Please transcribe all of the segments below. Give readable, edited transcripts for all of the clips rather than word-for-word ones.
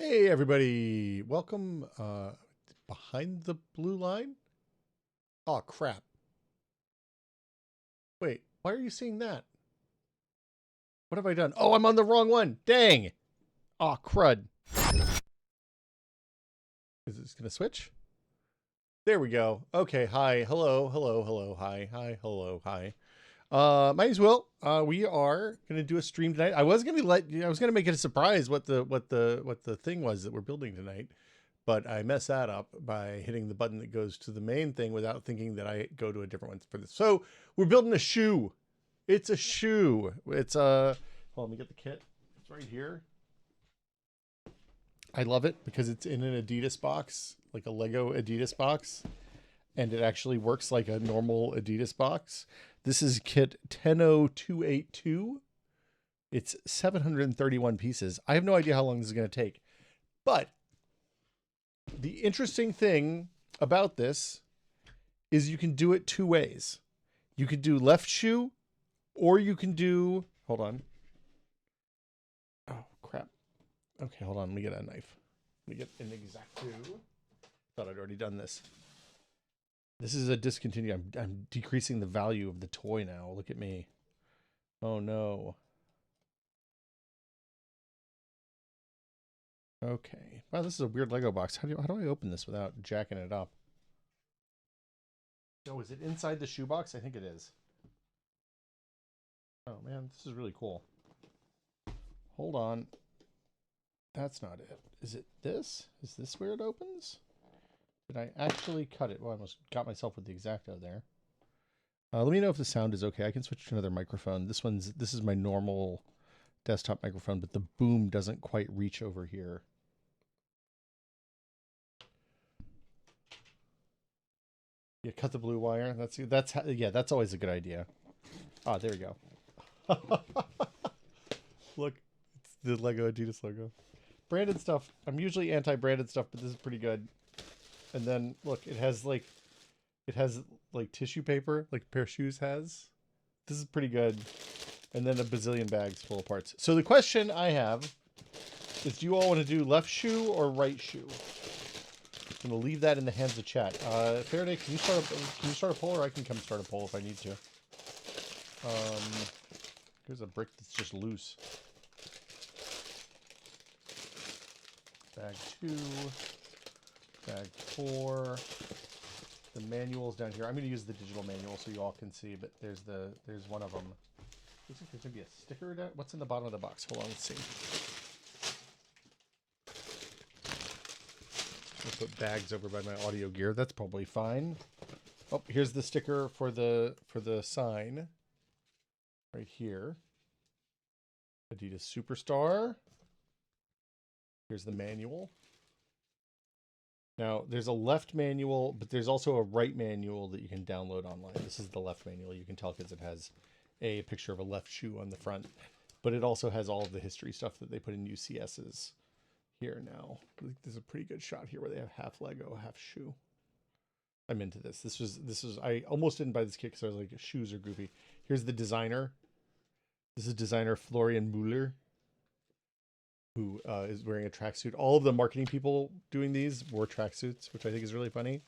Hey everybody, welcome behind the blue line. Oh crap. Wait, why are you seeing that? What have I done? Oh, I'm on the wrong one. Dang. Oh crud. Is this gonna switch? There we go. Okay, hi, hello, hello, hello, hi, hi, hello, hi. My name's Will. We are gonna do a stream tonight. I was gonna make it a surprise what the thing was that we're building tonight. But I messed that up by hitting the button that goes to the main thing without thinking that I go to a different one for this. So we're building a shoe. It's a shoe. It's a, hold on, let me get the kit. It's right here. I love it because it's in an Adidas box, like a Lego Adidas box, and it actually works like a normal Adidas box. This is kit 100282. It's 731 pieces. I have no idea how long this is going to take, but the interesting thing about this is you can do it two ways. You could do left shoe, or you can do, hold on. Oh, crap. Okay, hold on. Let me get a knife. Let me get an X-Acto. Thought I'd already done this. This is a discontinue. I'm decreasing the value of the toy now. Look at me. Oh, no. Okay. Wow, this is a weird Lego box. How do I open this without jacking it up? Oh, is it inside the shoebox? I think it is. Oh man, this is really cool. Hold on. That's not it. Is it this? Is this where it opens? Did I actually cut it? Well, I almost got myself with the X-Acto there. Let me know if the sound is okay. I can switch to another microphone. This is my normal desktop microphone, but the boom doesn't quite reach over here. Yeah, cut the blue wire. That's always a good idea. Ah, there we go. Look, it's the Lego Adidas logo. Branded stuff. I'm usually anti-branded stuff, but this is pretty good. And then look, it has like tissue paper, like a pair of shoes has. This is pretty good. And then a bazillion bags full of parts. So the question I have is, do you all want to do left shoe or right shoe? I'm gonna leave that in the hands of chat. Faraday, can you start a poll, or I can come start a poll if I need to. Here's a brick that's just loose. Bag 2, bag 4. The manual's down here. I'm going to use the digital manual so you all can see, but there's one of them. Looks like there's going to be a sticker down. What's in the bottom of the box? Hold on, let's see. I'll put bags over by my audio gear. That's probably fine. Oh, here's the sticker for the sign. Right here. Adidas Superstar. Here's the manual. Now, there's a left manual, but there's also a right manual that you can download online. This is the left manual. You can tell because it has a picture of a left shoe on the front, but it also has all of the history stuff that they put in UCSs here now. There's a pretty good shot here where they have half Lego, half shoe. I'm into this. This was I almost didn't buy this kit because I was like, shoes are goofy. Here's the designer. This is designer Florian Müller, who is wearing a tracksuit. All of the marketing people doing these wore tracksuits, which I think is really funny.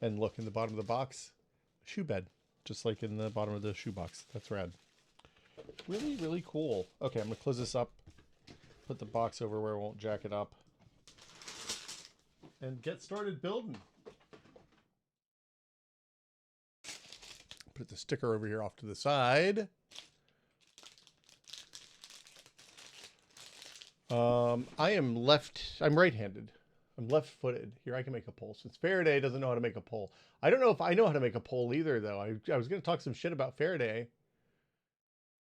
And look, in the bottom of the box, shoe bed, just like in the bottom of the shoe box. That's rad. Really, really cool. Okay, I'm gonna close this up, put the box over where it won't jack it up, and get started building. Put the sticker over here off to the side. I'm right-handed. I'm left-footed. Here, I can make a poll. Since Faraday doesn't know how to make a poll. I don't know if I know how to make a poll either, though. I was going to talk some shit about Faraday.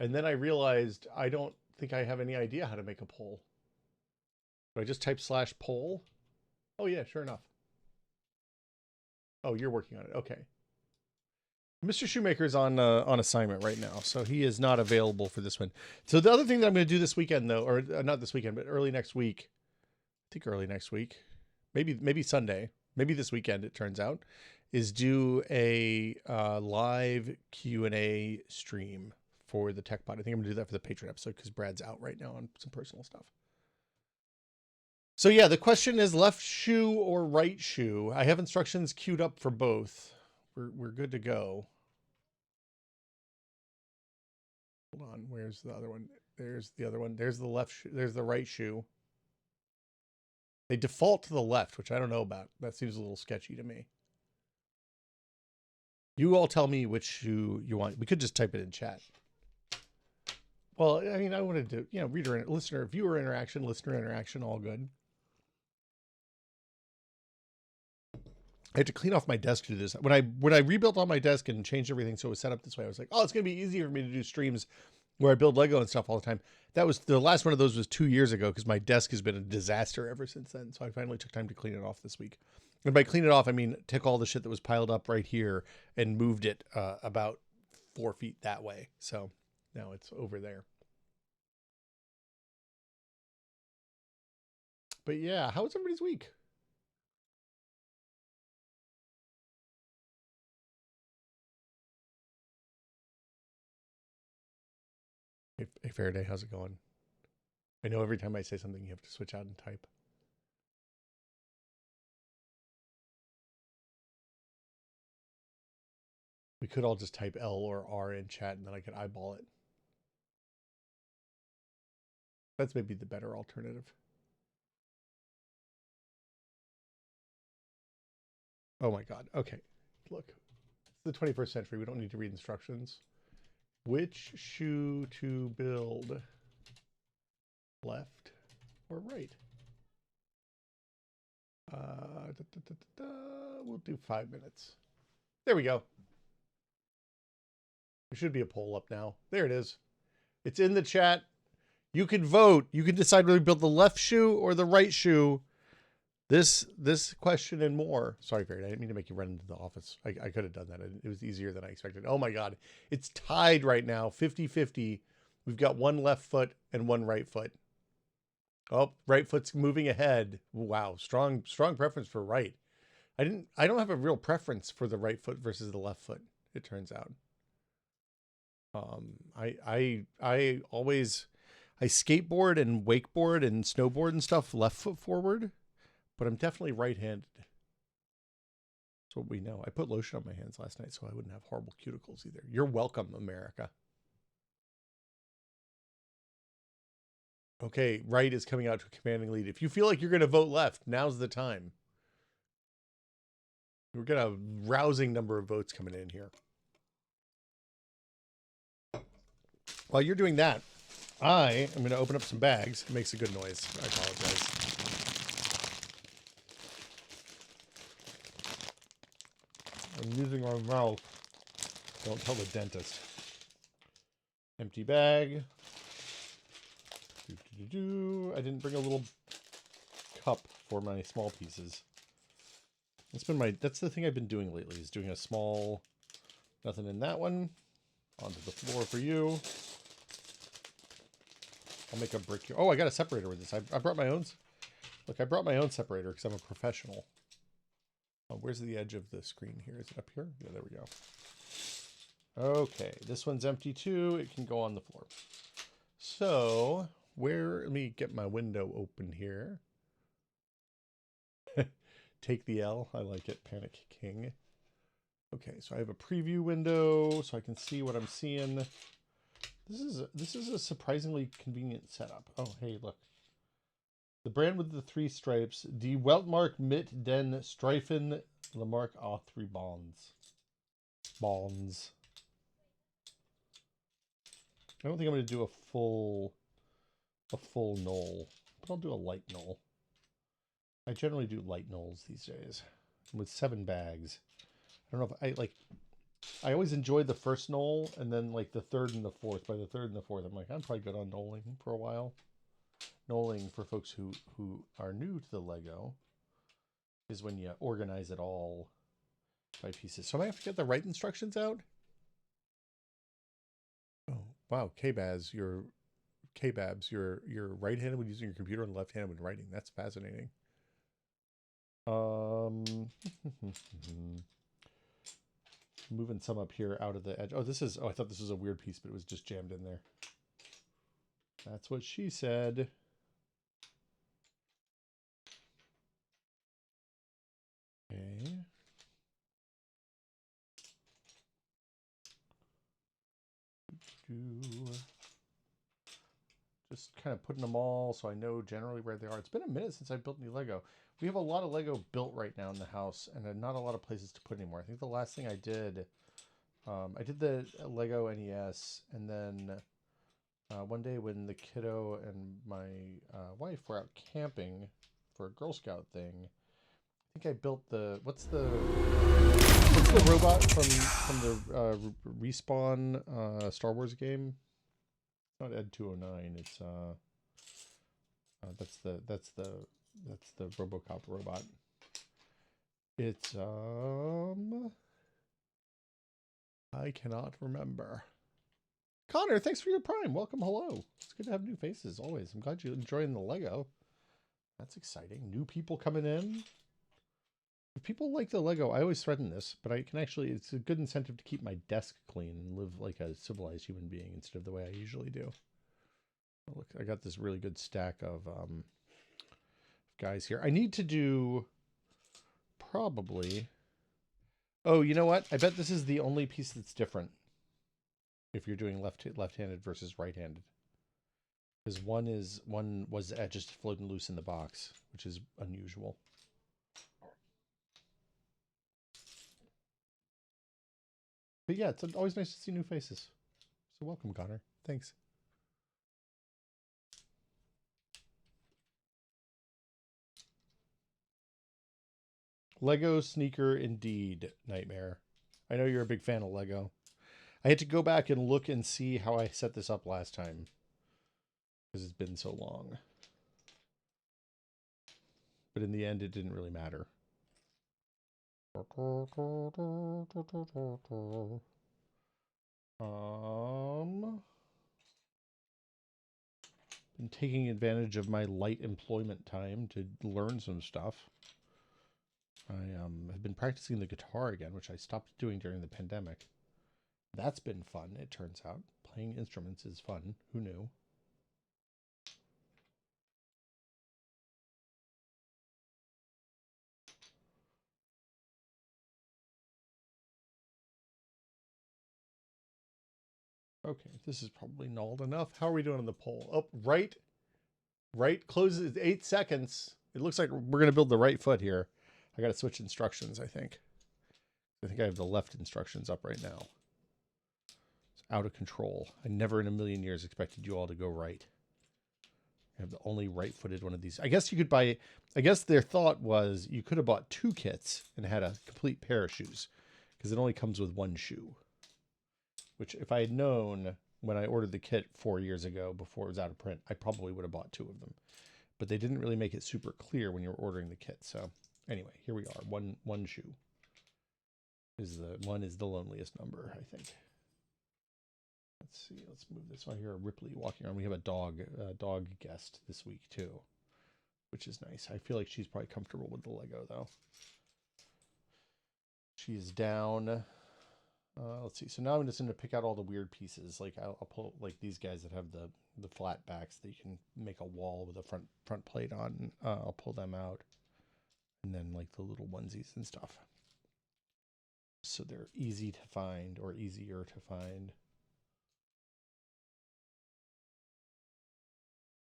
And then I realized I don't think I have any idea how to make a poll. Do I just type /poll? Oh, yeah, sure enough. Oh, you're working on it. Okay. Mr. Shoemaker's on assignment right now, so he is not available for this one. So the other thing that I'm going to do this weekend, though, or not this weekend, but early next week, I think early next week, maybe Sunday, maybe this weekend, it turns out, is do a live Q&A stream for the TechPod. I think I'm going to do that for the Patreon episode because Brad's out right now on some personal stuff. So yeah, the question is left shoe or right shoe. I have instructions queued up for both. We're good to go. Hold on, where's the other one? There's the other one. There's the left shoe. There's the right shoe. They default to the left, which I don't know about. That seems a little sketchy to me. You all tell me which shoe you want. We could just type it in chat. Well, I mean, I wanted to, reader, listener, viewer interaction, listener interaction, all good. I had to clean off my desk to do this. When I rebuilt all my desk and changed everything so it was set up this way, I was like, oh, it's going to be easier for me to do streams where I build Lego and stuff all the time. That was the last one of those was 2 years ago because my desk has been a disaster ever since then. So I finally took time to clean it off this week. And by clean it off, I mean took all the shit that was piled up right here and moved it about 4 feet that way. So now it's over there. But yeah, how was everybody's week? Hey Faraday, how's it going? I know every time I say something, you have to switch out and type. We could all just type L or R in chat and then I could eyeball it. That's maybe the better alternative. Oh my God. Okay. Look, it's the 21st century. We don't need to read instructions. Which shoe to build? Left or right? We'll do 5 minutes. There we go. There should be a poll up now. There it is. It's in the chat. You can vote. You can decide whether to build the left shoe or the right shoe. This question and more. Sorry, Fairy, I didn't mean to make you run into the office. I could have done that. It was easier than I expected. Oh my God. It's tied right now, 50-50. We've got one left foot and one right foot. Oh, right foot's moving ahead. Wow, strong preference for right. I don't have a real preference for the right foot versus the left foot, it turns out. I always skateboard and wakeboard and snowboard and stuff left foot forward, but I'm definitely right-handed. That's what we know. I put lotion on my hands last night so I wouldn't have horrible cuticles either. You're welcome, America. Okay, right is coming out to a commanding lead. If you feel like you're going to vote left, now's the time. We're going to have a rousing number of votes coming in here. While you're doing that, I am going to open up some bags. It makes a good noise. I apologize. I'm using my mouth. Don't tell the dentist. Empty bag. I didn't bring a little cup for my small pieces. That's the thing I've been doing lately, is doing a small, nothing in that one. Onto the floor for you. I'll make a brick here. Oh, I got a separator with this. I brought my own. Look, I brought my own separator because I'm a professional. Oh, where's the edge of the screen here? Is it up here? Yeah, there we go. Okay, this one's empty too. It can go on the floor. So, let me get my window open here. Take the L. I like it. Panic King. Okay, so I have a preview window so I can see what I'm seeing. This is a surprisingly convenient setup. Oh, hey, look. The brand with the 3 stripes. Die Weltmark mit den Streifen Lamarck A3 Bonds. Bonds. I don't think I'm going to do a full knoll, but I'll do a light knoll. I generally do light knolls these days with 7 bags. I don't know if I always enjoyed the first knoll and then like the third and the fourth. By the third and the fourth, I'm like, I'm probably good on knolling for a while. Knolling, for folks who are new to the Lego, is when you organize it all by pieces. So I have to get the right instructions out. Oh wow, K-Babs, you're right-handed when using your computer and left-handed when writing. That's fascinating. Moving some up here out of the edge. Oh, I thought this was a weird piece, but it was just jammed in there. That's what she said. Just kind of putting them all so I know generally where they are. It's been a minute since I built any Lego. We have a lot of Lego built right now in the house, and not a lot of places to put anymore. I think the last thing I did the Lego NES, and then one day when the kiddo and my wife were out camping for a Girl Scout thing, I think I built what's the robot from the Respawn Star Wars game? It's not Ed 209. It's that's the RoboCop robot. It's I cannot remember. Connor, thanks for your Prime. Welcome, hello. It's good to have new faces always. I'm glad you're enjoying the Lego. That's exciting. New people coming in. If people like the Lego, I always threaten this, but I can actually, it's a good incentive to keep my desk clean and live like a civilized human being instead of the way I usually do. Oh, look, I got this really good stack of guys here. I need to do probably... Oh, you know what? I bet this is the only piece that's different if you're doing left-handed versus right-handed. Because one was just floating loose in the box, which is unusual. But yeah, it's always nice to see new faces. So welcome, Connor. Thanks. Lego sneaker indeed, Nightmare. I know you're a big fan of Lego. I had to go back and look and see how I set this up last time, because it's been so long. But in the end, it didn't really matter. Been taking advantage of my light employment time to learn some stuff. I have been practicing the guitar again, which I stopped doing during the pandemic. That's been fun, it turns out. Playing instruments is fun. Who knew? Okay, this is probably nulled enough. How are we doing on the poll? Oh, right. Closes 8 seconds. It looks like we're going to build the right foot here. I got to switch instructions, I think. I think I have the left instructions up right now. It's out of control. I never in a million years expected you all to go right. I have the only right-footed one of these. I guess you could buy... I guess their thought was you could have bought 2 kits and had a complete pair of shoes, because it only comes with 1 shoe. Which, if I had known when I ordered the kit 4 years ago before it was out of print, I probably would have bought 2 of them. But they didn't really make it super clear when you were ordering the kit. So anyway, here we are. One shoe. One is the loneliest number, I think. Let's see. Let's move this. I hear a Ripley walking around. We have a dog guest this week too, which is nice. I feel like she's probably comfortable with the Lego though. She's down. Let's see. So now I'm just going to pick out all the weird pieces. Like I'll pull like these guys that have the flat backs that you can make a wall with a front plate on. I'll pull them out, and then like the little onesies and stuff. So they're easy to find or easier to find.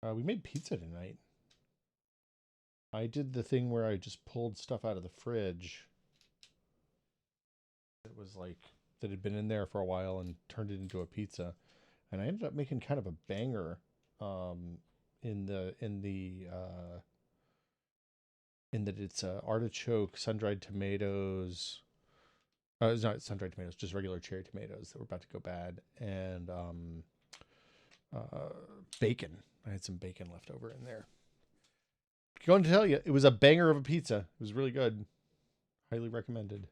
We made pizza tonight. I did the thing where I just pulled stuff out of the fridge. It was like that had been in there for a while and turned it into a pizza, and I ended up making kind of a banger. In that it's artichoke, sun-dried tomatoes. It's not sun-dried tomatoes, just regular cherry tomatoes that were about to go bad, and bacon. I had some bacon left over in there. I'm going to tell you, it was a banger of a pizza. It was really good. Highly recommended.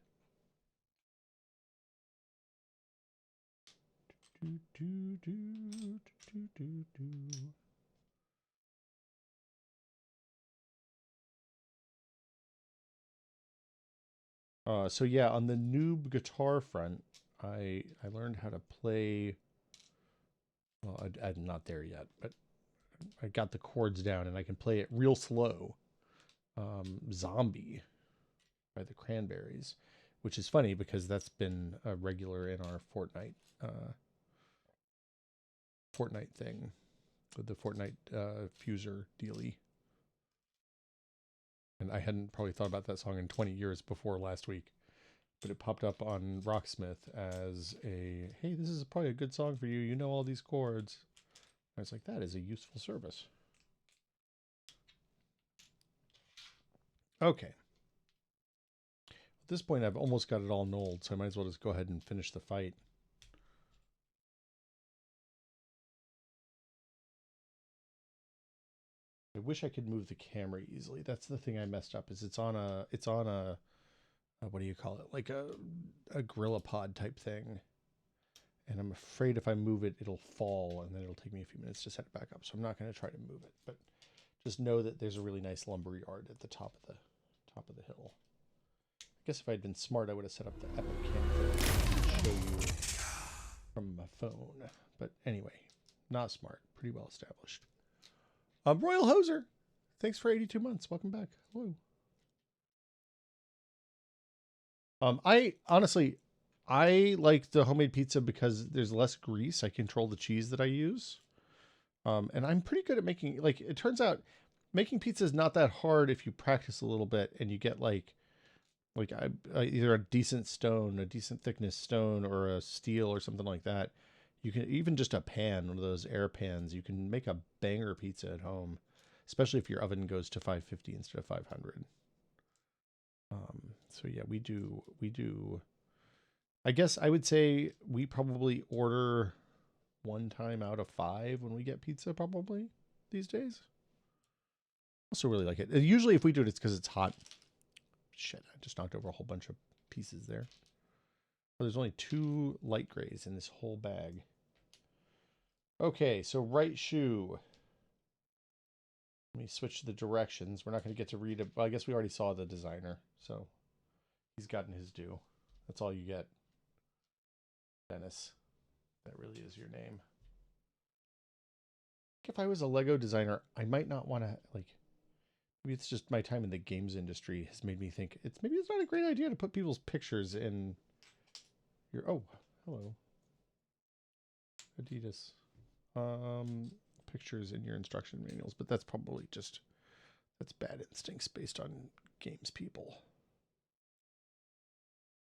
So yeah, on the noob guitar front, I learned how to play. Well, I'm not there yet, but I got the chords down and I can play it real slow. Zombie by the Cranberries, which is funny because that's been a regular in our Fortnite Fortnite thing with the Fortnite fuser dealie. And I hadn't probably thought about that song in 20 years before last week, but it popped up on Rocksmith as a, hey, this is probably a good song for you. You know all these chords. I was like, that is a useful service. Okay. At this point, I've almost got it all nulled, so I might as well just go ahead and finish the fight. I wish I could move the camera easily. That's the thing I messed up. Is it's on a what do you call it? Like a Gorilla Pod type thing. And I'm afraid if I move it, it'll fall, and then it'll take me a few minutes to set it back up. So I'm not going to try to move it, but just know that there's a really nice lumber yard at the top of the hill. I guess if I'd been smart, I would have set up the Epic Cam to show you from my phone. But anyway, not smart. Pretty well established. Royal Hoser, thanks for 82 months. Welcome back. Hello. I honestly, I like the homemade pizza because there's less grease. I control the cheese that I use. And I'm pretty good at making, like, it turns out making pizza is not that hard if you practice a little bit and you get like either a decent stone, a decent thickness stone, or a steel or something like that. You can even just a pan, one of those air pans, you can make a banger pizza at home, especially if your oven goes to 550 instead of 500. So yeah, we do. I guess I would say we probably order 1 time out of 5 when we get pizza probably these days. Also really like it. Usually if we do it, it's because it's hot. Shit, I just knocked over a whole bunch of pieces there. Oh, there's only 2 light grays in this whole bag. Okay, so right shoe. Let me switch the directions. We're not going to get to read it. Well, I guess we already saw the designer, so he's gotten his due. That's all you get, Dennis. That really is your name. If I was a Lego designer, I might not want to, like, maybe it's just my time in the games industry has made me think maybe it's not a great idea to put people's pictures in your, oh, hello. Adidas. Pictures in your instruction manuals, but that's probably just, that's bad instincts based on games people.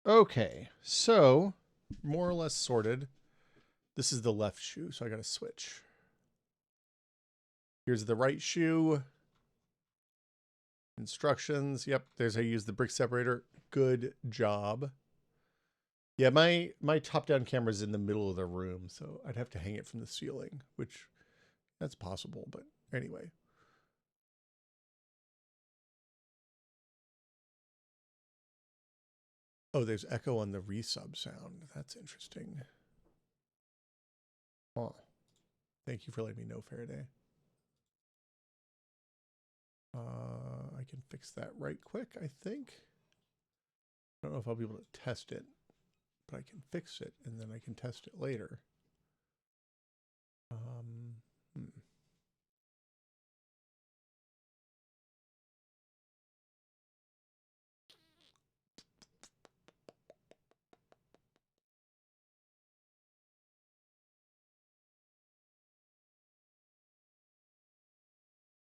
Okay, so more or less sorted. This is the left shoe, so I got to switch. Here's the right shoe. Instructions. Yep, there's how you use the brick separator. Good job. Yeah, my top-down camera is in the middle of the room, so I'd have to hang it from the ceiling, which that's possible, but anyway. Oh, there's echo on the resub sound. That's interesting. Oh, thank you for letting me know, Faraday. I can fix that right quick, I think. I don't know if I'll be able to test it, but I can fix it and then I can test it later.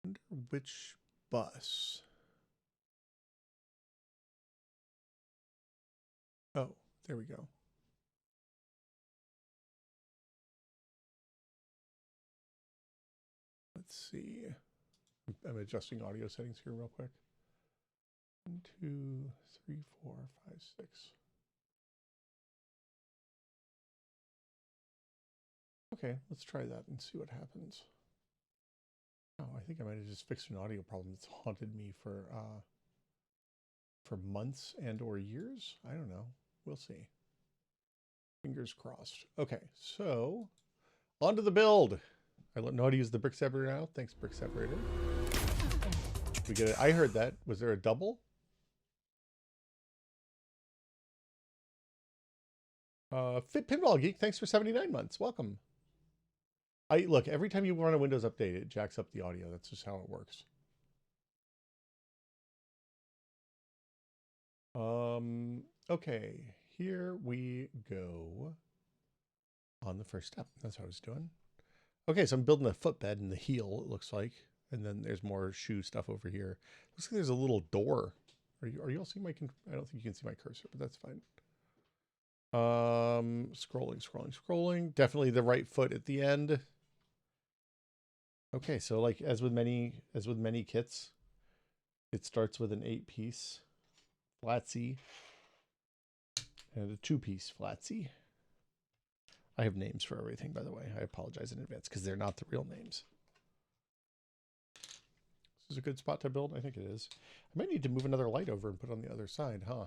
Wonder which bus. Oh, there we go. Let's see. I'm adjusting audio settings here real quick. 1, 2, 3, 4, 5, 6. Okay, let's try that and see what happens. Oh, I think I might have just fixed an audio problem that's haunted me for months and or years. I don't know. We'll see. Fingers crossed. Okay, so on to the build. I know how to use the brick separator now. Thanks, brick separator. We get it. I heard that. Was there a double? Fit Pinball Geek, thanks for 79 months. Welcome. Look, every time you run a Windows update, it jacks up the audio. That's just how it works. Okay, here we go on the first step. That's what I was doing. Okay, so I'm building a footbed and the heel, it looks like. And then there's more shoe stuff over here. Looks like there's a little door. Are you all seeing my... I don't think you can see my cursor, but that's fine. Scrolling. Definitely the right foot at the end. Okay, so like as with many kits, it starts with an 8-piece flatsy and a 2-piece flatsy. I have names for everything, by the way. I apologize in advance because they're not the real names. This is a good spot to build. I think it is. I might need to move another light over and put it on the other side, huh?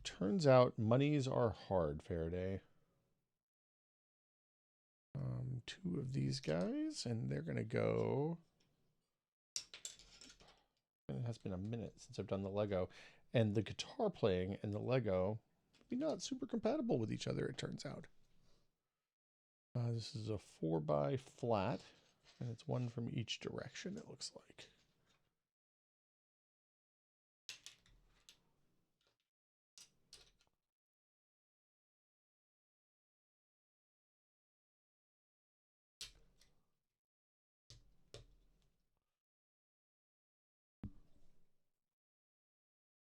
Turns out monies are hard, Faraday. 2 of these guys, and they're going to go... It has been a minute since I've done the Lego. And the guitar playing and the Lego maybe not super compatible with each other, it turns out. This is a 4x flat, and it's one from each direction, it looks like.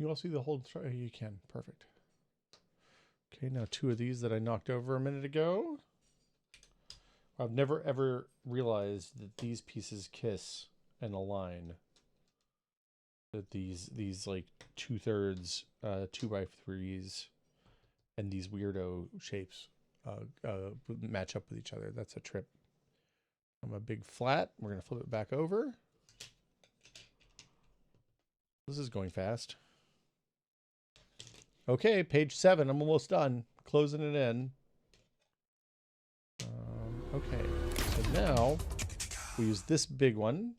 You all see the whole... You can. Perfect. Okay, now 2 of these that I knocked over a minute ago. I've never ever realized that these pieces kiss and align. That these like 2/3 2x3s and these weirdo shapes match up with each other. That's a trip. I'm a big flat. We're gonna flip it back over. This is going fast. Okay, page 7. I'm almost done. Closing it in. Okay, so now we use this big one.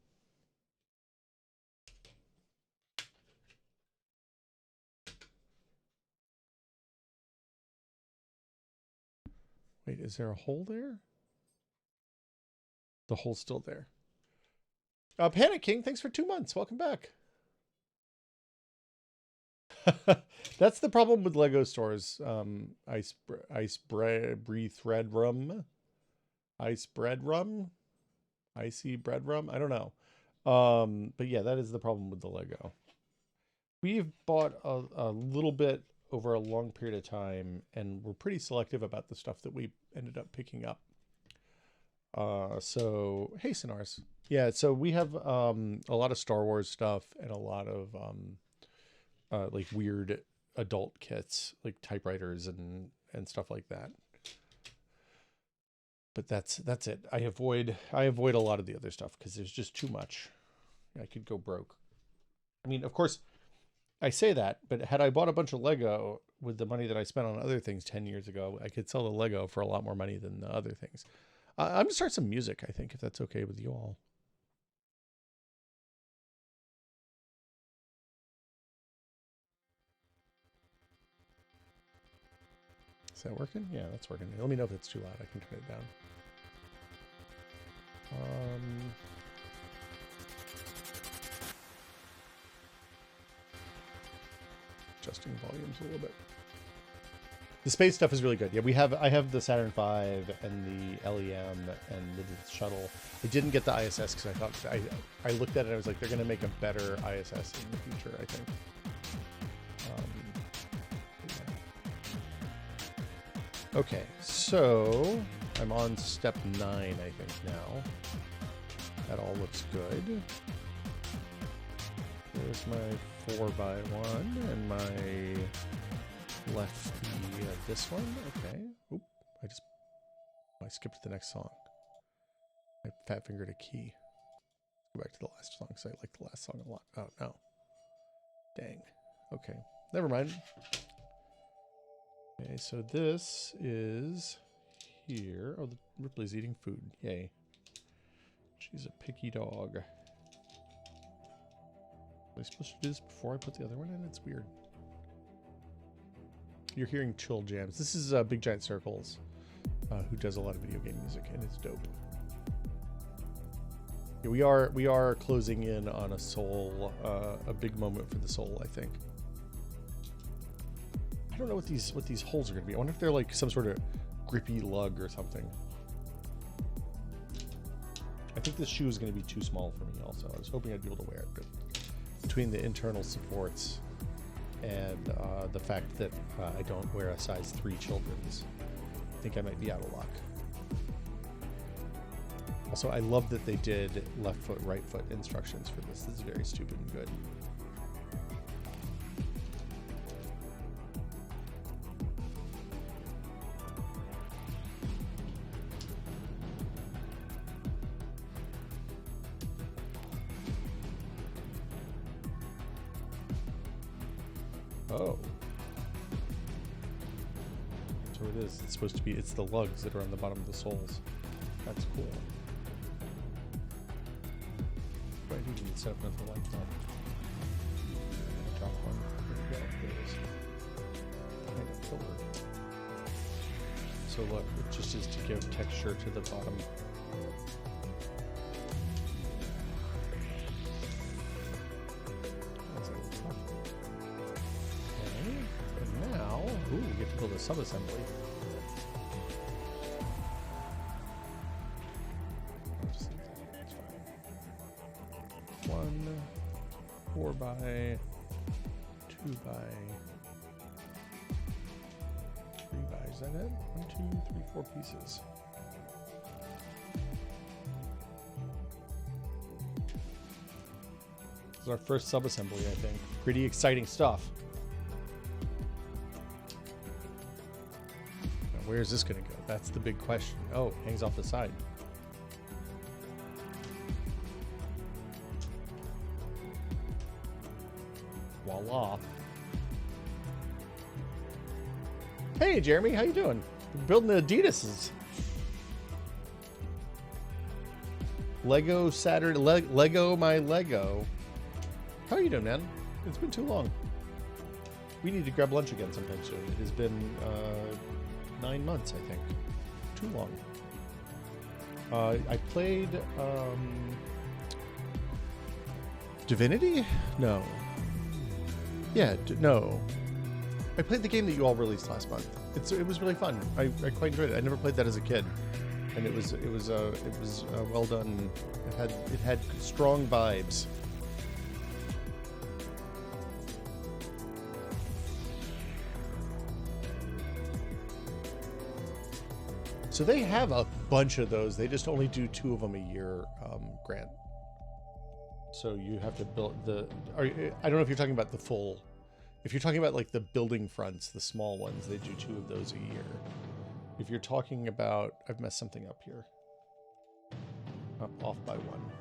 Wait, is there a hole there? The hole's still there. Panic King, thanks for 2 months. Welcome back. That's the problem with Lego stores. Ice bread rum. Icy bread rum. I don't know. But yeah, that is the problem with the Lego. We've bought a little bit over a long period of time, and we're pretty selective about the stuff that we ended up picking up. So hey, Sinars. Yeah, so we have a lot of Star Wars stuff and a lot of like weird adult kits, like typewriters and stuff like that. But that's it. I avoid a lot of the other stuff because there's just too much. I could go broke. I mean, of course, I say that, but had I bought a bunch of Lego with the money that I spent on other things 10 years ago, I could sell the Lego for a lot more money than the other things. I'm gonna start some music, I think, if that's okay with you all. Is that working? Yeah, that's working. Let me know if it's too loud. I can turn it down. Adjusting volumes a little bit. The space stuff is really good. Yeah, I have the Saturn V and the LEM and the shuttle. I didn't get the ISS because I thought I looked at it and I was like, they're going to make a better ISS in the future, I think. Yeah. Okay, so I'm on step 9, I think now. That all looks good. There's my 4x1 and my lefty this one. Okay. Oop. I skipped the next song. I fat fingered a key. Go back to the last song because I like the last song a lot. Oh no. Dang. Okay. Never mind. Okay, so this is here. Oh, the Ripley's eating food. Yay. She's a picky dog. Am I supposed to do this before I put the other one in? It's weird. You're hearing chill jams. This is Big Giant Circles, who does a lot of video game music, and it's dope. Yeah, we are closing in on a soul, a big moment for the soul, I think. I don't know what these holes are going to be. I wonder if they're like some sort of grippy lug or something. I think this shoe is going to be too small for me also. I was hoping I'd be able to wear it, but between the internal supports and the fact that I don't wear a size 3 children's, I think I might be out of luck. Also, I love that they did left foot, right foot instructions for this. This is very stupid and good. Oh. So it is. It's supposed to be, it's the lugs that are on the bottom of the soles. That's cool. I need to set up another light bulb. Drop one. There we go. There it is. Kind of killed her. So look, it just is to give texture to the bottom. That's a little tough. Okay. And now, ooh, we get to build a sub-assembly. 4 by 2 by 3 by, is that it? 1, 2, 3, 4 pieces. This is our first sub-assembly, I think. Pretty exciting stuff. Now, where is this going to go? That's the big question. Oh, hangs off the side. Voila. Hey Jeremy, how you doing? We're building the Adidas's. Lego Saturday, Lego my Lego. How are you doing, man? It's been too long. We need to grab lunch again sometime soon. It has been 9 months, I think. Too long. I played Divinity? No. Yeah, no. I played the game that you all released last month. It was really fun. I quite enjoyed it. I never played that as a kid, and it was well done. It had strong vibes. So they have a bunch of those. They just only do 2 of them a year, Grant. So you have to build the... I don't know if you're talking about the full... If you're talking about like the building fronts, the small ones, they do 2 of those a year. If you're talking about... I've messed something up here. Off by 1.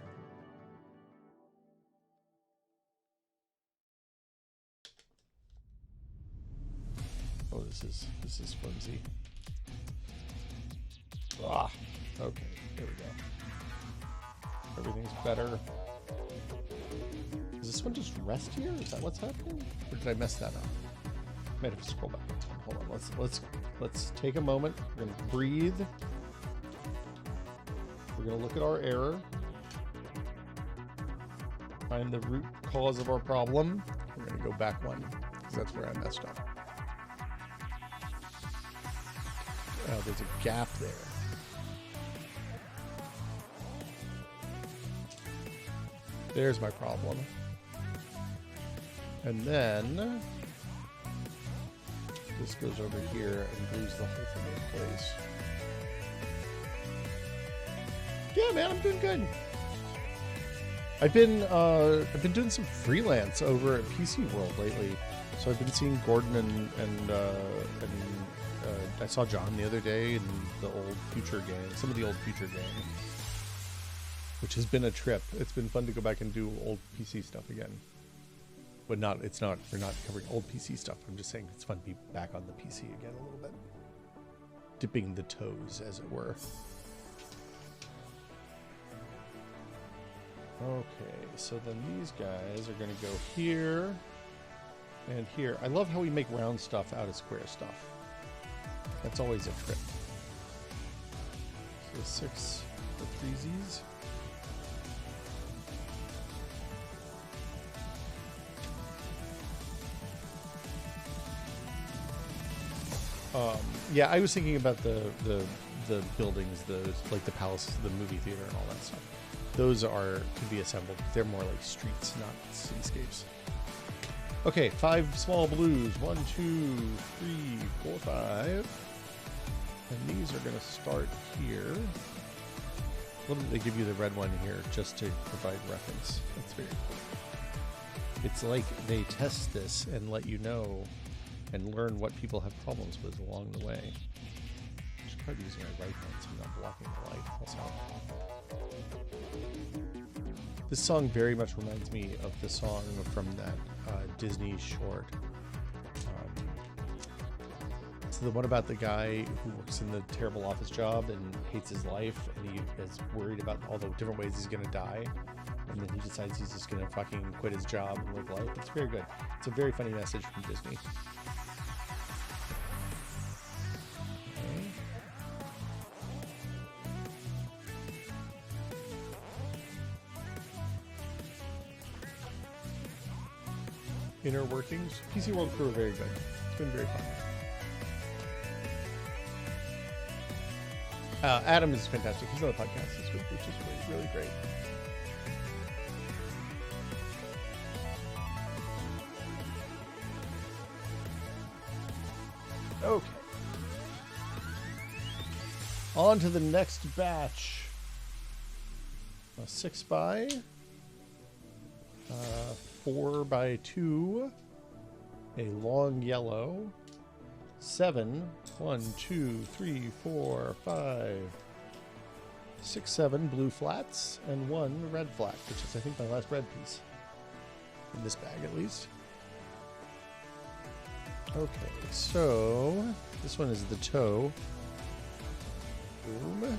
Oh, this is flimsy. Ah, okay, there we go. Everything's better. Does this one just rest here? Is that what's happening? Or did I mess that up? Might have to scroll back. Hold on. Let's take a moment. We're gonna breathe. We're gonna look at our error. Find the root cause of our problem. We're gonna go back 1 because that's where I messed up. Oh, there's a gap there. There's my problem. And then this goes over here and glues the whole thing in place. Yeah, man, I'm doing good. I've been doing some freelance over at PC World lately. So I've been seeing Gordon and I saw John the other day in the old Future game, some of the old Future game, which has been a trip. It's been fun to go back and do old PC stuff again. But we're not covering old PC stuff. I'm just saying it's fun to be back on the PC again a little bit. Dipping the toes, as it were. Okay, so then these guys are going to go here and here. I love how we make round stuff out of square stuff. That's always a trick. So 6 for 3Zs. Yeah, I was thinking about the buildings, like the palaces, the movie theater, and all that stuff. Those can be assembled. They're more like streets, not cityscapes. Okay, 5 small blues. 1, 2, 3, 4, 5. And these are going to start here. What did they give you the red one here just to provide reference? That's very cool. It's like they test this and let you know and learn what people have problems with along the way. I should probably be using my right hand so I'm not blocking the light also. This song very much reminds me of the song from that Disney short. It's the one about the guy who works in the terrible office job and hates his life, and he is worried about all the different ways he's going to die. And then he decides he's just going to fucking quit his job and live life. It's very good. It's a very funny message from Disney. Inner workings. PC World Crew are very good. It's been very fun. Adam is fantastic. He's on the podcast this week, which is really great. Okay. On to the next batch. A 6x. 4x2, a long yellow, 7, 1, 2, 3, 4, 5, 6, 7 blue flats, and 1 red flat, which is I think my last red piece in this bag at least. Okay, so this one is the toe. Boom. Now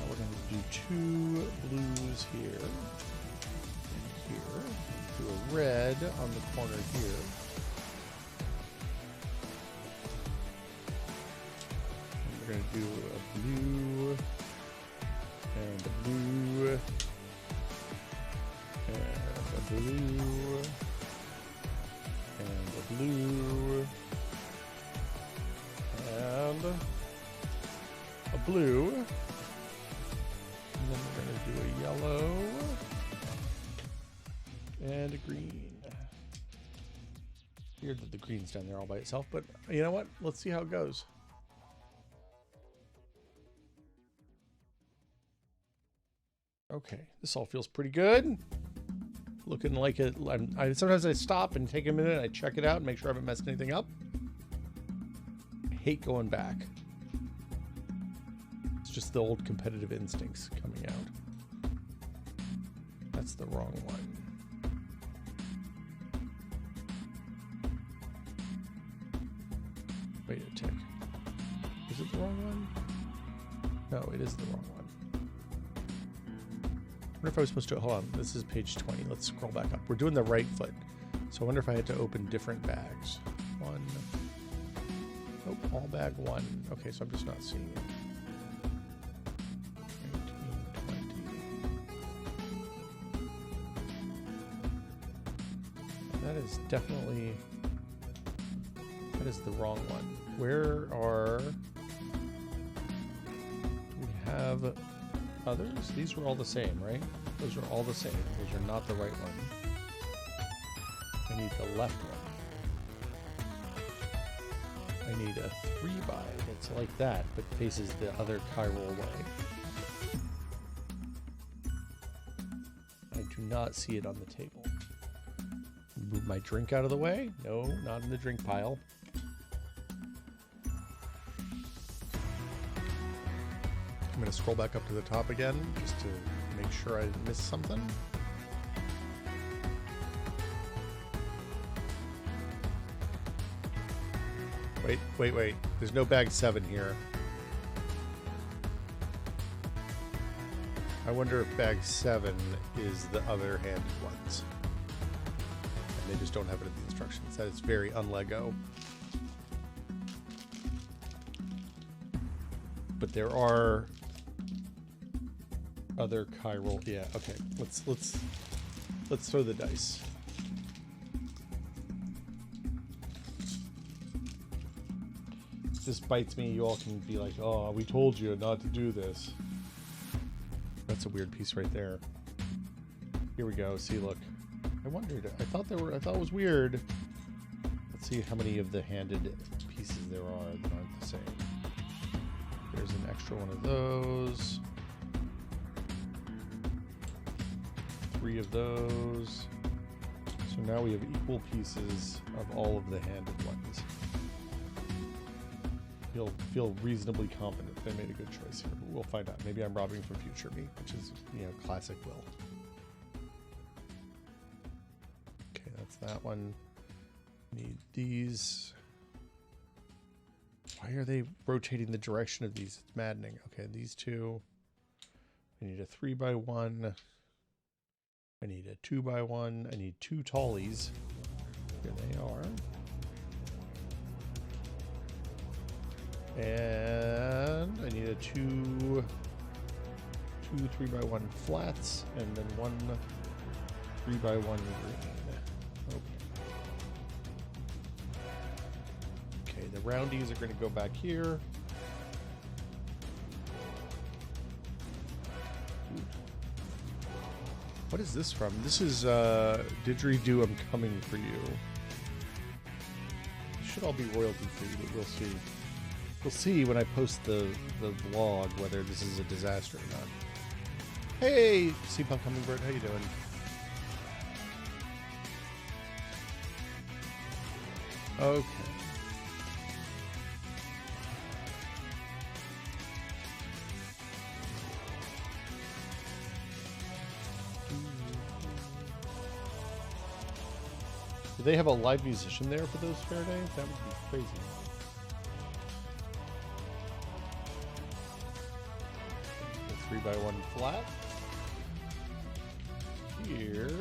we're going to do 2 blues here. Here, do a red on the corner here. And we're going to do a blue and a blue and a blue and a blue and a blue. And then we're going to do a yellow. And a green. Weird that the green's down there all by itself, but you know what? Let's see how it goes. Okay, this all feels pretty good. Looking like it. Sometimes I stop and take a minute, I check it out and make sure I haven't messed anything up. I hate going back. It's just the old competitive instincts coming out. That's the wrong one. Wait a tick. Is it the wrong one? No, it is the wrong one. I wonder if I was supposed to... Hold on. This is page 20. Let's scroll back up. We're doing the right foot. So I wonder if I had to open different bags. 1. Oh, all bag 1. Okay, so I'm just not seeing it. 19, 20. That is definitely... That is the wrong one. Where are... Do we have others? These were all the same, right? Those are all the same. Those are not the right one. I need the left one. I need a 3x that's like that, but faces the other chiral way. I do not see it on the table. Move my drink out of the way. No, not in the drink pile. I'm going to scroll back up to the top again just to make sure I didn't miss something. Wait. There's no bag 7 here. I wonder if bag 7 is the other handed ones. And they just don't have it in the instructions. That is very un-Lego. But there are other chiral. Yeah, okay. Let's throw the dice. this bites me, you all can be like, oh, we told you not to do this. That's a weird piece right there. Here we go. See, look. I wondered. I thought it was weird. Let's see how many of the handed pieces there are that aren't the same. There's an extra one of those. 3 of those. So now we have equal pieces of all of the handed ones. Feel reasonably confident they made a good choice here. We'll find out. Maybe I'm robbing from future me, which is, classic Will. Okay, that's that one. Need these. Why are they rotating the direction of these? It's maddening. Okay, these 2. I need a 3x1. I need a 2x1. I need 2 tallies. Here they are. And I need a 2 3x1 flats, and then 1 3x1 green. Okay, the roundies are going to go back here. What is this from? This is Didgeridoo, I'm Coming For You. It should all be royalty free, but we'll see. We'll see when I post the vlog whether this is a disaster or not. Hey, Steampunk Hummingbird, how you doing? Okay. Do they have a live musician there for those fair days? That would be crazy. The 3x1 flat. Here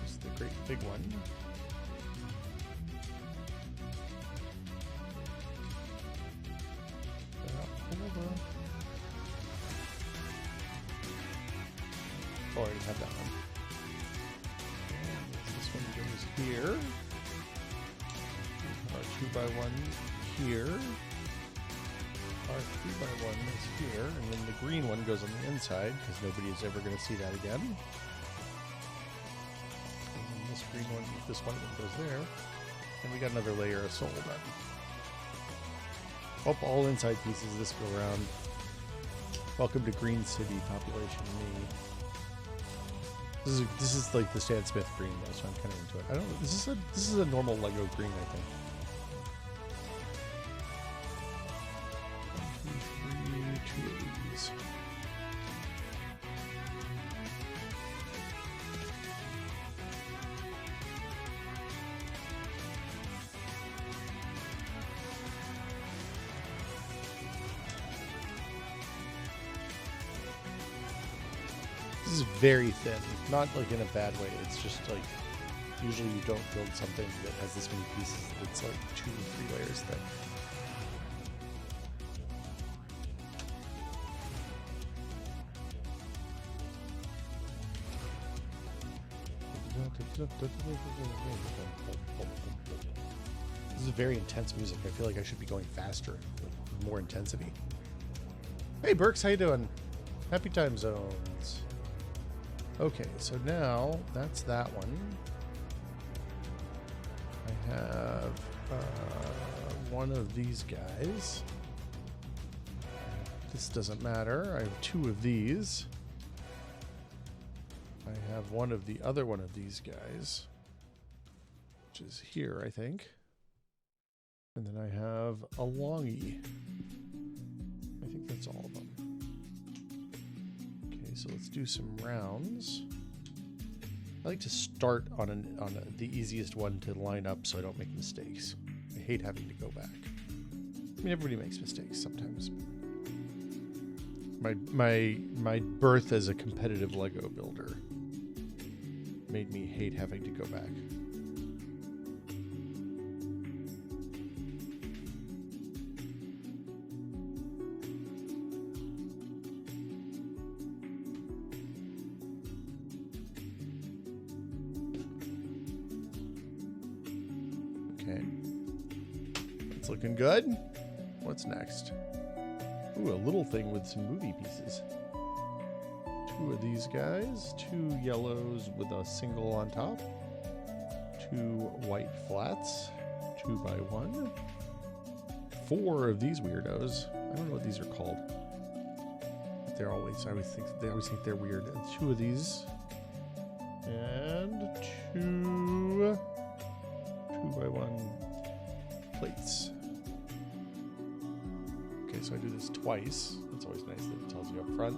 is the great big one. Oh, I already have that one. This one goes here. Our 2x1 here. Our 3x1 is here, and then the green one goes on the inside because nobody is ever going to see that again. And then this green one, this white one goes there, and we got another layer of soul done. Oh, all inside pieces this go around. Welcome to Green City, population me. This is like the Stan Smith green though, so I'm kind of into it. I don't. This is a normal Lego green, I think. 1, 2, 3, 2 of these. This is very thin, not like in a bad way. It's just like, usually you don't build something that has this many pieces that's like 2 or 3 layers thick. This is very intense music. I feel like I should be going faster with more intensity. Hey Burks, how you doing? Happy time zones. Okay, so now that's that one. I have one of these guys. This doesn't matter. I have 2 of these. I have one of the other one of these guys, which is here, I think. And then I have a longie. I think that's all of them. Okay, so let's do some rounds. I like to start on the easiest one to line up so I don't make mistakes. I hate having to go back. I mean, everybody makes mistakes sometimes. My birth as a competitive Lego builder made me hate having to go back. looking good. What's next? Ooh, a little thing with some movie pieces. 2 of these guys. 2 yellows with a single on top. 2 white flats. 2 by 1. 4 of these weirdos. I don't know what these are called. But they always think they're weird. And 2 of these. And 2 by 1 plates. Okay, so I do this twice. It's always nice that it tells you up front.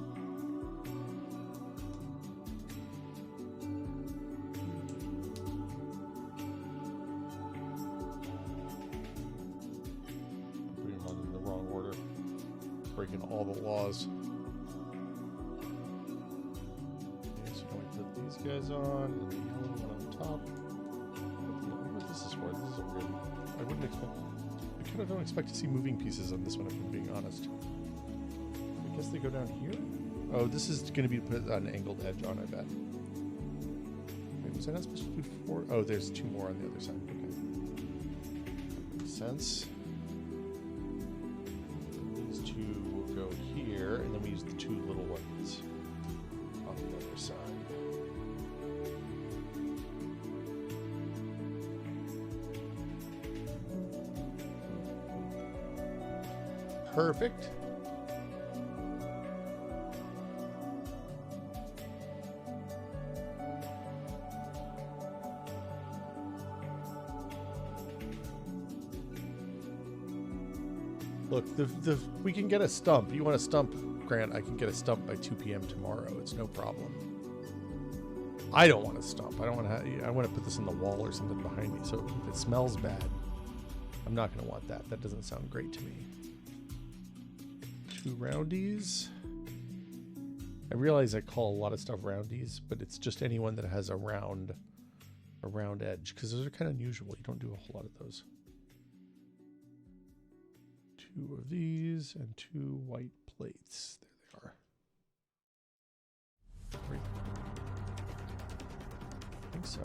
I'm putting them on in the wrong order. Breaking all the laws. Okay, so now we put these guys on, and the yellow one on top. What this is for? This is a weird. I wouldn't expect. I kind of don't expect to see moving pieces on this one, if I'm being honest. I guess they go down here? Oh, this is going to be put on an angled edge on, I bet. Wait, was I not supposed to do 4? Oh, there's 2 more on the other side. Okay. Makes sense. These 2 will go here, and then we use the 2 little ones on the other side. Perfect. Look, we can get a stump. You want a stump, Grant? I can get a stump by 2 p.m. tomorrow. It's no problem. I don't want a stump. I don't want to. I want to put this in the wall or something behind me. So if it smells bad, I'm not going to want that. That doesn't sound great to me. 2 roundies. I realize I call a lot of stuff roundies, but it's just anyone that has a round edge, because those are kind of unusual. You don't do a whole lot of those. 2 of these and 2 white plates. There they are. Great. I think so.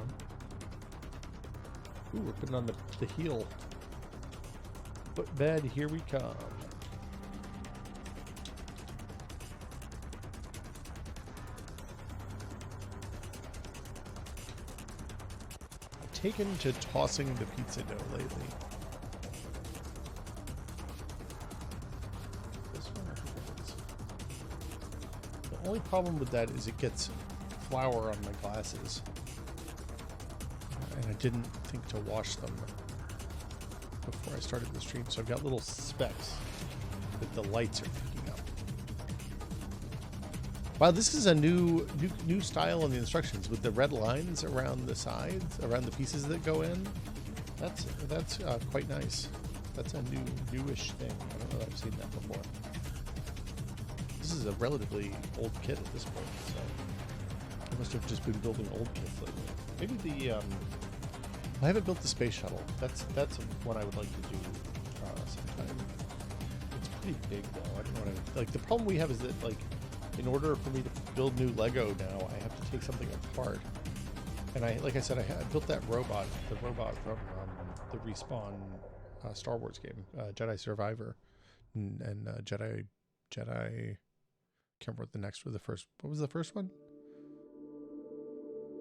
Ooh, we're putting on the heel. Footbed, here we come. Taken to tossing the pizza dough lately. This one, I think it is. The only problem with that is it gets flour on my glasses, and I didn't think to wash them before I started the stream, so I've got little specks that the lights are picking up. Wow, this is a new style in the instructions with the red lines around the sides, around the pieces that go in. That's quite nice. That's a newish thing. I don't know that I've seen that before. This is a relatively old kit at this point, so I must have just been building old kits lately. Maybe I haven't built the space shuttle. That's one I would like to do sometime. It's pretty big though. I don't know what like. The problem we have is that like, in order for me to build new Lego now, I have to take something apart. And like I said, I built that robot, the robot from the Respawn Star Wars game, Jedi Survivor, and Jedi. Can't remember what the next was. What was the first one?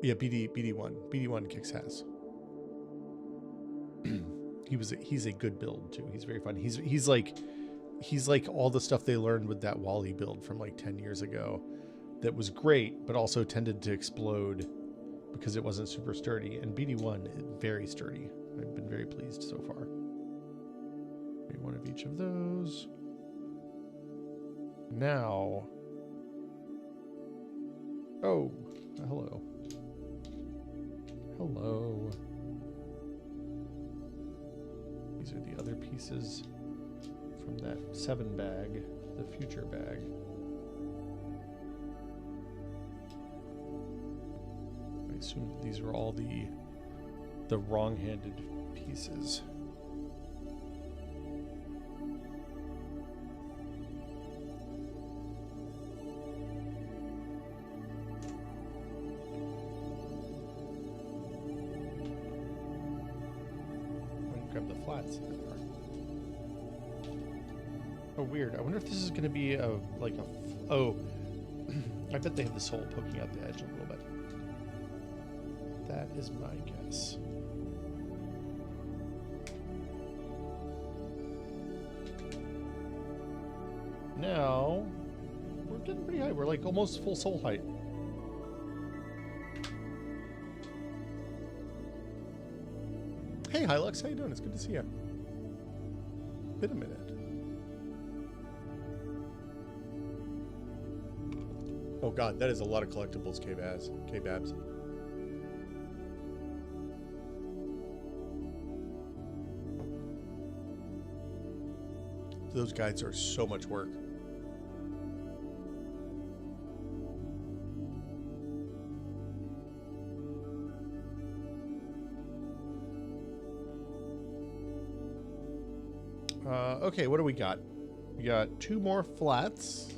Yeah, BD1. BD1 kicks ass. He's a good build too. He's very fun. He's like all the stuff they learned with that Wally build from like 10 years ago that was great, but also tended to explode because it wasn't super sturdy. And BD1 is very sturdy. I've been very pleased so far. Maybe one of each of those. Now. Oh, hello. Hello. These are the other pieces from that 7 bag, the future bag. I assume that these are all the wrong-handed pieces. I'm gonna grab the flats. There they are. Oh, weird. I wonder if this is going to be a, like a... Oh. I bet they have this hole poking out the edge a little bit. That is my guess. Now, we're getting pretty high. We're like almost full soul height. Hey, Hilux, how you doing? It's good to see you. Been a minute. Oh god, that is a lot of collectibles, K-Babs. Those guides are so much work. Okay, what do we got? We got 2 more flats,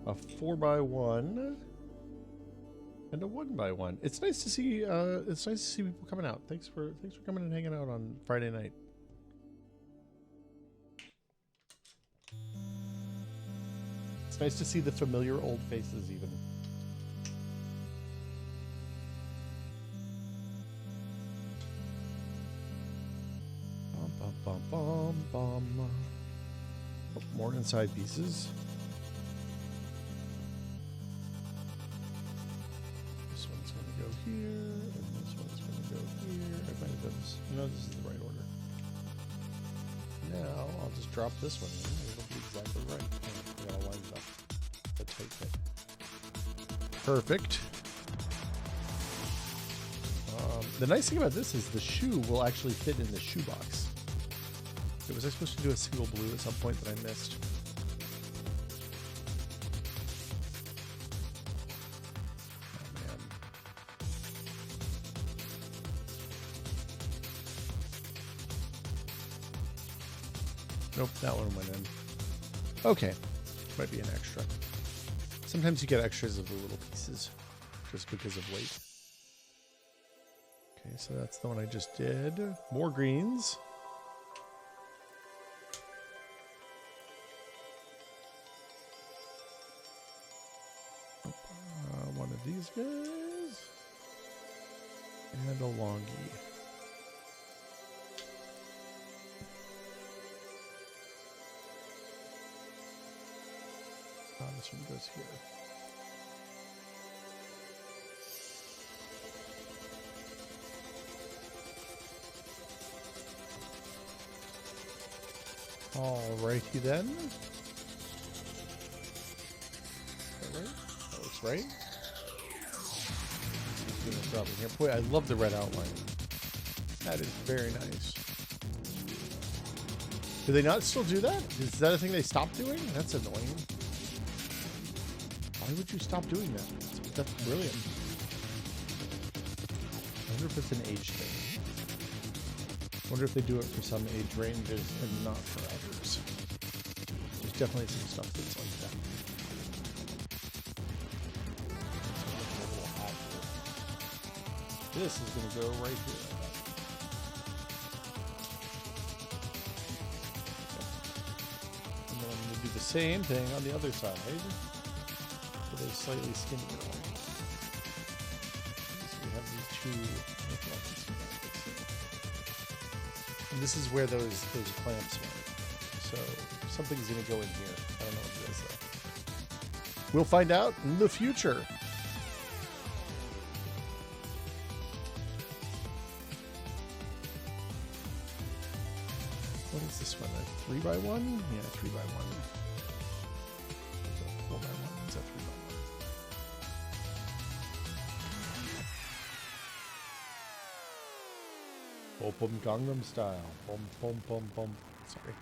a 4x1, and a 1x1. It's nice to see. It's nice to see people coming out. Thanks for coming and hanging out on Friday night. It's nice to see the familiar old faces even. Bum, bum, bum. Oh, more inside pieces. This one's going to go here, and this one's going to go here. I might have done this. No, this is the right order. Now I'll just drop this one in. It'll be exactly right. I gotta line it up. A tight fit. Perfect. The nice thing about this is the shoe will actually fit in the shoebox. Was I supposed to do a single blue at some point that I missed? Oh, man. Nope, that one went in. Okay. Might be an extra. Sometimes you get extras of the little pieces just because of weight. Okay, so that's the one I just did. More greens. One of these guys. And a longie. This one goes here. Alrighty then. Is that right? That looks right. Here. Boy, I love the red outline. That is very nice. Do they not still do that? Is that a thing they stopped doing? That's annoying. Why would you stop doing that? That's brilliant. I wonder if it's an age thing. I wonder if they do it for some age ranges and not for others. There's definitely some stuff that's like that. This is going to go right here. And then I'm going to do the same thing on the other side. With a slightly skinnier one. So we have these two. And this is where those clamps went. So something's going to go in here. I don't know what it is though. We'll find out in the future. What is this one? A 3x1? Yeah, 3x1. It's a 4x1. It's a 3x1. Bum bum Gangnam style. Bum bum bum bum. Sorry.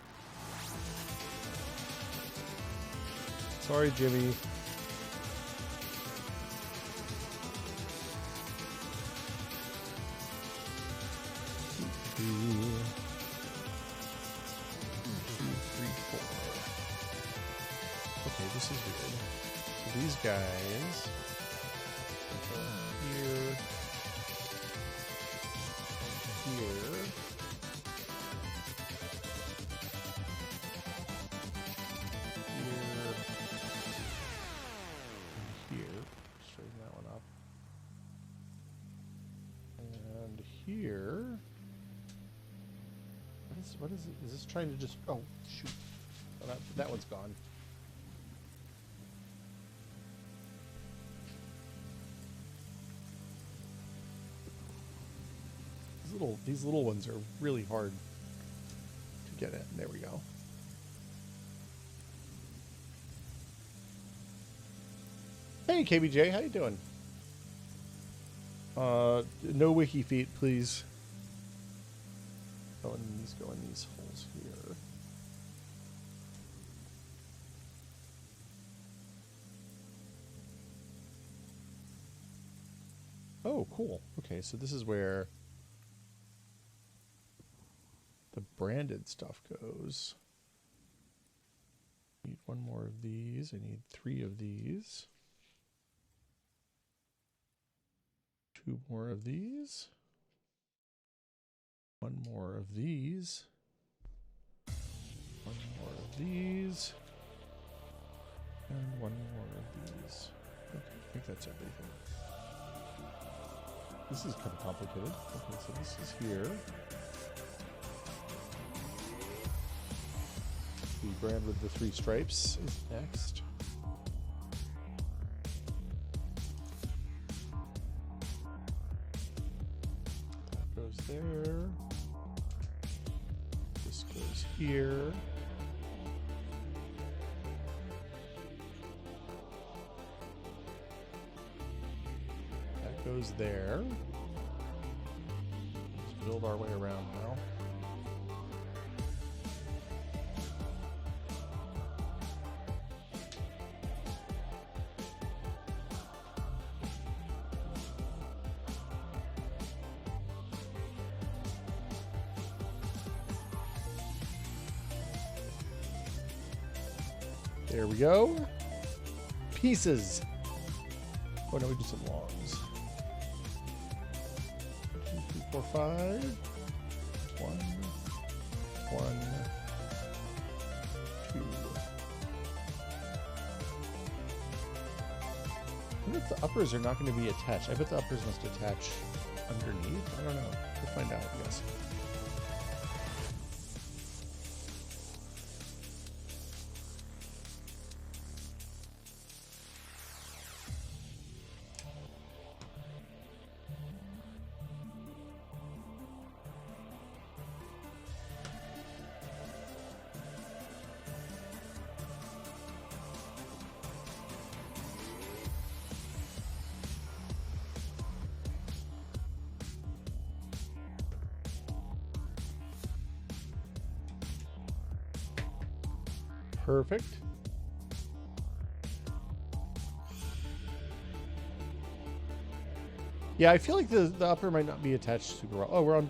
Sorry, Jimmy. Okay, this is weird. So these guys go here, here, here. What is it? Is this trying to just... Oh, shoot. Oh, that one's gone. These little ones are really hard to get at. There we go. Hey, KBJ, how you doing? No wiki feet, please. Oh, and these go in these holes here. Oh, cool. Okay, so this is where the branded stuff goes. I need one more of these. I need 3 of these. 2 more of these. 1 more of these. 1 more of these. And 1 more of these. Okay, I think that's everything. This is kind of complicated. Okay, so this is here. The brand with the 3 stripes is next. That goes there. This goes here. That goes there. Let's build our way around now. There we go. Pieces. Oh no, we do some longs. 1, 2, 3, 4, 5. 1, 1, 2. I wonder if the uppers are not going to be attached. I bet the uppers must attach underneath. I don't know. We'll find out, I guess. Perfect. Yeah, I feel like the upper might not be attached super well. Oh, we're on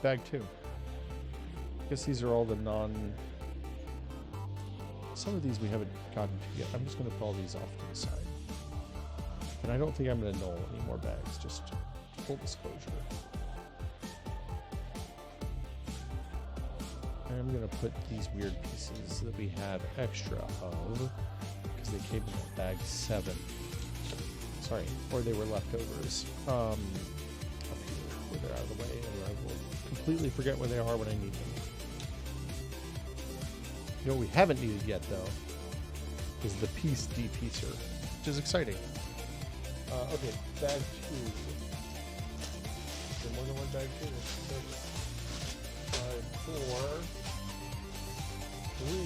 bag 2. I guess these are all the non. Some of these we haven't gotten to yet. I'm just going to pull these off to the side, and I don't think I'm going to null any more bags. Just full disclosure. I'm going to put these weird pieces that we have extra of, because they came in bag 7. Sorry, or they were leftovers. Up here, where they're out of the way, and I will completely forget where they are when I need them. You know what we haven't needed yet, though, is the piece de-piecer, which is exciting. Okay, bag 2. Is there more than one bag 2? 6, 5, 4, 3.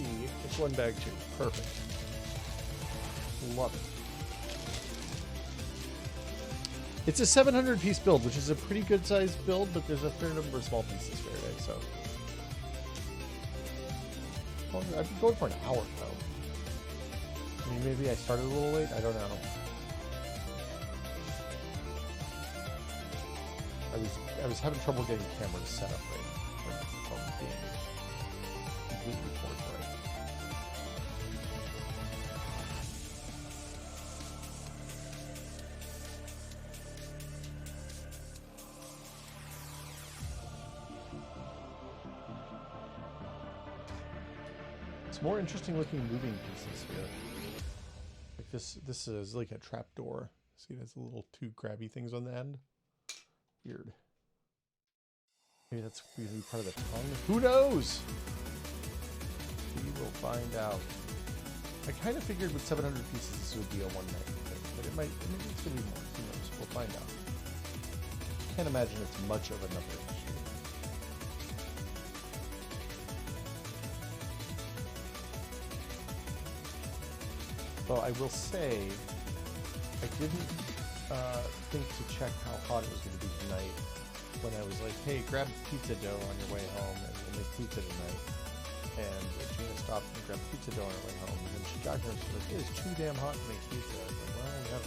It's one bag 2. Perfect. Love it. It's a 700 piece build, which is a pretty good sized build, but there's a fair number of small pieces here today, so. Well, I've been going for an hour though. I mean, maybe I started a little late. I don't know. I was having trouble getting cameras set up right from being completely forthright. It's more interesting looking moving pieces here. Like this is like a trap door. See, there's little 2 grabby things on the end. Weird. Maybe that's going to be part of the tongue. Who knows? We will find out. I kind of figured with 700 pieces this would be a one-night thing, but maybe it's going to be more. Who knows? We'll find out. Can't imagine it's much of a number. Well, I will say, I didn't think to check how hot it was going to be tonight when I was like, hey, grab pizza dough on your way home and we'll make pizza tonight. And Gina stopped and grabbed pizza dough on her way home. And then she got here and she was like, it is too damn hot to make pizza. I was like, well, we have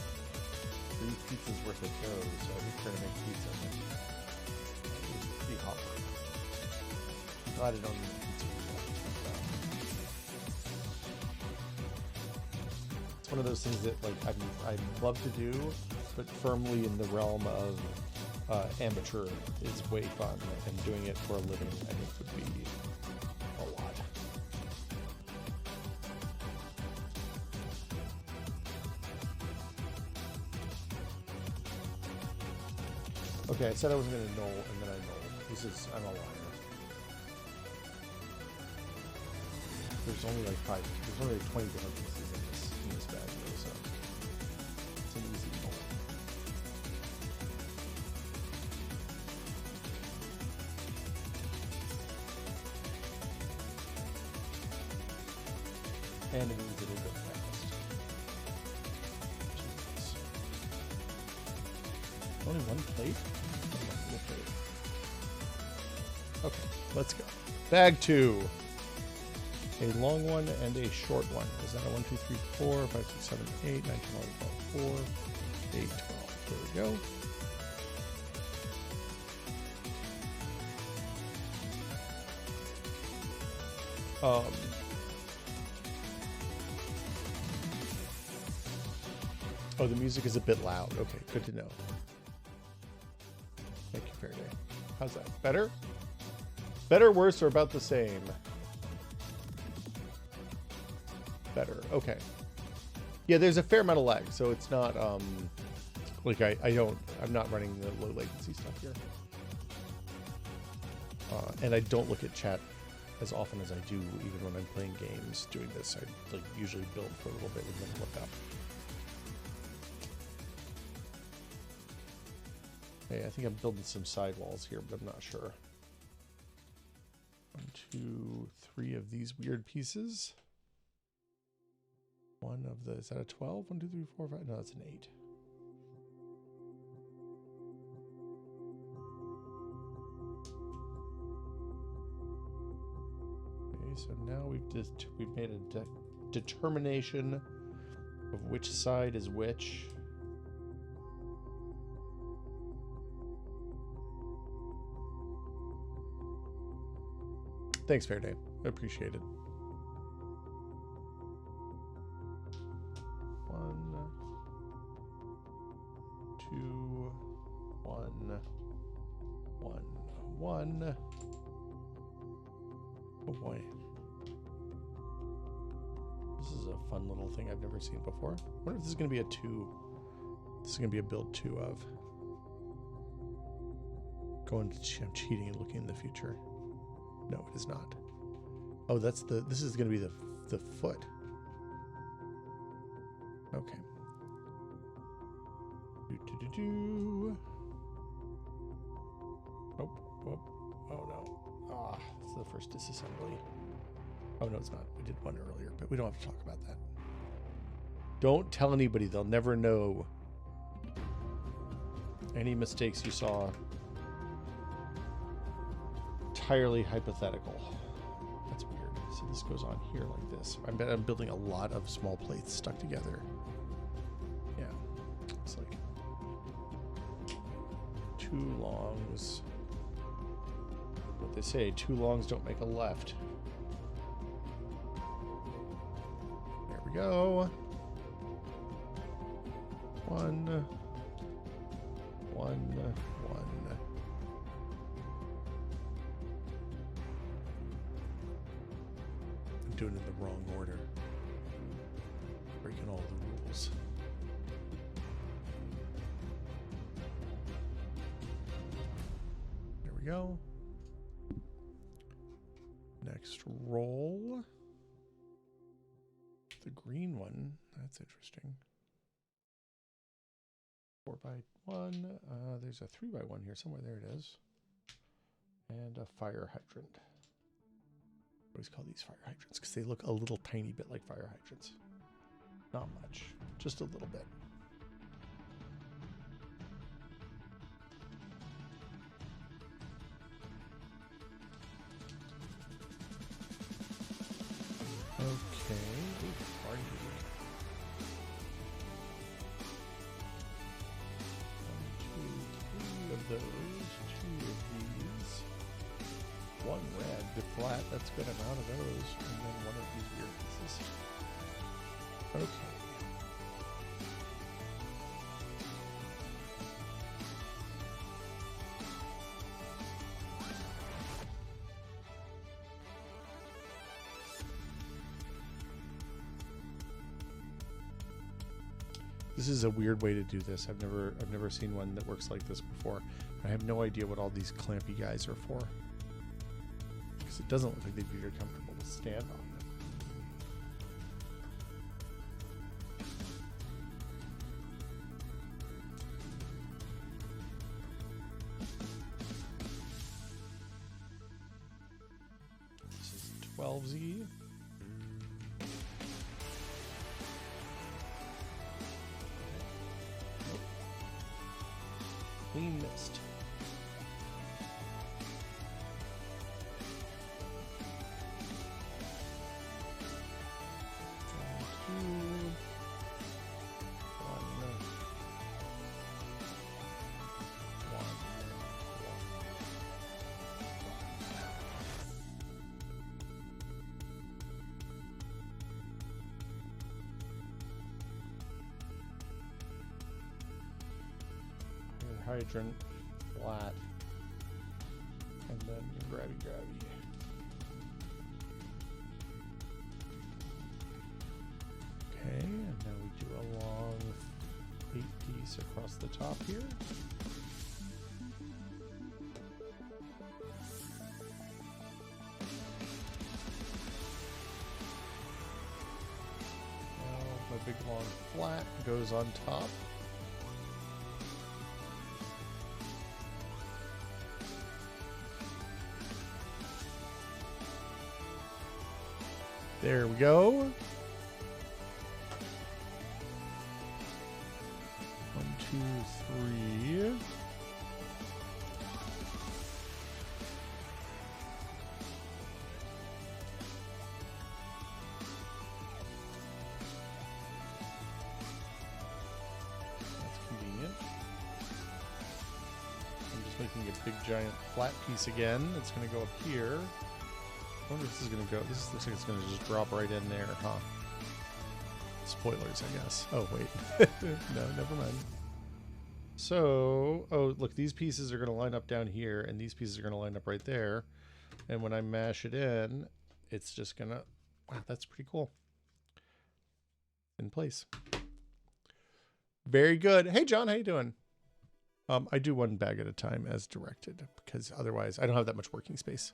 3 pizzas worth of dough, so I think we're going to make pizza. And it was pretty hot. I'm glad I don't need pizza. One of those things that like I'd love to do, but firmly in the realm of amateur is way fun, and doing it for a living I think would be a lot. Okay, I said I wasn't going to null, and then I nulled. I'm a liar. There's only like 20 different pieces in this bag though, so it's an easy null. And it means it'll go fast. Jeez. Only one plate? Okay, let's go. Bag 2. A long one and a short one. Is that a 1, 2, 3, 4, 5, 6, 7, 8, 9, 10, 11, 12, 4, 8, 12. There we go. Oh, the music is a bit loud. Okay, good to know. Thank you, Faraday. How's that? Better? Better, worse, or about the same? Better. Okay. Yeah, there's a fair amount of lag, so it's not like I'm not running the low latency stuff here. And I don't look at chat as often as I do even when I'm playing games doing this. I like usually build for a little bit and then look up. Okay, I think I'm building some sidewalls here, but I'm not sure. 1, 2, 3 of these weird pieces. One of the, is that a 12? 1, 2, 3, 4, 5. No, that's an 8. Okay, so now we've made a determination of which side is which. Thanks, Faraday. I appreciate it. 1, 2, 1, 1, 1. Oh boy. This is a fun little thing I've never seen before. I wonder if this is going to be a 2. This is going to be a build 2 of. I'm cheating and looking in the future. No, it is not. Oh, this is going to be the foot. Okay. Oh, oh, oh no. Ah, this is the first disassembly. Oh no, it's not. We did one earlier, but we don't have to talk about that. Don't tell anybody. They'll never know. Any mistakes you saw. Entirely hypothetical. That's weird. So this goes on here like this. I bet I'm building a lot of small plates stuck together. Yeah. It's like 2 longs. What they say, 2 longs don't make a left. There we go. 1, 1, 1. Doing it in the wrong order. Breaking all the rules. There we go. next roll. The green one. That's interesting. 4x1. There's a 3x1 here somewhere. There it is. And a fire hydrant. I always call these fire hydrants because they look a little tiny bit like fire hydrants. Not much, just a little bit. Okay. Ooh, party music. 1, 2, 3 of those. 2 of these. 1 red, flat. That's a good amount of those. And then 1 of these weird pieces. Okay. This is a weird way to do this. I've never seen one that works like this before. I have no idea what all these clampy guys are for. Because it doesn't look like they'd be very comfortable to stand on them. This is 12Z. Clean mist. Hydrant, flat, and then your grabby. Okay, and now we do a long 8-piece across the top here. Now my big long flat goes on top. There we go. 1, 2, 3. That's convenient. I'm just making a big giant flat piece again. It's going to go up here. I wonder if this is going to go. This looks like it's going to just drop right in there, huh? Spoilers, I guess. Oh, wait. No, never mind. So, oh, look, these pieces are going to line up down here, and these pieces are going to line up right there. And when I mash it in, it's just going to... Wow, that's pretty cool. In place. Very good. Hey, John, how you doing? I do 1 bag at a time as directed, because otherwise I don't have that much working space.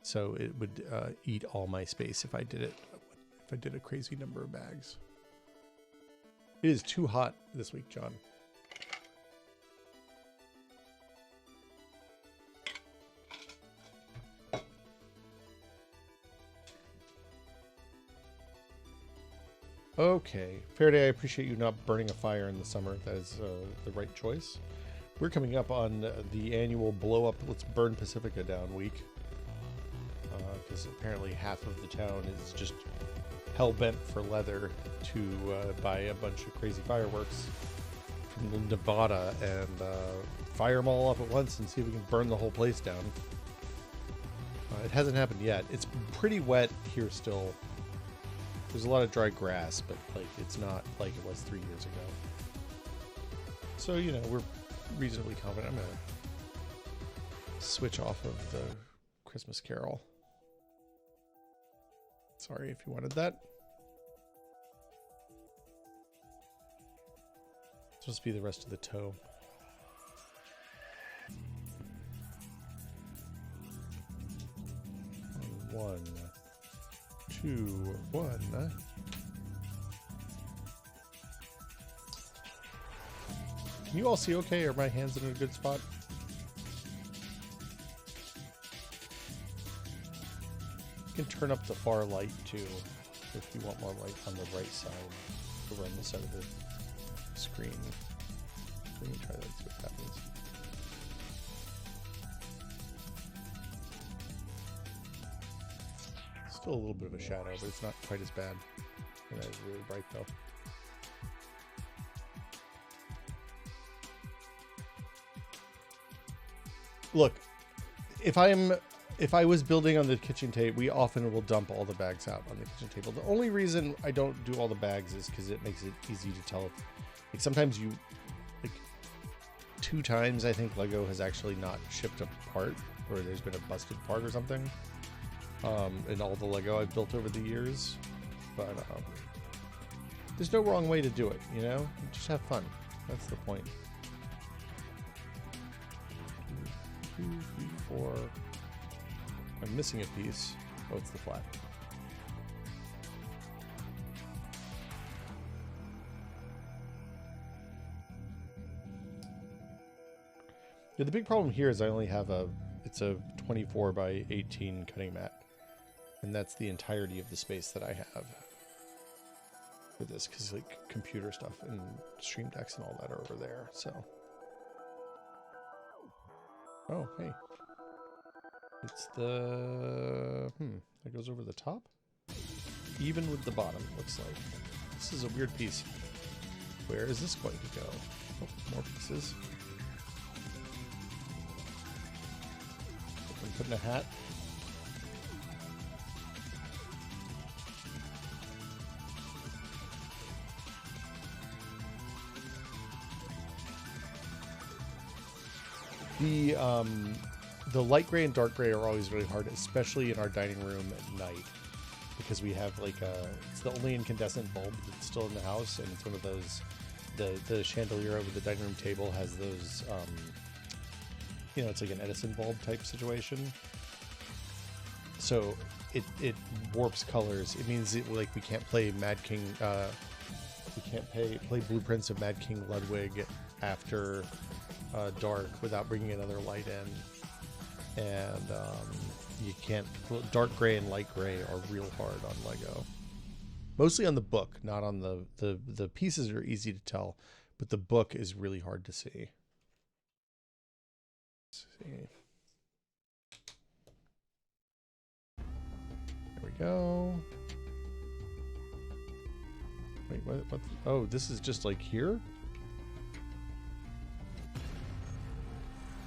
So it would eat all my space if I did it. If I did a crazy number of bags. It is too hot this week, John. Okay, Faraday, I appreciate you not burning a fire in the summer. That is the right choice. We're coming up on the annual blow up, let's burn Pacifica down week. Because apparently half of the town is just hell-bent for leather to buy a bunch of crazy fireworks from Nevada and fire them all up at once and see if we can burn the whole place down. It hasn't happened yet. It's pretty wet here still. There's a lot of dry grass, but like it's not like it was 3 years ago. So, you know, we're reasonably confident. I'm going to switch off of the Christmas Carol. Sorry if you wanted that. It's supposed to be the rest of the toe. 1, 2, 1. Can you all see okay? Are my hands in a good spot? You can turn up the far light too if you want more light on the right side, over on the side of the screen. Let me try that, see what happens. Still a little bit of a shadow, but it's not quite as bad. And it's really bright though. Look, if I was building on the kitchen table, we often will dump all the bags out on the kitchen table. The only reason I don't do all the bags is because it makes it easy to tell. Like sometimes you, like 2 times I think Lego has actually not shipped a part, or there's been a busted part or something. In all the Lego I've built over the years, but there's no wrong way to do it, you know? Just have fun. That's the point. 2, 3, 4. I'm missing a piece. Oh, it's the flat. Yeah, the big problem here is I only have it's a 24 by 18 cutting mat. And that's the entirety of the space that I have for this, because like computer stuff and stream decks and all that are over there, so. Oh, hey. It's the, that goes over the top? Even with the bottom, looks like. This is a weird piece. Where is this going to go? Oh, more pieces. I'm putting a hat. The light gray and dark gray are always really hard, especially in our dining room at night, because we have like it's the only incandescent bulb that's still in the house, and it's one of those, the chandelier over the dining room table has those, you know, it's like an Edison bulb type situation. So it warps colors. It means like we can't play Mad King, we can't play Blueprints of Mad King Ludwig after dark without bringing another light in, and you can't. Dark gray and light gray are real hard on Lego, mostly on the book, not on the pieces are easy to tell, but the book is really hard to see. Let's see. There we go. Wait, what? Oh, this is just like here.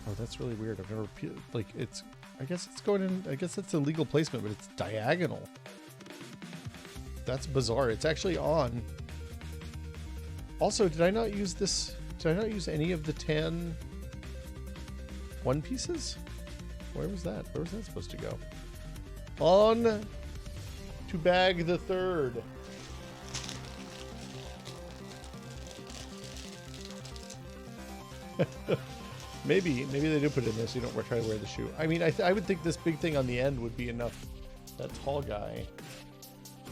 Oh, that's really weird. I've never, like, it's, I guess it's going in, I guess that's a legal placement, but it's diagonal. That's bizarre. It's actually on. Also, did I not use this, did I not use any of the tan one pieces? Where was that? Where was that supposed to go? On to bag the third. Maybe they do put it in there so you don't try to wear the shoe. I mean, I would think this big thing on the end would be enough. That tall guy.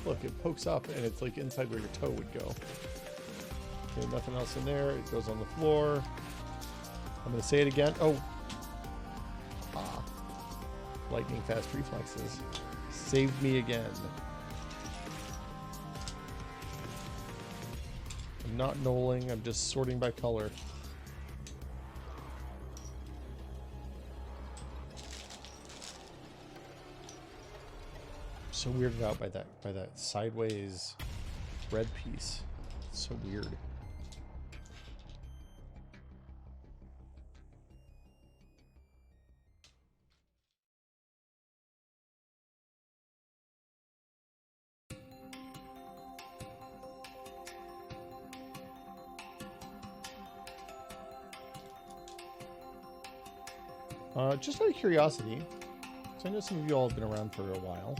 Look, it pokes up and it's like inside where your toe would go. Okay, nothing else in there. It goes on the floor. I'm going to say it again. Oh. Ah. Lightning fast reflexes. Saved me again. I'm not knolling. I'm just sorting by color. So weirded out by that sideways red piece. It's so weird. Just out of curiosity, so I know some of you all have been around for a while.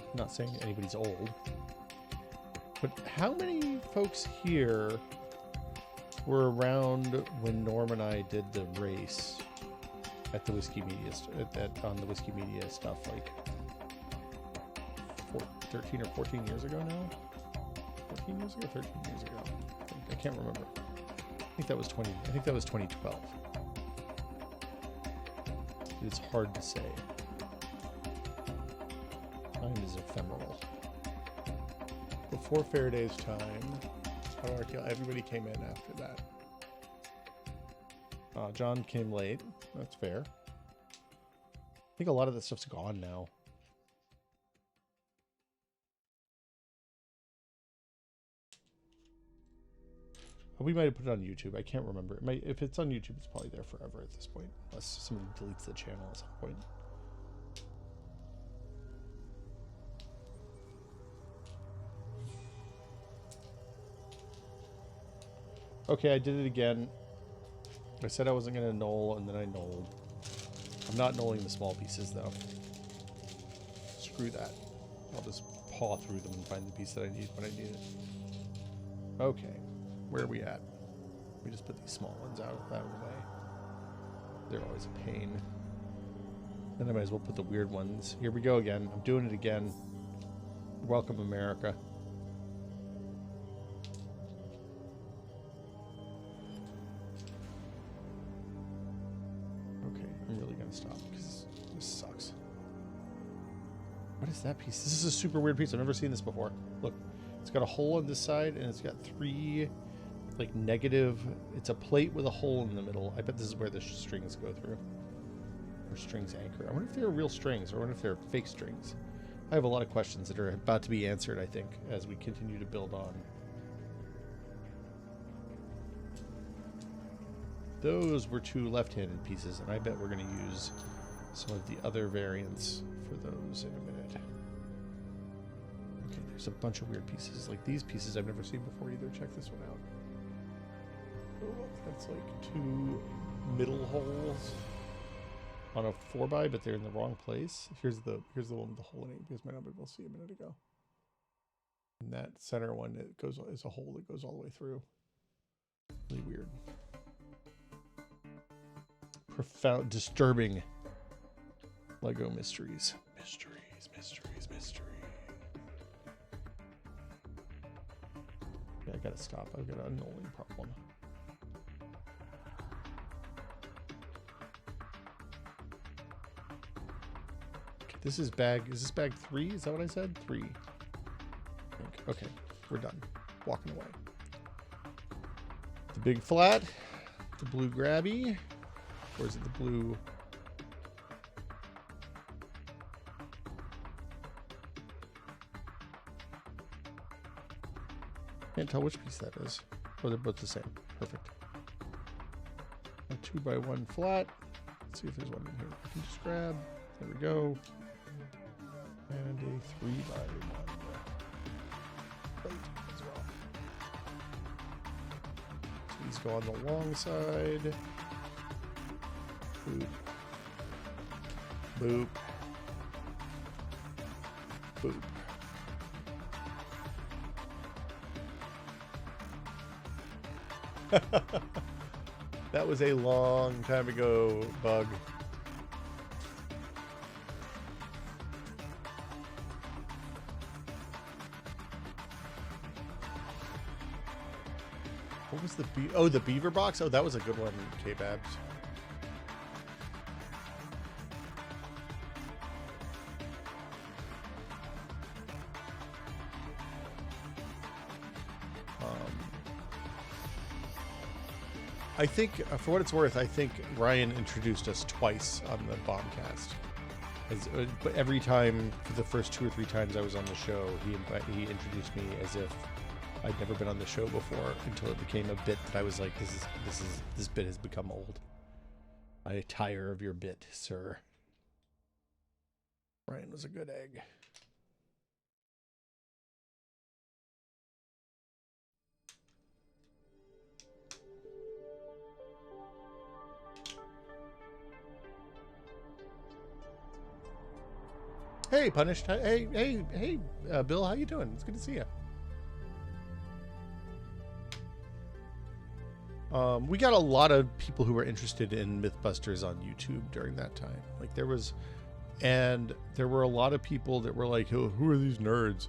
I'm not saying anybody's old, but how many folks here were around when Norm and I did the race at the Whiskey Media on the Whiskey Media stuff, like 13 or 14 years ago now. 14 years ago, 13 years ago. I can't remember. I think that was 2012. It's hard to say. Time is ephemeral. Before Faraday's time, everybody came in after that. John came late. That's fair. I think a lot of that stuff's gone now. We might have put it on YouTube. I can't remember. If it's on YouTube, it's probably there forever at this point. Unless somebody deletes the channel at some point. Okay, I did it again. I said I wasn't going to null, and then I nulled. I'm not nulling the small pieces, though. Screw that. I'll just paw through them and find the piece that I need when I need it. Okay. Where are we at? We just put these small ones out of the way. They're always a pain. Then I might as well put the weird ones. Here we go again. I'm doing it again. Welcome, America. Okay, I'm really going to stop because this sucks. What is that piece? This is a super weird piece. I've never seen this before. Look, it's got a hole on this side and it's got 3... like negative. It's a plate with a hole in the middle. I bet this is where the strings go through, or strings anchor. I wonder if they're real strings, or I wonder if they're fake strings. I have a lot of questions that are about to be answered, I think, as we continue to build on. Those were 2 left-handed pieces, and I bet we're going to use some of the other variants for those in a minute. Okay, there's a bunch of weird pieces. Like these pieces I've never seen before either. Check this one out. That's like 2 middle holes on a 4x, but they're in the wrong place. Here's the one with the hole in it, because might not be able to see a minute ago. And that center one, is a hole that goes all the way through. Really weird. Profound, disturbing Lego mysteries. Mysteries. Yeah, I gotta stop. I've got a nulling problem. This is this bag 3? Is that what I said? 3. Okay, we're done. Walking away. The big flat. The blue grabby. Or is it the blue? Can't tell which piece that is. Oh, they're both the same. Perfect. A 2x1 flat. Let's see if there's one in here I can just grab. There we go. And a 3x1 plate as well. So these go on the long side. Boop. Boop. Boop. That was a long time ago bug. What was the beaver box? Oh, that was a good one, K-Babs. I think, for what it's worth, I think Ryan introduced us twice on the Bombcast. But every time, for the first 2 or 3 times I was on the show, he introduced me as if I'd never been on the show before, until it became a bit that I was like, this bit has become old. I tire of your bit, sir. Ryan was a good egg. Hey, Punished. Hey, Bill, how you doing? It's good to see you. We got a lot of people who were interested in Mythbusters on YouTube during that time. Like there was And there were a lot of people that were like, oh, who are these nerds?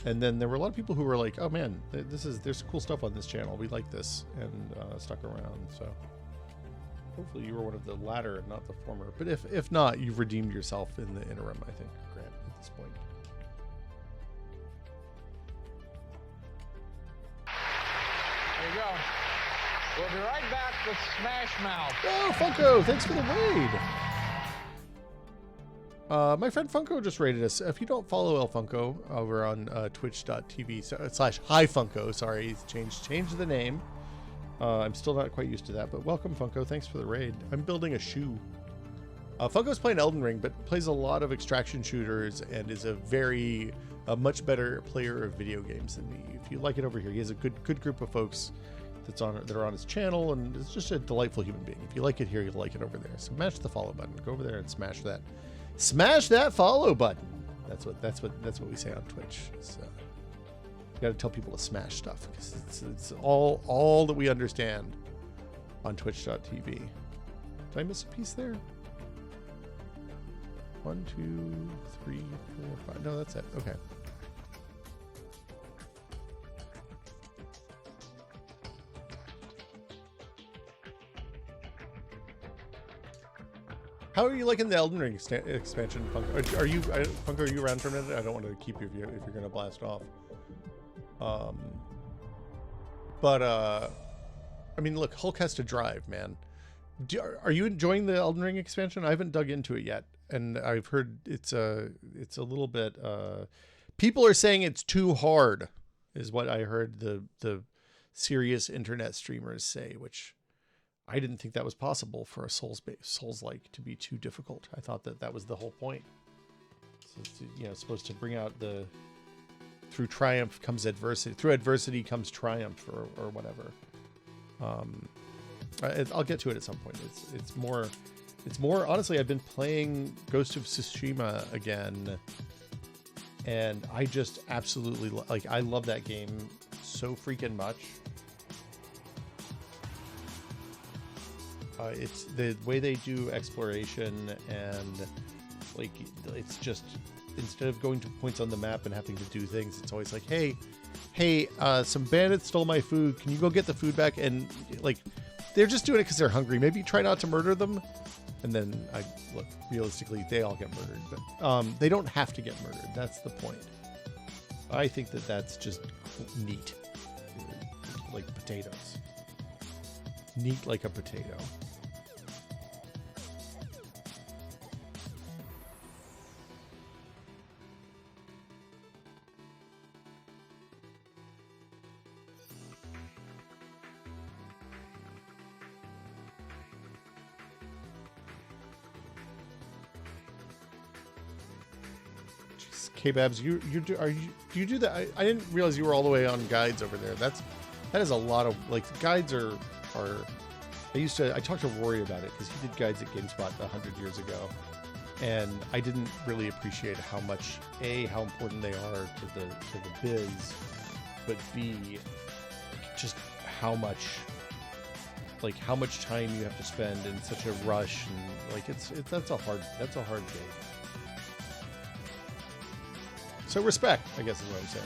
And then there were a lot of people who were like, oh man, there's cool stuff on this channel. We like this, and stuck around. So hopefully you were one of the latter and not the former. But if not, you've redeemed yourself in the interim, I think, Grant, at this point. There you go. We'll be right back with Smash Mouth. Oh, Funko, thanks for the raid. My friend Funko just raided us. If you don't follow El Funko over on twitch.tv/HiFunko, sorry, he's changed the name. I'm still not quite used to that, but welcome, Funko. Thanks for the raid. I'm building a shoe. Funko's playing Elden Ring, but plays a lot of extraction shooters and is a much better player of video games than me. If you like it over here, he has a good group of folks that are on his channel, and is just a delightful human being. If you like it here, you'll like it over there. So smash the follow button. Go over there and smash that. Smash that follow button. That's what we say on Twitch. So you got to tell people to smash stuff, because it's all that we understand on twitch.tv. Did I miss a piece there? 1, 2, 3, 4, 5. No, that's it. Okay. How are you liking the Elden Ring expansion, Funko? Funko, are you around for a minute? I don't want to keep you if you're going to blast off. I mean, look, Hulk has to drive, man. Are you enjoying the Elden Ring expansion? I haven't dug into it yet, and I've heard it's a little bit. People are saying it's too hard, is what I heard the serious internet streamers say, which I didn't think that was possible for a Souls-like to be too difficult. I thought that was the whole point. So it's, supposed to bring out through triumph comes adversity. Through adversity comes triumph, or whatever. I'll get to it at some point. It's more. Honestly, I've been playing Ghost of Tsushima again, and I just absolutely I love that game so freaking much. It's the way they do exploration, and it's just, instead of going to points on the map and having to do things, it's always like, hey, some bandits stole my food. Can you go get the food back? And they're just doing it because they're hungry. Maybe try not to murder them. And then realistically, they all get murdered, but they don't have to get murdered. That's the point. I think that's just neat, like potatoes. Neat like a potato. K-Babs, do you do that? I didn't realize you were all the way on guides over there. That is a lot of guides are. I talked to Rory about it, because he did guides at GameSpot 100 years ago, and I didn't really appreciate how important they are to the biz, but B, just how much time you have to spend in such a rush, and that's a hard game. So respect, I guess, is what I'm saying.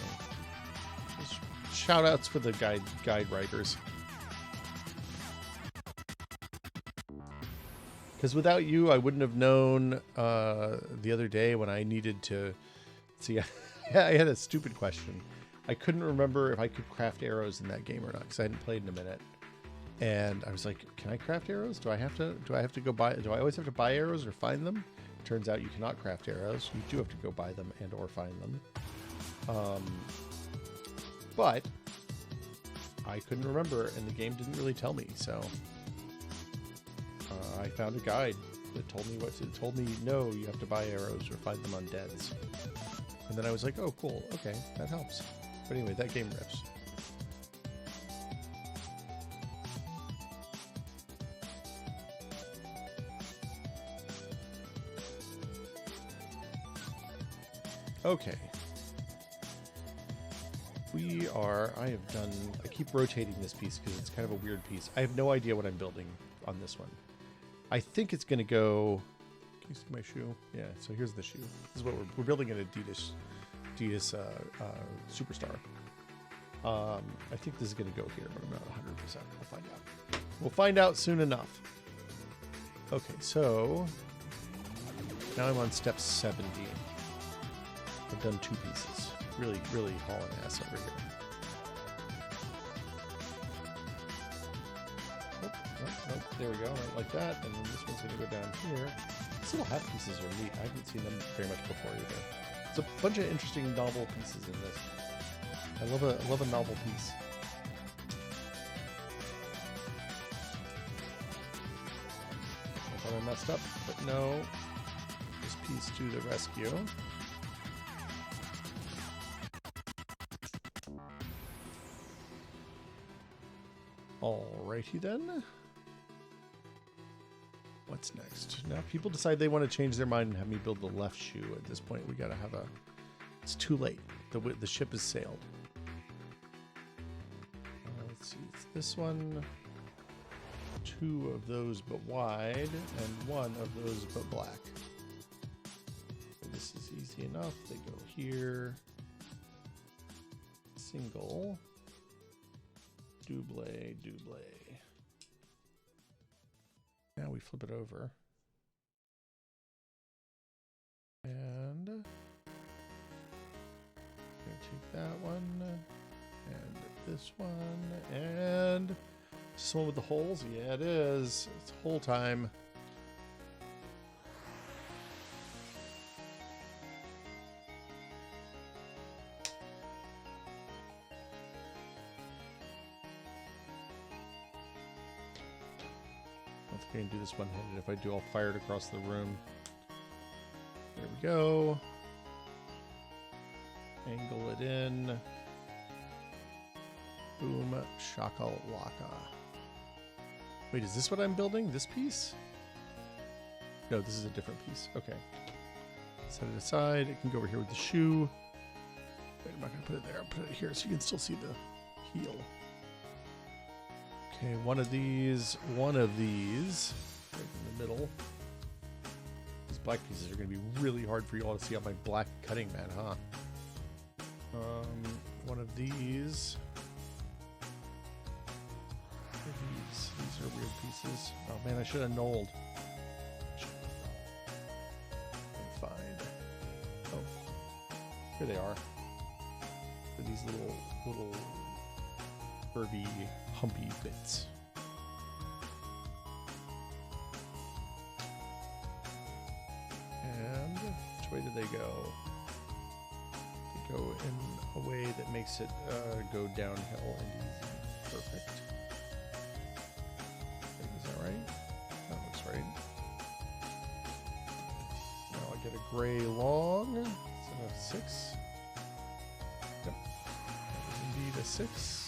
Shout outs for the guide writers. Because without you, I wouldn't have known the other day when I needed to see. I had a stupid question. I couldn't remember if I could craft arrows in that game or not, because I hadn't played in a minute. And I was like, can I craft arrows? Do I have to go buy? Do I always have to buy arrows or find them? Turns out you cannot craft arrows. You do have to go buy them and or find them. But I couldn't remember, and the game didn't really tell me. So I found a guide that told me no, you have to buy arrows or find them on deads. And then I was like, oh, cool. Okay, that helps. But anyway, that game rips. Okay. I keep rotating this piece because it's kind of a weird piece. I have no idea what I'm building on this one. I think it's going to go Can you see my shoe? Yeah, so here's the shoe. This is what we're building an Adidas Superstar. I think this is going to go here, but I'm not 100%. We'll find out. We'll find out soon enough. Okay, so now I'm on step 17. I've done 2 pieces. Really, really hauling ass over here. Nope, there we go, right like that. And then this one's going to go down here. These little half pieces are neat. I haven't seen them very much before either. There's a bunch of interesting novel pieces in this. I love a novel piece. I thought I messed up, but no. This piece to the rescue. Alrighty then. What's next? Now people decide they want to change their mind and have me build the left shoe. At this point, we gotta have a... It's too late. The ship has sailed. Let's see. It's this one. 2 of those but wide, and 1 of those but black. This is easy enough. They go here. Single. Double. Now we flip it over. And I'm gonna take that one and this one and this one with the holes. Yeah, it is. It's hole time. I think I can do this one-handed. If I do, I'll fire it across the room. There we go. Angle it in. Boom. Shakalaka. Wait, is this what I'm building? This piece? No, this is a different piece. Okay. Set it aside. It can go over here with the shoe. Wait, I'm not going to put it there. I'll put it here so you can still see the heel. Okay, one of these, right in the middle. These black pieces are going to be really hard for you all to see on my black cutting mat, huh? One of these. These are weird pieces. Oh man, I should have knolled. Find. Oh, here they are. They're these little curvy, humpy bits. And which way do they go? They go in a way that makes it go downhill and easy. Perfect. Is that right? That looks right. Now I get a gray long. Is that a 6? Yep. That is indeed a 6.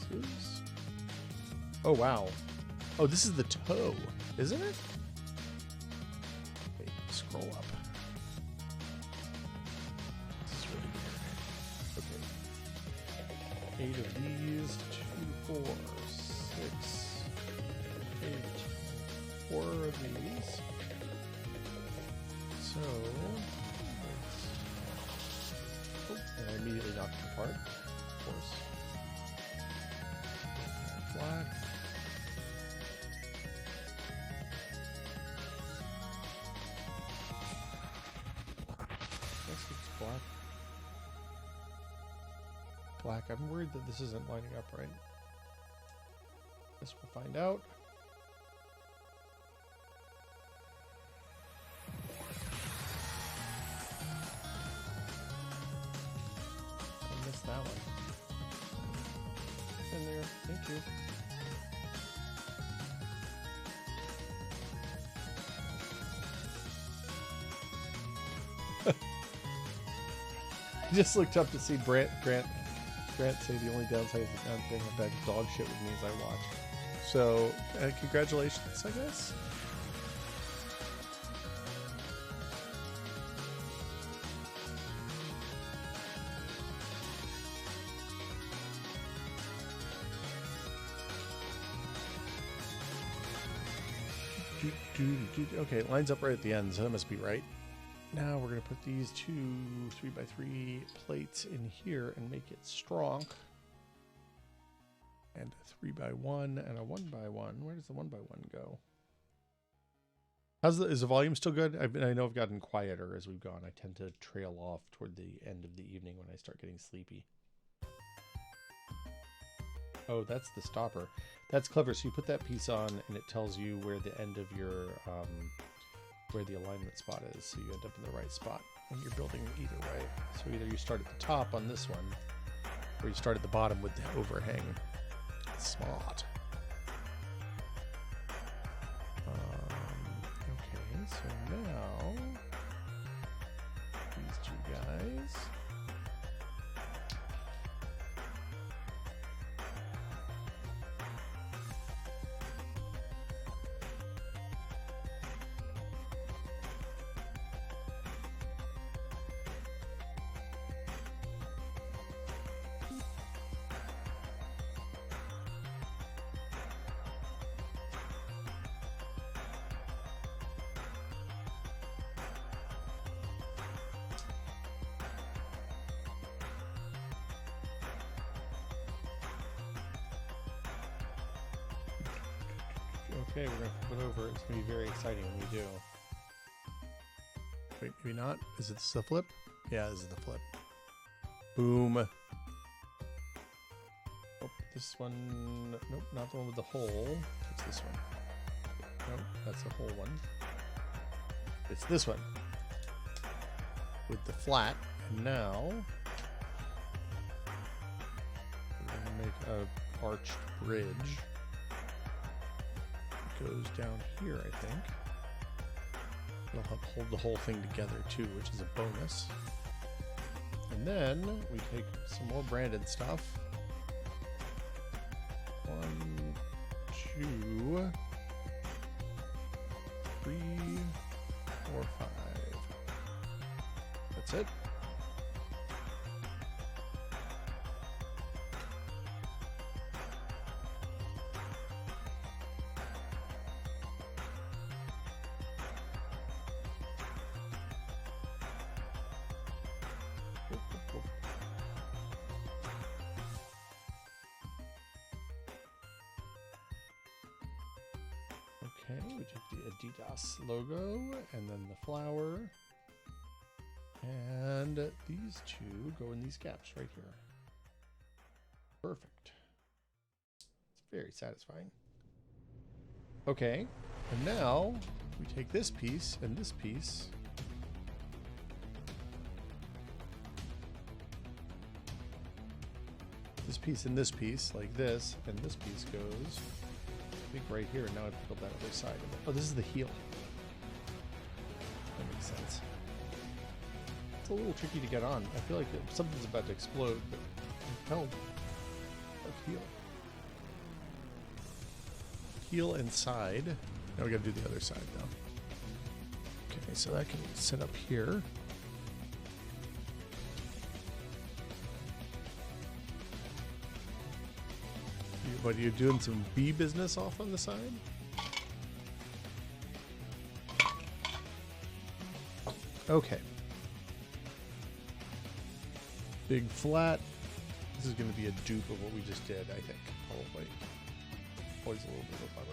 Pieces. Oh wow. Oh, this is the toe, isn't it? Okay, scroll up. This is really weird. Okay. 8 of these. 2, 4, 6, 8. 4 of these. So and I immediately knocked it apart. Of course. Black. This looks black. Black. I'm worried that this isn't lining up right. Guess we'll find out. I missed that one. In there. Thank you. I just looked up to see Grant say the only downside is that I'm getting a bag of dog shit with me as I watch. So, congratulations, I guess. Okay, it lines up right at the end, so that must be right. Now we're going to put these two 3x3 plates in here and make it strong. And a 3x1 and a 1x1. Where does the 1x1 go? Is the volume still good? I know I've gotten quieter as we've gone. I tend to trail off toward the end of the evening when I start getting sleepy. Oh, that's the stopper. That's clever. So you put that piece on and it tells you where the end of your, where the alignment spot is. So you end up in the right spot when you're building either way. So either you start at the top on this one, or you start at the bottom with the overhang. Smart. Okay, so now these two guys. Okay, we're going to flip it over. It's going to be very exciting when we do. Wait, maybe not? Is it the flip? Yeah, this is the flip. Boom. Oh, this one. Nope, not the one with the hole. It's this one. Nope, that's the whole one. It's this one. With the flat. And now we're going to make an arched bridge. Goes down here, I think. It'll help hold the whole thing together too, which is a bonus. And then we take some more branded stuff. 1, 2, 3, 4, 5. That's it. Okay, we take the Adidas logo and then the flower. And these two go in these gaps right here. Perfect. It's very satisfying. Okay, and now we take this piece and this piece. This piece and this piece, like this, and this piece goes, I think, right here. And now I've built that other side of it. Oh, this is the heel. That makes sense. It's a little tricky to get on. I feel like something's about to explode, but I'm held. A heel. Heel and side. Now we gotta do the other side though. Okay, so that can sit up here. What, are you doing some bee business off on the side? Okay. Big flat. This is going to be a dupe of what we just did, I think, probably. Always a little bit of a bummer.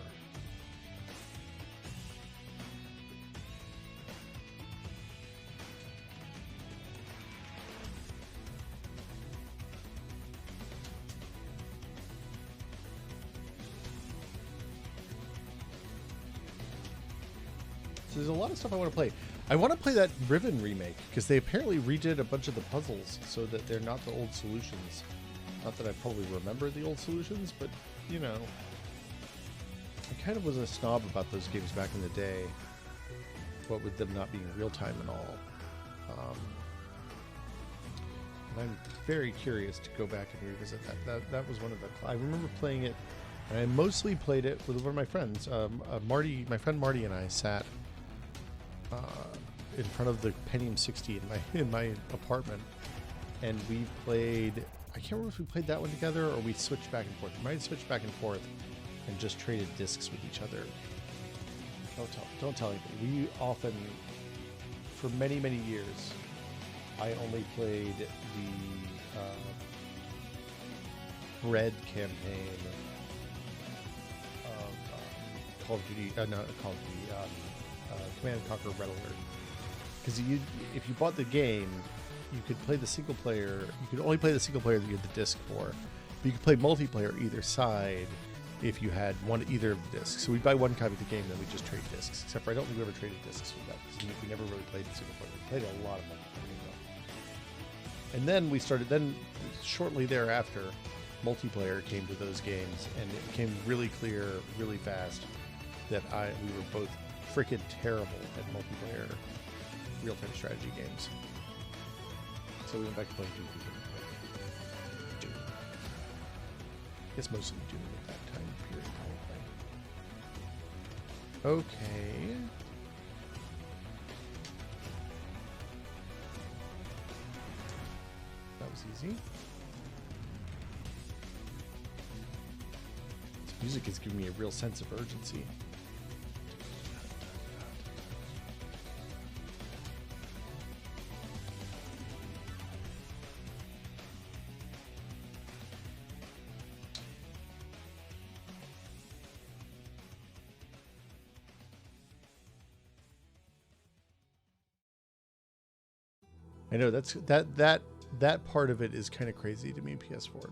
So there's a lot of stuff I want to play. I want to play that Riven remake because they apparently redid a bunch of the puzzles so that they're not the old solutions. Not that I probably remember the old solutions, but you know, I kind of was a snob about those games back in the day. What with them not being real time and all. And I'm very curious to go back and revisit that. That was one of the. I remember playing it, and I mostly played it with one of my friends. Marty, my friend Marty, and I sat in front of the Pentium 60 in my apartment, and we played. I can't remember if we played that one together or we switched back and forth. We might have switched back and forth and just traded discs with each other. Don't tell anybody. We often, for many years, I only played the Bread campaign of Call of Duty. Not Call of Duty. Command and Conquer Red Alert. Because if you bought the game, you could play the single player. You could only play the single player that you had the disc for. But you could play multiplayer either side if you had either of the discs. So we'd buy one copy of the game, then we'd just trade discs. Except for I don't think we ever traded discs with that. We never really played the single player. We played a lot of multiplayer. And then shortly thereafter, multiplayer came to those games, and it became really clear, really fast, that we were both freaking terrible at multiplayer real-time strategy games. So we went back to playing Doom. I guess mostly Doom at that time period, probably. Okay. That was easy. This music is giving me a real sense of urgency. I know that part of it is kind of crazy to me, PS4.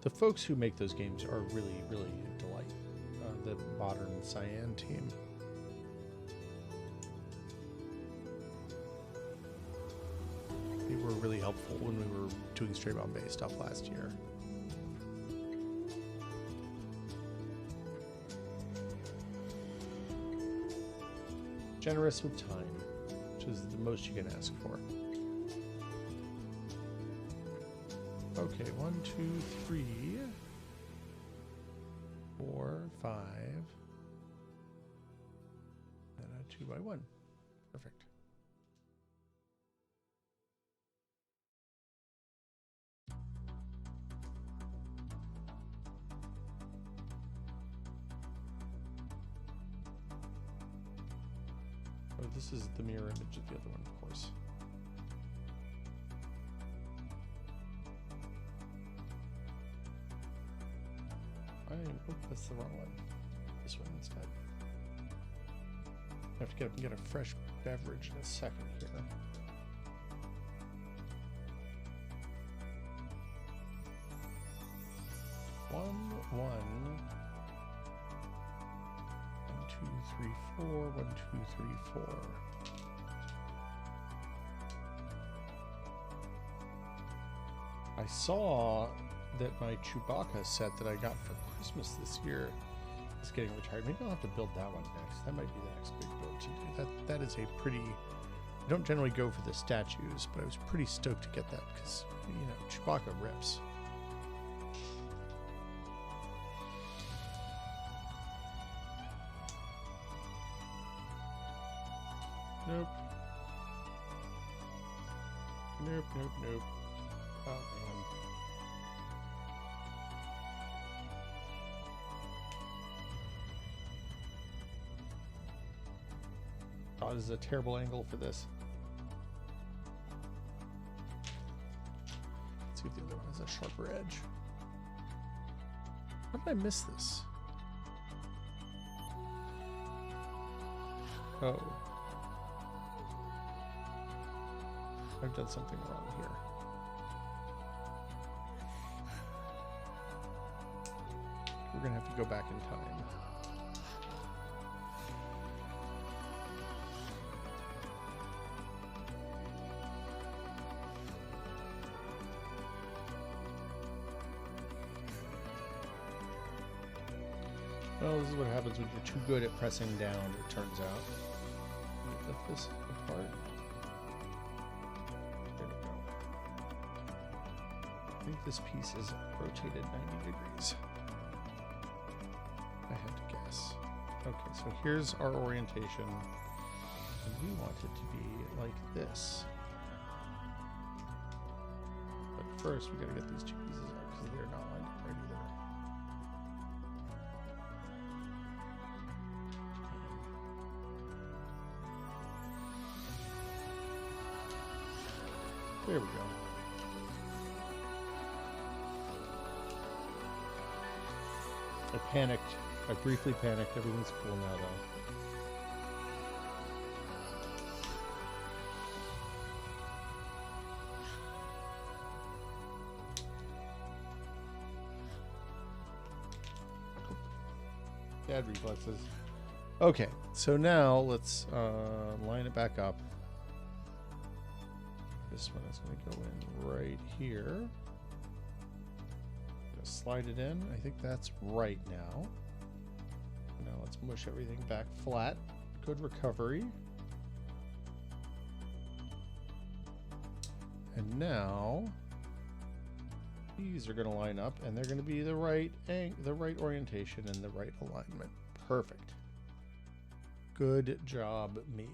The folks who make those games are really a delight. The Modern Cyan team. They were really helpful when we were doing Stray Bombay stuff last year. Generous with time, which is the most you can ask for. Okay, 1, 2, 3, 4, 5, and a 2 by 1. Perfect. Oh, this is the mirror image of the other one, of course. Oh, that's the wrong one. This one instead. I have to get up and get a fresh beverage in a second here. One, 2, 3, 4. 1, 2, 3, 4. I saw that my Chewbacca set that I got for Christmas this year is getting retired. Maybe I'll have to build that one next. That might be the next big build to do. That is a pretty... I don't generally go for the statues, but I was pretty stoked to get that because, you know, Chewbacca rips. Nope. Nope. Oh, man. Oh, this is a terrible angle for this. Let's see if the other one has a sharper edge. How did I miss this? Oh. I've done something wrong here. We're gonna have to go back in time. Well, this is what happens when you're too good at pressing down, it turns out. Let me lift this apart. There we go. I think this piece is rotated 90 degrees. I had to guess. Okay, so here's our orientation. And we want it to be like this. But first, we gotta get these two pieces out because they're not lined up right either. There we go. I panicked. I briefly panicked. Everything's cool now, though. Dad reflexes. Okay, so now let's line it back up. This one is going to go in right here. Slide it in. I think that's right now. Now let's mush everything back flat. Good recovery. And now these are going to line up, and they're going to be the right orientation and the right alignment. Perfect. Good job, me.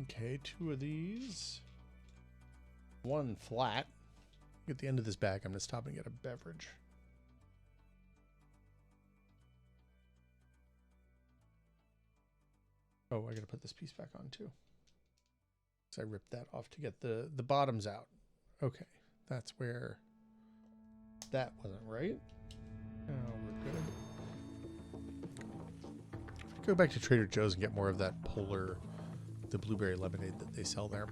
Okay, 2 of these. 1 flat. At the end of this bag, I'm going to stop and get a beverage. Oh, I got to put this piece back on too. So I ripped that off to get the bottoms out. Okay, that's where that wasn't right. Now we're good. Go back to Trader Joe's and get more of that Polar, the blueberry lemonade that they sell there.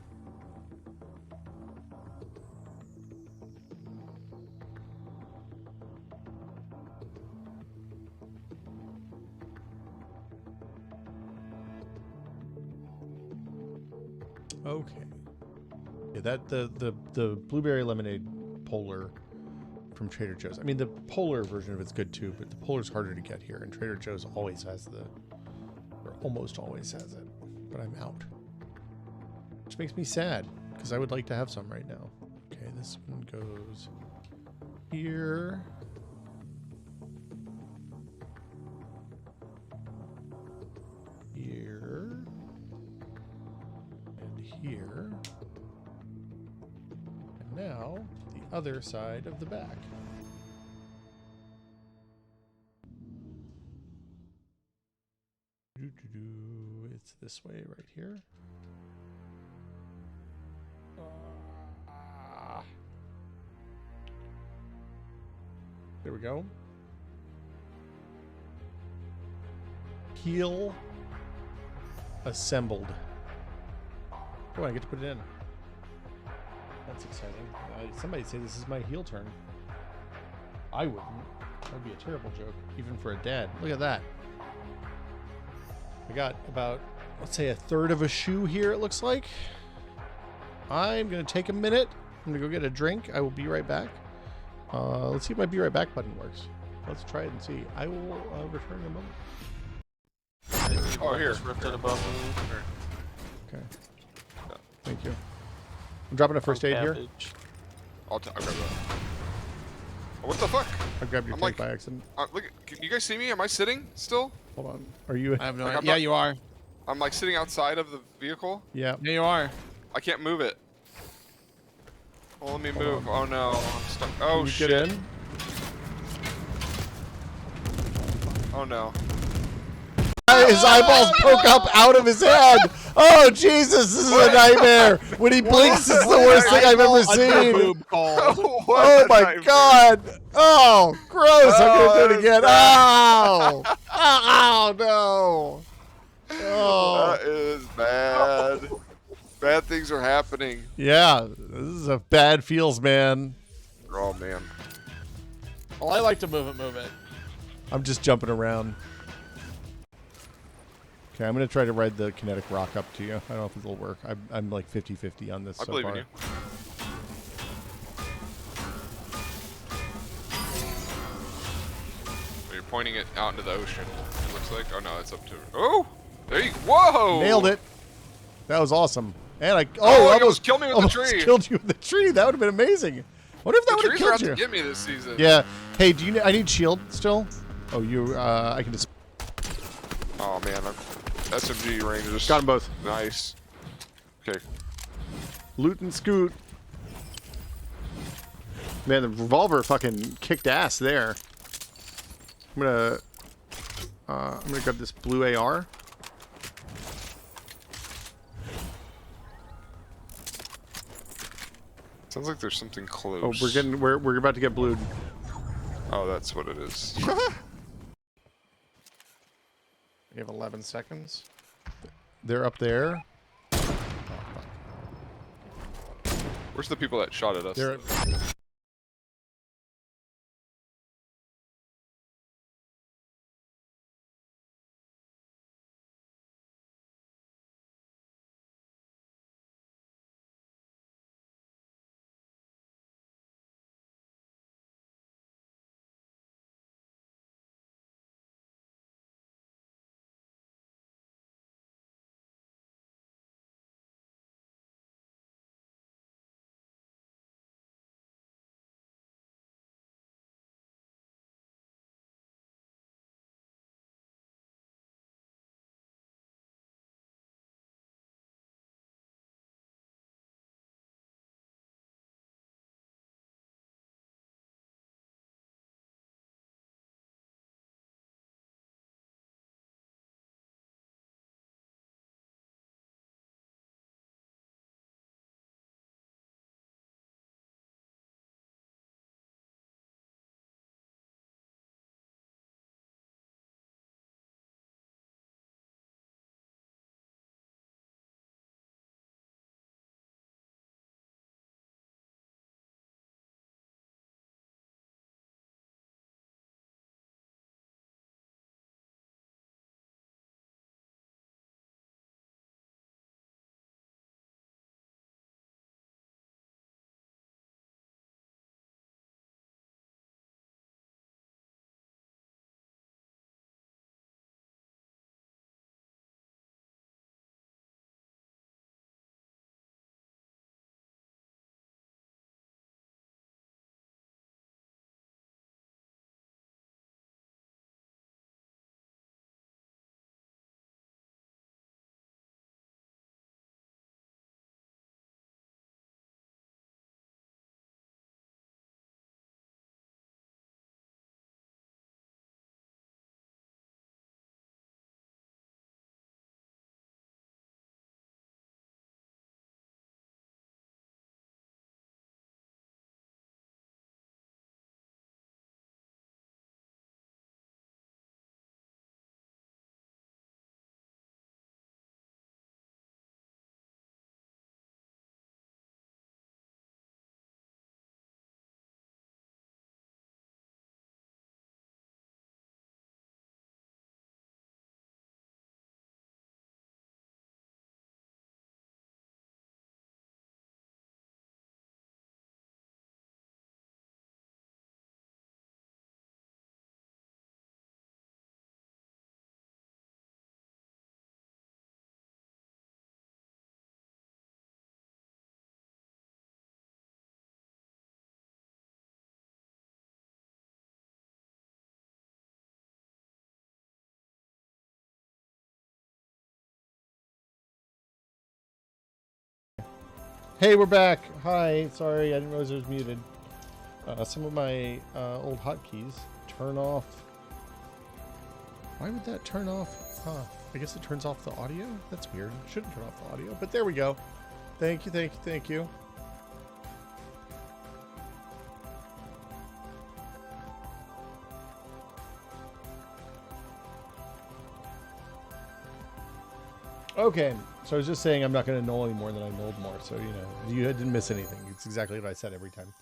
Okay. Yeah, that the blueberry lemonade Polar from Trader Joe's. I mean, the Polar version of it's good too, but the Polar's harder to get here, and Trader Joe's always has or almost always has it. But I'm out, which makes me sad because I would like to have some right now. Okay, this one goes here. Here. Here. And now the other side of the back. It's this way right here. There we go. Heel assembled. Oh, I get to put it in. That's exciting. Somebody say this is my heel turn. I wouldn't. That would be a terrible joke, even for a dad. Look at that. I got about, let's say, 1/3 of a shoe here, it looks like. I'm going to take a minute. I'm going to go get a drink. I will be right back. Let's see if my be right back button works. Let's try it and see. I will return in a moment. Oh, here. Ripped it above me. Okay. Thank you. I'm dropping a first aid here. I'll grab that. Oh, what the fuck? I grabbed your I'm tank like- by accident. Look, can you guys see me? Am I sitting still? Hold on. Are you? I have no Like, idea. Yeah, you are. I'm like sitting outside of the vehicle. Yeah. Yeah, you are. I can't move it. Well, let me move. Oh no, I'm stuck. Oh Can you shit. get in? Oh no. His eyeballs poke up out of his head. Oh Jesus, this is a nightmare. When he blinks, it's the worst thing I've ever seen. Boob call. Oh my God. Oh, gross. I'm gonna do it again. Oh. Oh no. Oh. That is bad. Bad things are happening. Yeah, this is a bad feels, man. Oh man. Well, I like to move it. I'm just jumping around. Okay, I'm going to try to ride the kinetic rock up to you. I don't know if it'll work. I'm like 50-50 on this I so believe far. in you. You're pointing it out into the ocean. It looks like. Oh no, it's up to. Oh, there you. Whoa! Nailed it. That was awesome. And I Oh, almost almost killed me with the almost tree. killed you with the tree. That would have been amazing. What if that The would have trees are out killed to you? get me this season. Yeah. Hey, do you? I need shield still. Oh, you. I can just. Oh man, SMG Rangers. Got them both. Nice. Okay. Loot and scoot. Man, the revolver fucking kicked ass there. I'm gonna grab this blue AR. Sounds like there's something close. Oh, we're about to get blued. Oh, that's what it is. We have 11 seconds. They're up there. Where's the people that shot at us? They're Hey, we're back. Hi. Sorry, I didn't realize I was muted. Some of my old hotkeys turn off. Why would that turn off? Huh. I guess it turns off the audio? That's weird. It shouldn't turn off the audio, but there we go. Thank you, thank you, thank you. Okay, so I was just saying I'm not going to null any more than I nulled more, so, you know, you didn't miss anything. It's exactly what I said every time.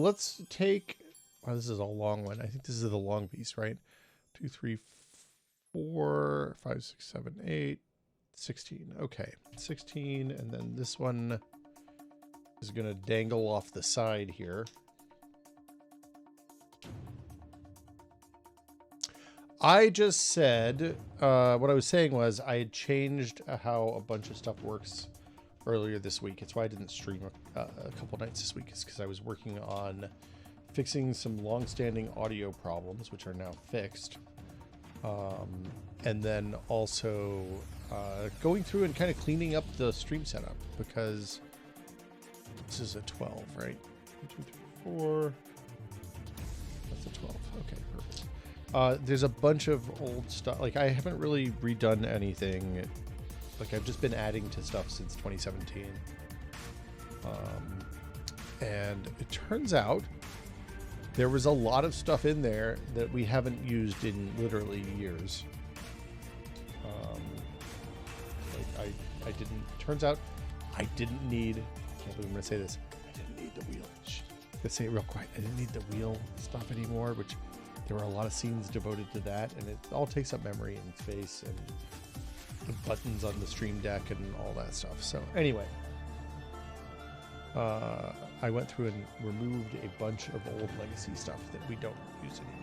Let's take... Oh, this is a long one. I think this is the long piece, right? 2, 3, 4, 5, 6, 7, 8, 16. Okay, 16, and then this one is going to dangle off the side here. I just said, what I was saying was I had changed how a bunch of stuff works earlier this week. It's why I didn't stream a couple nights this week, is because I was working on fixing some long-standing audio problems, which are now fixed. And then also going through and kind of cleaning up the stream setup, because this is a 12, right? 1, 2, 3, 4. That's a 12. Okay, perfect. There's a bunch of old stuff. Like, I haven't really redone anything. Like, I've just been adding to stuff since 2017. And it turns out there was a lot of stuff in there that we haven't used in literally years. I didn't. Turns out I didn't need. I can't believe I'm gonna say this. I didn't need the wheel. Let's say it real quick. I didn't need the wheel stuff anymore, which there were a lot of scenes devoted to that, and it all takes up memory and space and the buttons on the stream deck and all that stuff. So anyway, I went through and removed a bunch of old legacy stuff that we don't use anymore.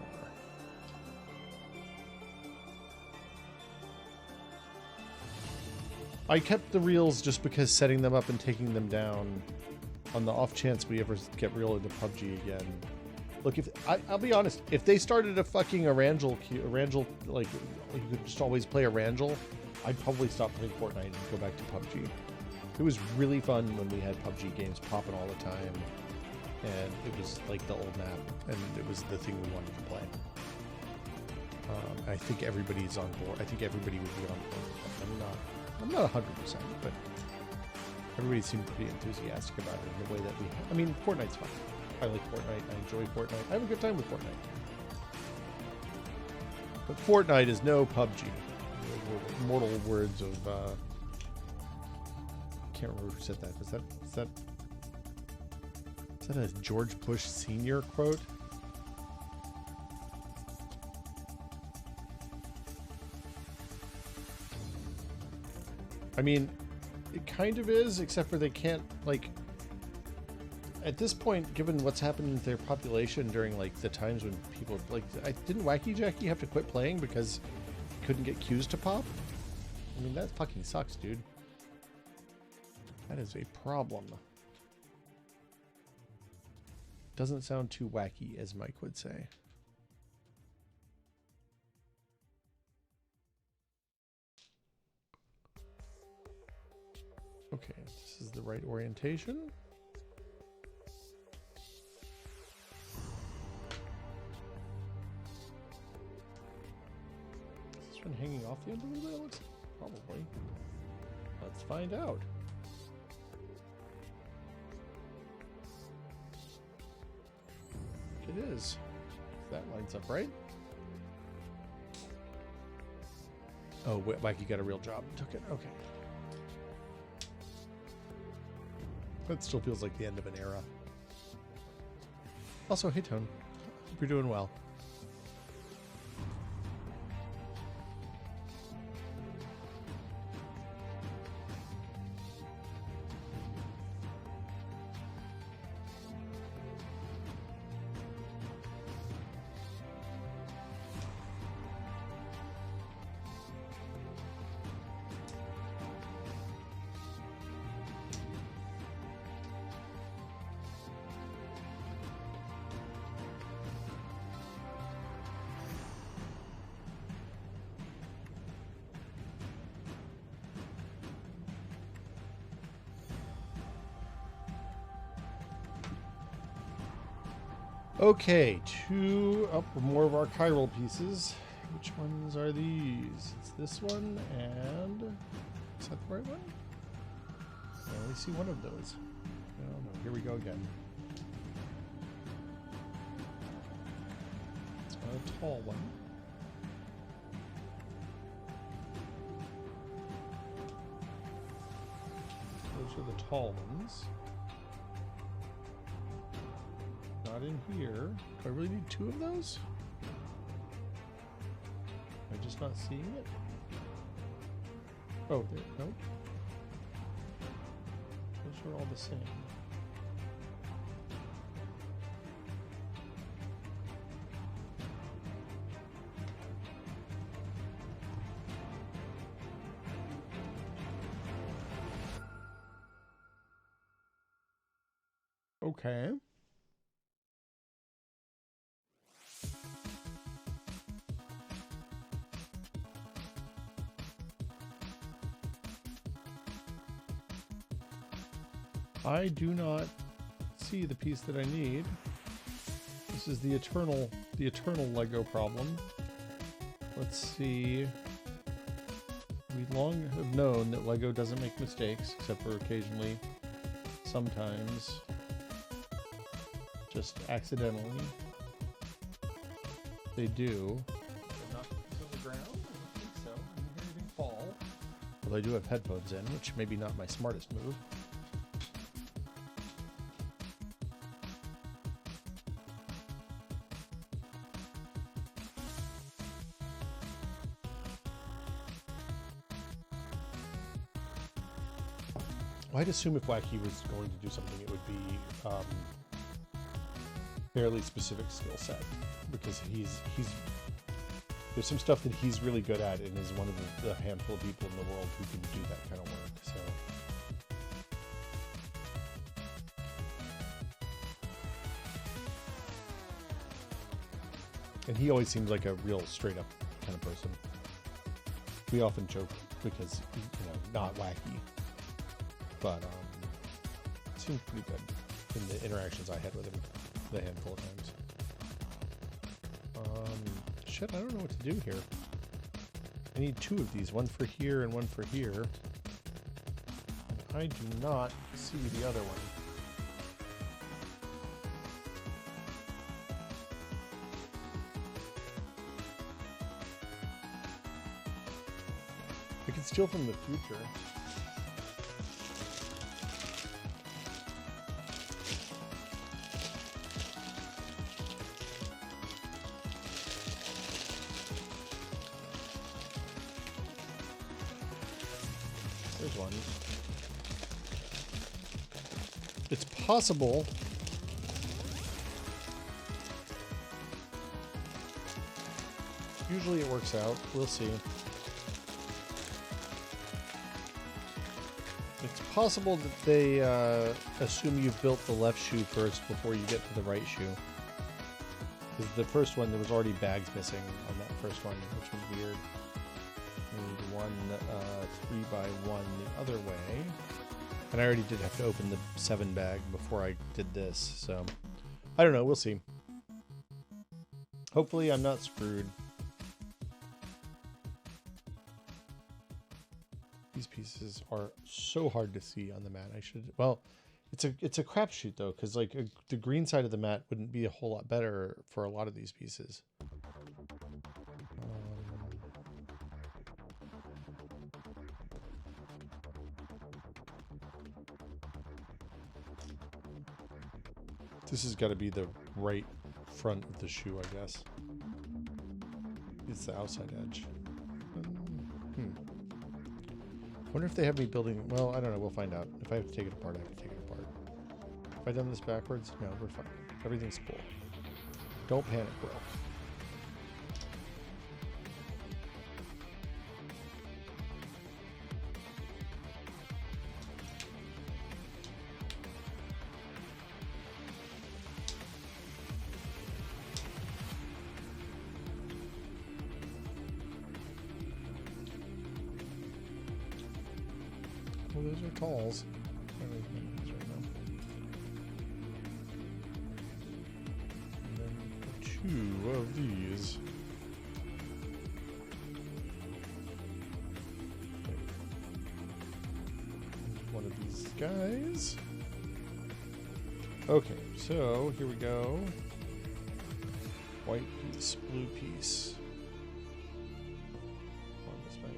I kept the reels just because setting them up and taking them down on the off chance we ever get real into PUBG again. Look, if I'll be honest, if they started a fucking Arangel, like you could just always play Arangel, I'd probably stop playing Fortnite and go back to PUBG. It was really fun when we had PUBG games popping all the time, and it was like the old map, and it was the thing we wanted to play. I think everybody's on board. I think everybody would be on board. I'm not 100%, but everybody seemed pretty enthusiastic about it in the way that we. I mean, Fortnite's fun. I like Fortnite. I enjoy Fortnite. I have a good time with Fortnite. But Fortnite is no PUBG. Immortal words of. I can't remember who said that. Is that a George Bush Sr. quote? I mean, it kind of is, except for they can't, like, at this point, given what's happening to their population during, like, the times when people, like, didn't Wacky Jackie have to quit playing because he couldn't get queues to pop? I mean, that fucking sucks, dude. That is a problem. Doesn't sound too wacky, as Mike would say. Okay, this is the right orientation. Is this one hanging off the end a little bit? It looks probably. Let's find out. It is. That lines up right. Oh, Wacky got a real job and took it. Okay. That still feels like the end of an era. Also, hey Tone, hope you're doing well. Okay, more of our chiral pieces. Which ones are these? It's this one and... Is that the right one? I only see one of those. Oh no, here we go again. It's a tall one. Those are the tall ones. Not in here. Do I really need two of those? Am I just not seeing it? Oh, there. Nope. Those are all the same. Okay. I do not see the piece that I need. This is the eternal Lego problem. Let's see. We long have known that Lego doesn't make mistakes, except for occasionally, sometimes. just accidentally. They do. They're not to the ground. I don't think so. I didn't hear anything fall. Although I do have headphones in, which maybe not my smartest move. Well, I'd assume if Wacky was going to do something, it would be fairly specific skill set, because he's there's some stuff that he's really good at, and is one of the handful of people in the world who can do that kind of work. So. And he always seems like a real straight up kind of person. We often joke because, not wacky. But it seemed pretty good in the interactions I had with him the handful of times. Shit, I don't know what to do here. I need 2 of these, one for here and one for here. And I do not see the other one. I can steal from the future. There's one. It's possible. Usually it works out. We'll see. It's possible that they assume you've built the left shoe first before you get to the right shoe. Because the first one, there was already bags missing on that first one, which was weird. We need one 3x1 the other way. And I already did have to open the 7 bag before I did this, so I don't know, we'll see. Hopefully I'm not screwed. These pieces are so hard to see on the mat. Well, it's a crapshoot though, because like the green side of the mat wouldn't be a whole lot better for a lot of these pieces. This has got to be the right front of the shoe, I guess. It's the outside edge. Wonder if they have me building... Well, I don't know. We'll find out. If I have to take it apart, I have to take it apart. Have I done this backwards? No, we're fine. Everything's cool. Don't panic, bro. Well, those are talls. Right now. And then 2 of these. One of these guys. Okay, so here we go. White piece, blue piece. On this way.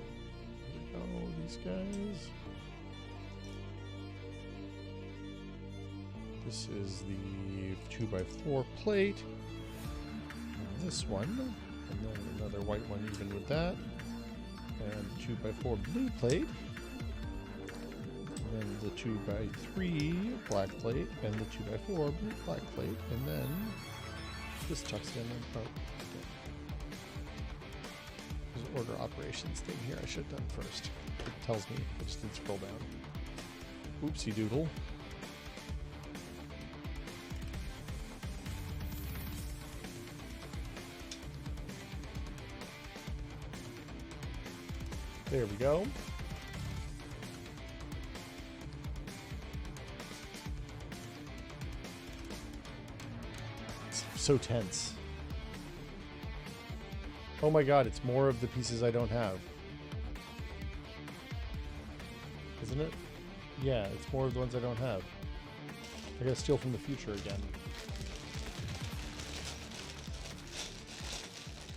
Here we go, these guys. This is the 2x4 plate. And this one. And then another white one even with that. And 2x4 blue plate. And then the 2x3 black plate. And the 2x4 blue black plate. And then this tucks in. Oh, okay. There's an order operations thing here I should have done first. It tells me. I just didn't scroll down. Oopsie doodle. There we go. It's so tense. Oh my god, it's more of the pieces I don't have. Isn't it? Yeah, it's more of the ones I don't have. I gotta steal from the future again.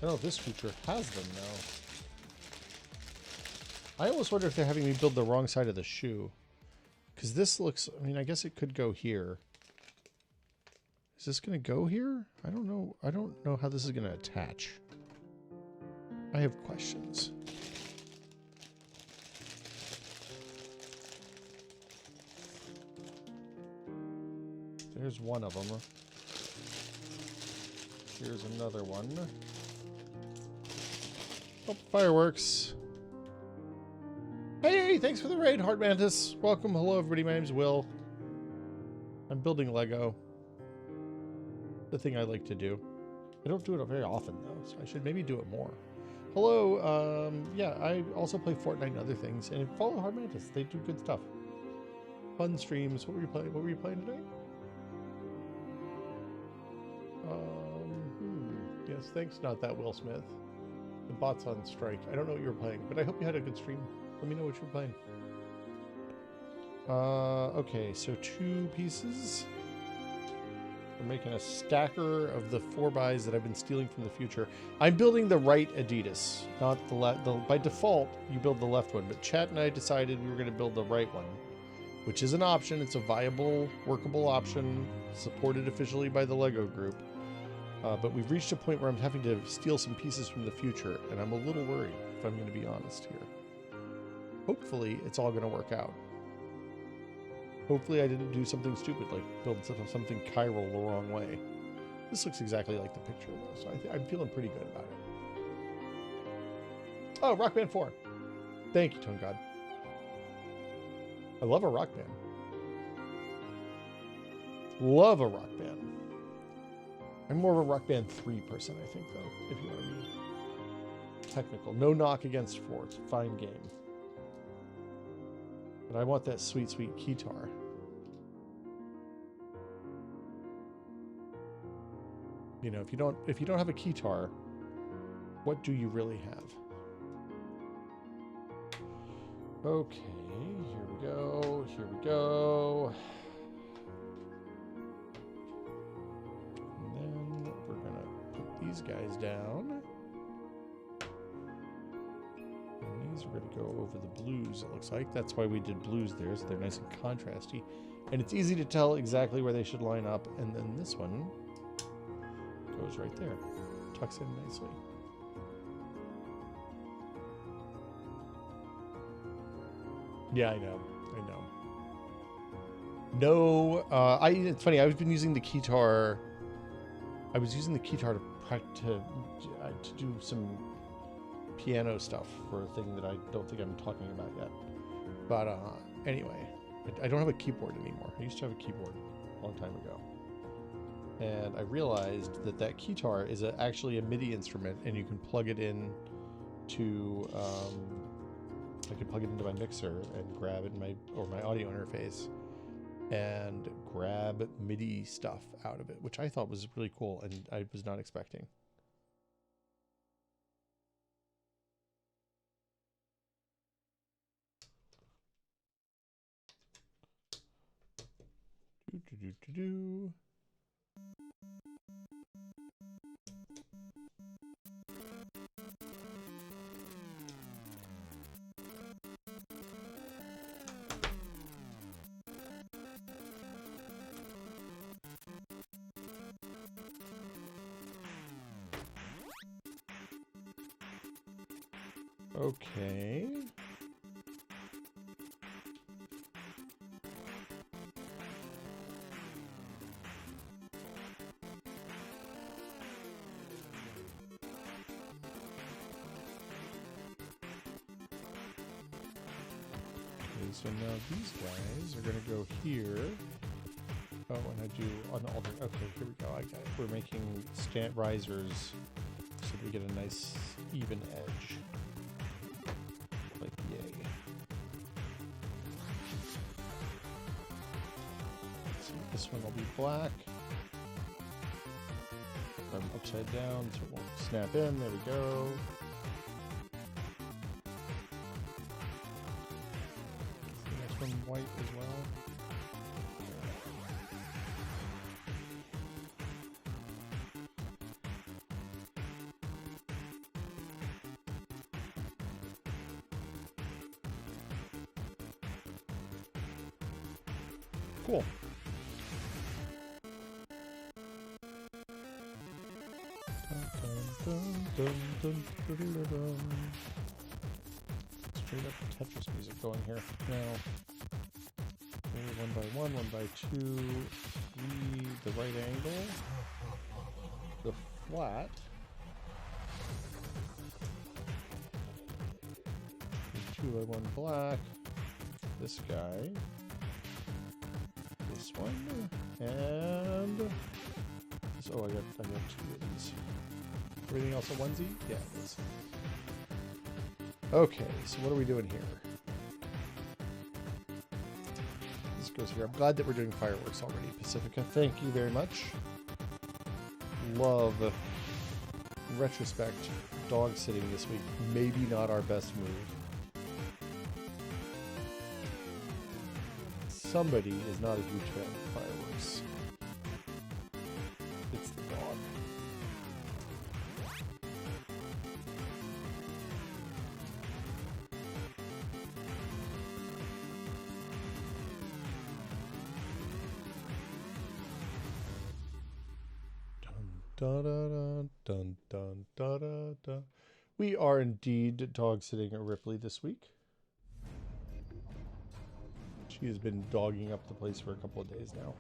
don't know if this feature has them now. I almost wonder if they're having me build the wrong side of the shoe. Because this looks, I mean, I guess it could go here. Is this going to go here? I don't know. I don't know how this is going to attach. I have questions. There's one of them. Here's another one. Oh, fireworks. Hey, thanks for the raid, Heart Mantis. Welcome. Hello, everybody. My name's Will. I'm building Lego. The thing I like to do. I don't do it very often, though, so I should maybe do it more. Hello. Yeah, I also play Fortnite and other things, and follow Heart Mantis. They do good stuff. Fun streams. What were you playing? What were you playing today? Yes, thanks. Not that Will Smith. The bot's on strike. I don't know what you were playing, but I hope you had a good stream. Let me know what you were playing. Okay, so 2 pieces. We're making a stacker of the 4x that I've been stealing from the future. I'm building the right Adidas, not the left. By default, you build the left one, but Chat and I decided we were going to build the right one, which is an option. It's a viable, workable option, supported officially by the Lego group. But we've reached a point where I'm having to steal some pieces from the future, and I'm a little worried, if I'm going to be honest here. Hopefully, it's all going to work out. Hopefully, I didn't do something stupid, like build something chiral the wrong way. This looks exactly like the picture, though, so I'm feeling pretty good about it. Oh, Rock Band 4. Thank you, Tone God. I love a rock band. Love a rock band. I'm more of a Rock Band 3 person, I think, though, if you want to be technical. No knock against 4. It's a fine game. But I want that sweet, sweet keytar. You know, if you don't have a keytar, what do you really have? Okay, here we go. Here we go. These guys down. And these are going to go over the blues, it looks like. That's why we did blues there, so they're nice and contrasty. And it's easy to tell exactly where they should line up. And then this one goes right there. Tucks in nicely. Yeah, I know. No, it's funny. I've been using the keytar. I was using the keytar to do some piano stuff for a thing that I don't think I'm talking about yet. But anyway, I don't have a keyboard anymore. I used to have a keyboard a long time ago. And I realized that keytar is actually a MIDI instrument, and you can plug it in to, I can plug it into my mixer and grab it in my audio interface and grab MIDI stuff out of it, which I thought was really cool and I was not expecting. Do. Okay. So now these guys are going to go here. Oh, and I do on the alternate. Okay, here we go. I got it. We're making risers so that we get a nice even edge. Like, yay. So this one will be black. I'm upside down so it won't snap in. There we go. White as well. Cool. Straight up Tetris music going here. Now, one by one by two, three, the right angle, the flat, the 2 by 1 black, this guy, this one, and this. Oh, I got 2 of these. Everything else a onesie? Yeah, it is. Okay, so what are we doing here? This goes here. I'm glad that we're doing fireworks already, Pacifica. Thank you very much. Love. In retrospect, dog sitting this week, maybe not our best move. Somebody is not a huge fan of fireworks. It's the dog. Dun, dun, dun, dun, dun, dun, dun. We are indeed dog sitting at Ripley this week. She has been dogging up the place for a couple of days now.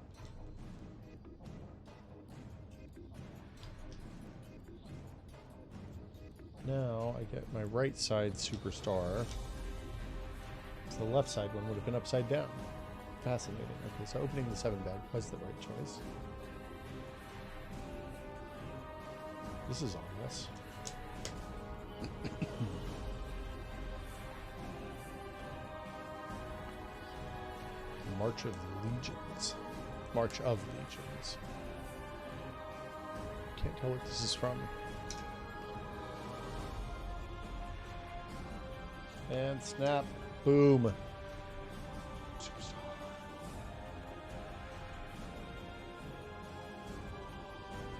Now I get my right side superstar. So the left side one would have been upside down. Fascinating. Okay, so opening the 7 bag was the right choice. This is ominous. March of Legions. March of Legions. Can't tell what this is from. And snap. Boom. Superstar.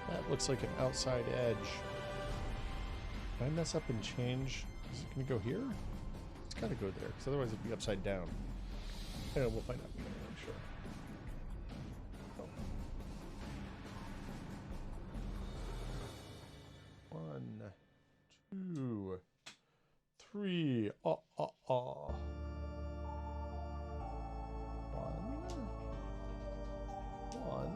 That looks like an outside edge. Can I mess up and change? Is it going to go here? It's got to go there, because otherwise it'd be upside down. I know, we'll find out. I'm sure. Oh. 1, 2, 3. One. 1.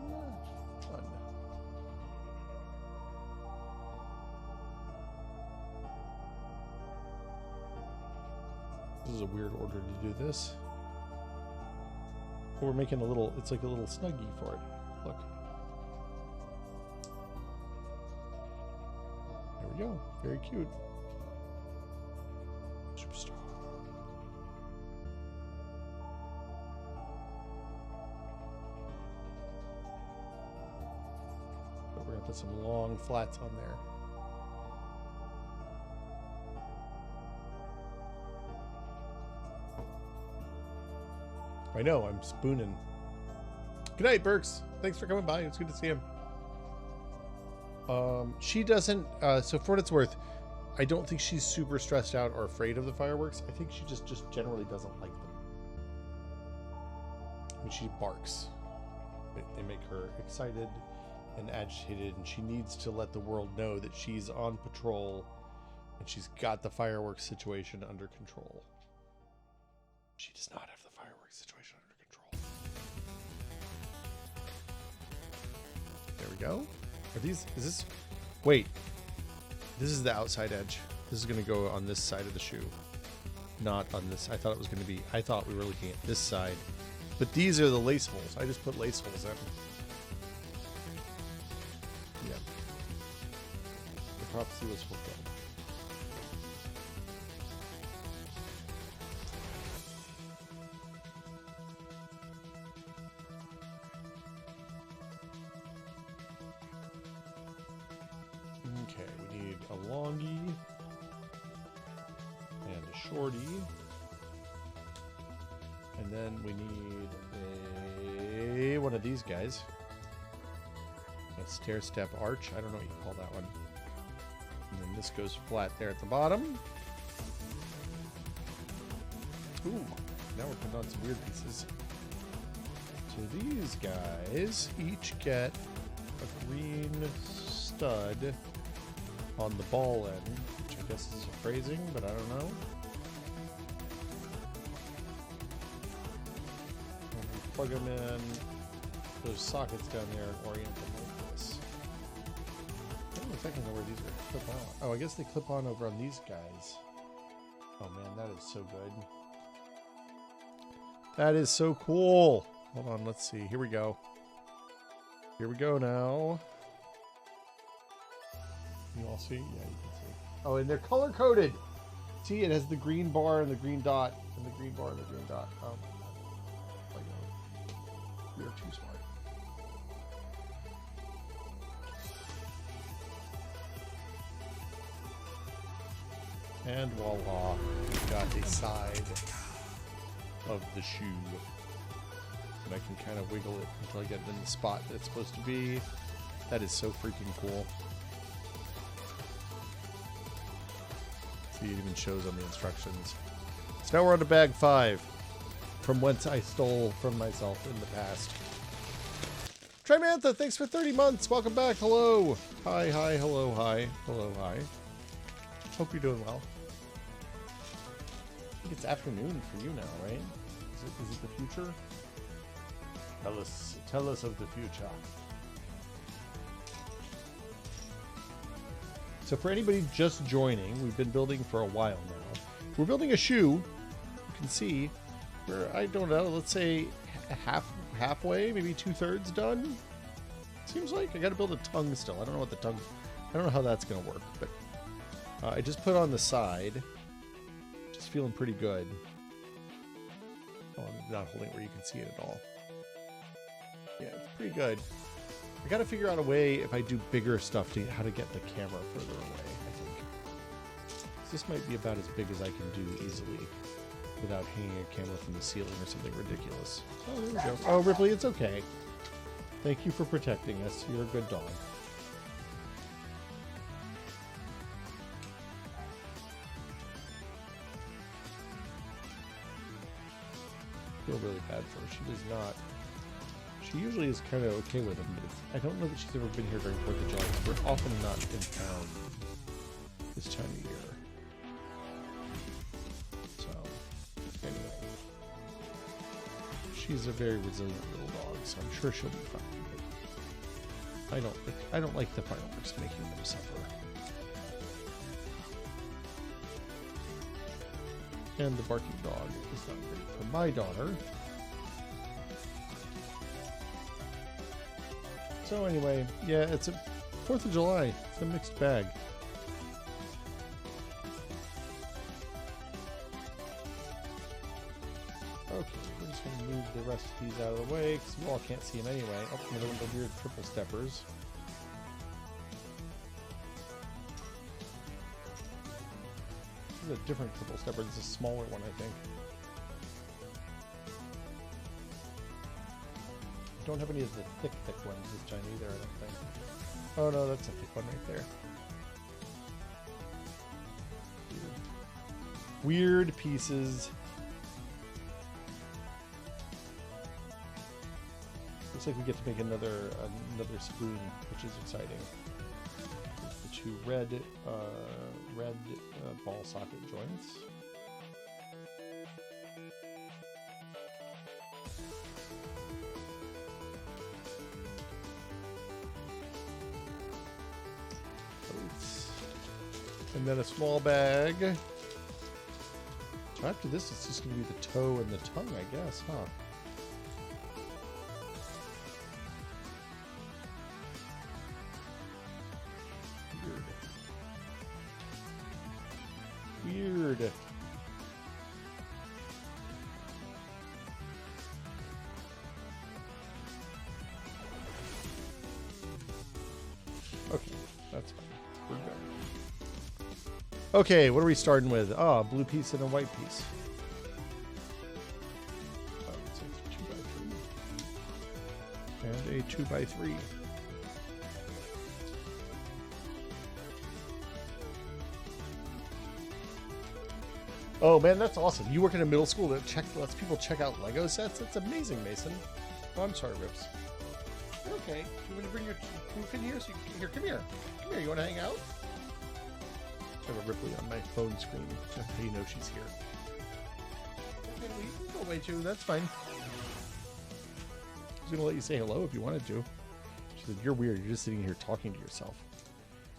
This is a weird order to do this. We're making a little, it's like a little snuggie for it. Look. There we go. Very cute. Superstar. But we're going to put some long flats on there. I know, I'm spooning. Good night, Burks. Thanks for coming by. It's good to see him. She doesn't, so for what it's worth, I don't think she's super stressed out or afraid of the fireworks. I think she just generally doesn't like them. I mean, she barks. They make her excited and agitated, and she needs to let the world know that she's on patrol and she's got the fireworks situation under control. She does not have the fireworks situation under control. There we go. Are these, is this, wait. This is the outside edge. This is going to go on this side of the shoe. Not on this. I thought it was going to be, I thought we were looking at this side. But these are the lace holes. I just put lace holes in. Yeah. The prophecy was fulfilled. Okay, we need a longie and a shorty. And then we need one of these guys. A stair step arch. I don't know what you call that one. And then this goes flat there at the bottom. Ooh, now we're putting on some weird pieces. So these guys each get a green stud on the ball end, which I guess is a phrasing, but I don't know. And we plug them in those sockets down there and orient them like this. I don't know if I can know where these are going to clip on. Oh, I guess they clip on over on these guys. Oh man, that is so good. That is so cool. Hold on, let's see. Here we go. Here we go now. Can you all see? Yeah, you can see. Oh, and they're color coded. See, it has the green bar and the green dot, and the green bar and the green dot. Oh my god. We are too smart. And voila, we've got a side of the shoe. And I can kind of wiggle it until I get it in the spot that it's supposed to be. That is so freaking cool. See, it even shows on the instructions. So now we're on to bag 5, from whence I stole from myself in the past. Trimantha, thanks for 30 months. Welcome back. Hello. Hi, hi, hello, hi. Hello, hi. Hope you're doing well. I think it's afternoon for you now, right? Is it the future? Tell us of the future. So for anybody just joining, we've been building for a while now. We're building a shoe. You can see we're, I don't know, let's say halfway, maybe 2/3 done. Seems like I got to build a tongue still. I don't know what the tongue. I don't know how that's gonna work, but I just put on the side. Just feeling pretty good. Oh, I'm not holding it where you can see it at all. Yeah, it's pretty good. I gotta figure out a way, if I do bigger stuff, to how to get the camera further away, I think. This might be about as big as I can do easily without hanging a camera from the ceiling or something ridiculous. Oh, there we go. Oh, Ripley, it's okay. Thank you for protecting us. You're a good dog. I feel really bad for her. She does not. She usually is kind of okay with them, but I don't know that she's ever been here during 4th of July, because we're often not in town this time of year. So, anyway. She's a very resilient little dog, so I'm sure she'll be fine. But I don't like the fireworks making them suffer. And the barking dog is not great for my daughter. So anyway, yeah, it's a 4th of July. It's a mixed bag. Okay, we're just going to move the rest of these out of the way because you all can't see them anyway. Oh, another one of the weird triple steppers. This is a different triple stepper. This is a smaller one, I think. Don't have any of the thick ones this time either, I don't think. Oh no, that's a thick one right there. Weird pieces. Looks like we get to make another spoon, which is exciting. The 2 red ball socket joints. And then a small bag. So after this, it's just going to be the toe and the tongue, I guess, huh? Weird. Weird. Okay, that's fine. We're good. Okay, what are we starting with? Ah, a blue piece and a white piece. Oh, it's a 2x3. And a 2x3. Oh man, that's awesome. You work in a middle school that lets people check out Lego sets? That's amazing, Mason. Oh, I'm sorry, Rips. You're okay. You want to bring your proof in here? So here, come here. Come here. You want to hang out? I have a Ripley on my phone screen. That's how you know she's here. Okay, well, you can go away too. That's fine. I was gonna let you say hello if you wanted to. She said, "You're weird. You're just sitting here talking to yourself.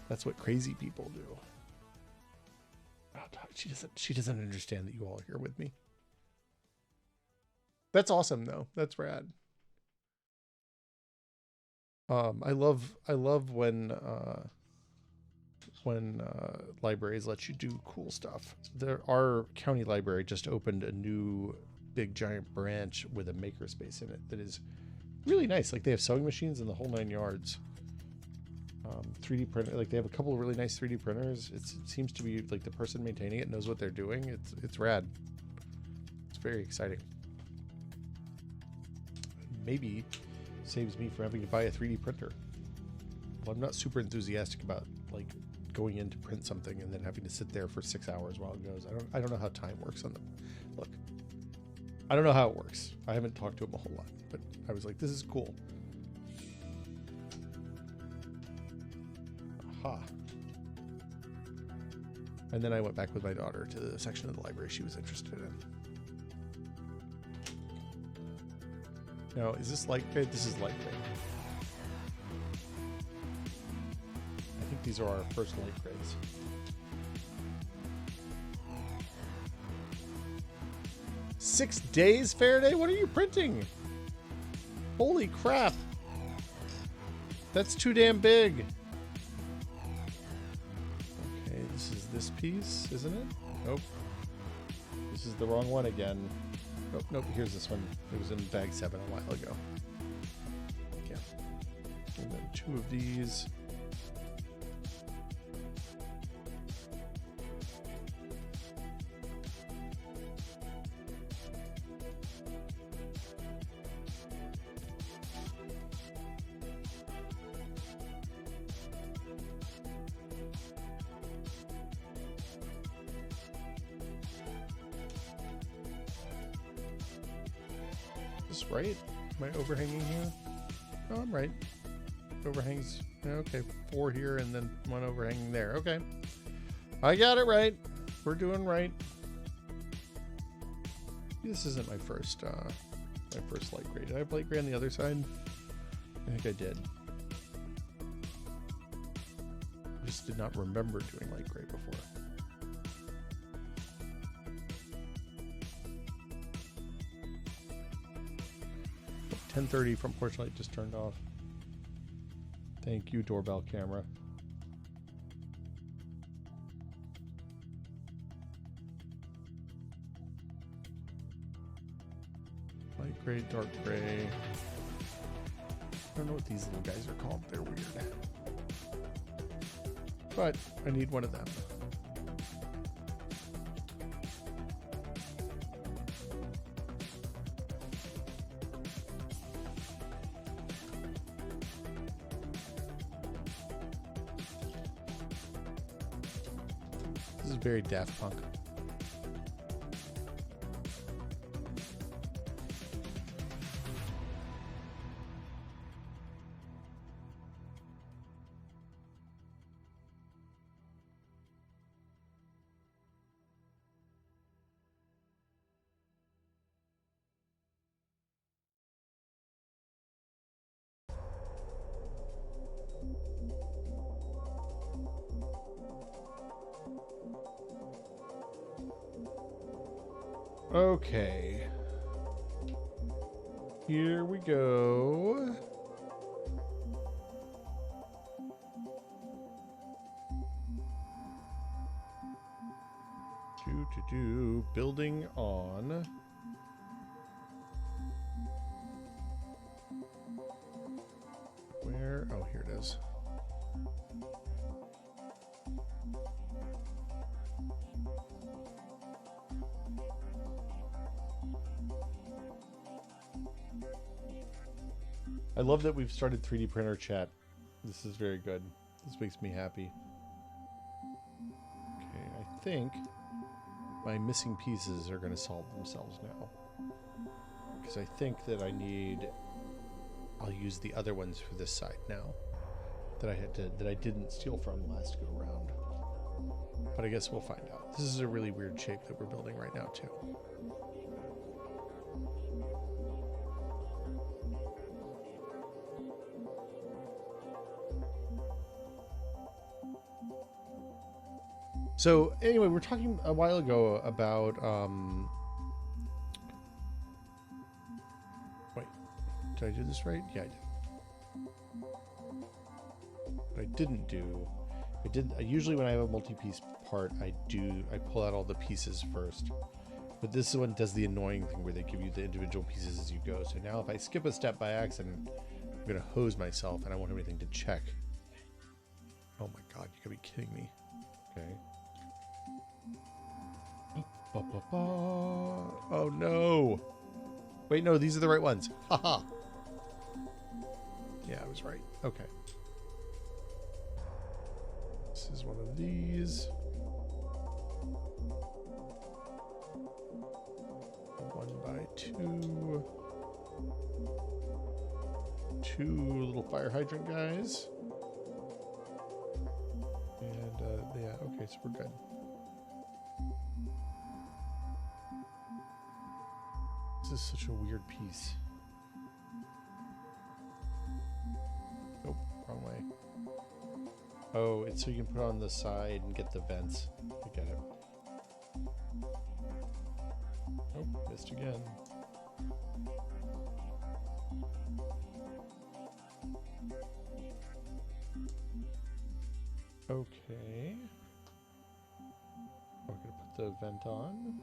That's what crazy people do." Oh, she doesn't understand that you all are here with me. That's awesome though. That's rad. I love when libraries let you do cool stuff. Our county library just opened a new big giant branch with a makerspace in it that is really nice. Like they have sewing machines and the whole 9 yards. 3D printer, like they have a couple of really nice 3D printers. It seems to be like the person maintaining it knows what they're doing. It's rad. It's very exciting. Maybe saves me from having to buy a 3D printer. Well, I'm not super enthusiastic about like going in to print something and then having to sit there for 6 hours while it goes. I don't know how time works on them. Look, I don't know how it works. I haven't talked to him a whole lot, but I was like, this is cool. Aha. And then I went back with my daughter to the section of the library she was interested in. Now, is this light grade? This is light grade. I think these are our first light grades. "6 days, Faraday? What are you printing? Holy crap. That's too damn big. Okay, this is this piece, isn't it? Nope. This is the wrong one again. Nope, nope, here's this one. It was in bag 7 a while ago. Yeah. And then 2 of these. Is this right? Am I overhanging here? Oh, I'm right. Overhangs. Okay, 4 here and then 1 overhanging there. Okay. I got it right. We're doing right. This isn't my first light grade. Did I have light grade on the other side? I think I did. I just did not remember doing light grade before. 10:30 from porch light just turned off. Thank you, doorbell camera. Light gray, dark gray. I don't know what these little guys are called. They're weird. But I need one of them. This is very Daft Punk. Okay. Here we go. Building on. Where? Oh, here it is. I love that we've started 3D printer chat. This is very good. This makes me happy. Okay, I think my missing pieces are going to solve themselves now. Because I think that I need I'll use the other ones for this side now that I didn't steal from last go around. But I guess we'll find out. This is a really weird shape that we're building right now too. So anyway, we were talking a while ago about wait, did I do this right? Yeah, I did. What I didn't do, usually when I have a multi-piece part, I pull out all the pieces first. But this one does the annoying thing where they give you the individual pieces as you go. So now if I skip a step by accident, I'm gonna hose myself and I won't have anything to check. Oh my god, you gotta be kidding me. Okay. Oh no! Wait, no, these are the right ones. Haha. Yeah, I was right. Okay. This is one of these. 1x2. 2 little fire hydrant guys. And yeah, okay, so we're good. This is such a weird piece. Nope, wrong way. Oh, it's so you can put it on the side and get the vents. I get it. Nope, missed again. Okay. We're gonna put the vent on.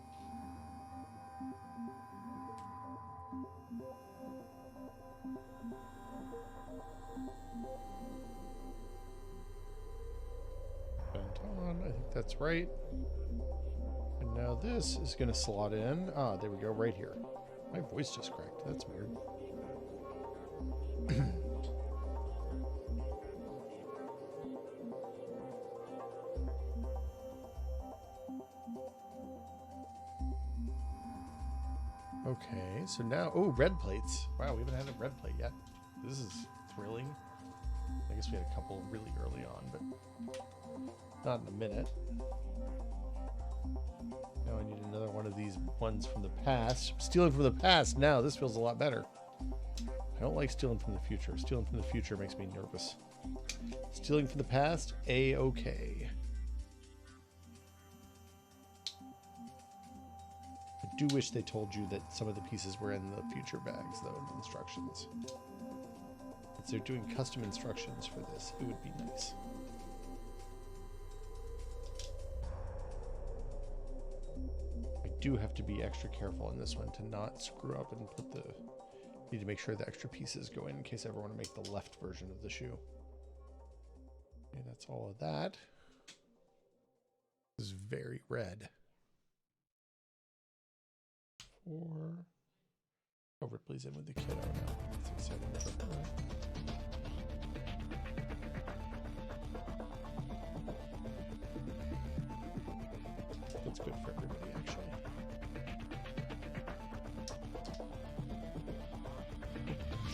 I think that's right. And now this is going to slot in. Ah, there we go, right here. My voice just cracked. That's weird. Okay, so now, oh, red plates. Wow, we haven't had a red plate yet. This is thrilling. I guess we had a couple really early on, but not in a minute. Now I need another one of these ones from the past. Stealing from the past now. This feels a lot better. I don't like stealing from the future. Stealing from the future makes me nervous. Stealing from the past, A-okay. I do wish they told you that some of the pieces were in the future bags, though, in the instructions. If they're doing custom instructions for this, it would be nice. I do have to be extra careful in this one to not screw up and put the... Need to make sure the extra pieces go in case I ever want to make the left version of the shoe. Okay, that's all of that. This is very red. 4. Oh, Ripley's in with the kiddo now. 6, 7, 8, 9. That's good for everybody, actually.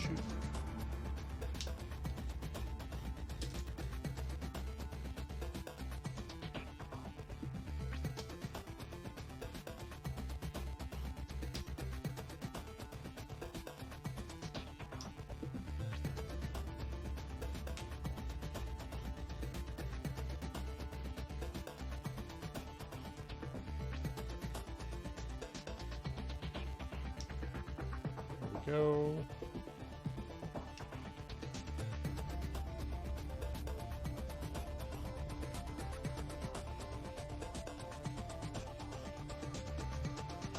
Shoot. Go.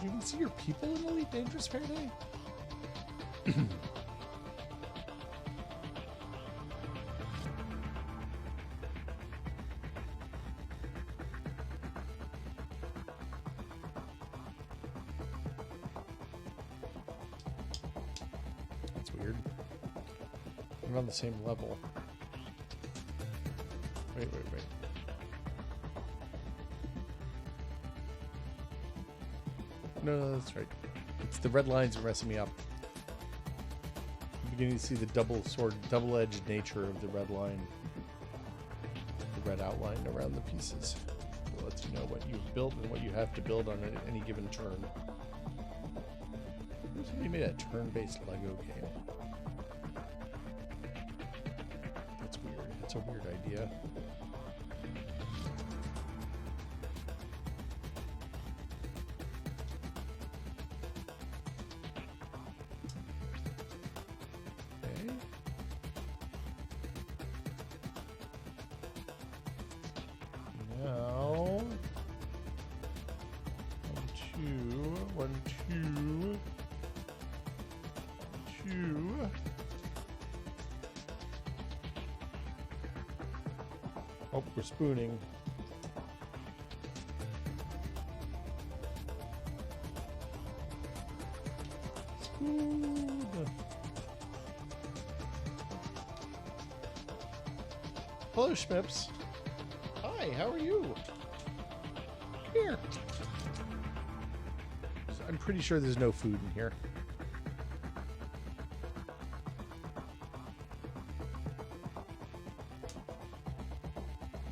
You can see your people in Elite Dangerous Faraday? Weird. I'm on the same level. Wait. No, that's right. It's the red lines are messing me up. Beginning to see the double-edged nature of the red line. The red outline around the pieces. It lets you know what you've built and what you have to build on any given turn. Somebody made a turn-based Lego game. That's weird. That's a weird idea. Okay. Now, 1, 2. Oh, we're spooning. Spoon. Hello, Schmips. Hi, how are you? Here. I'm pretty sure there's no food in here.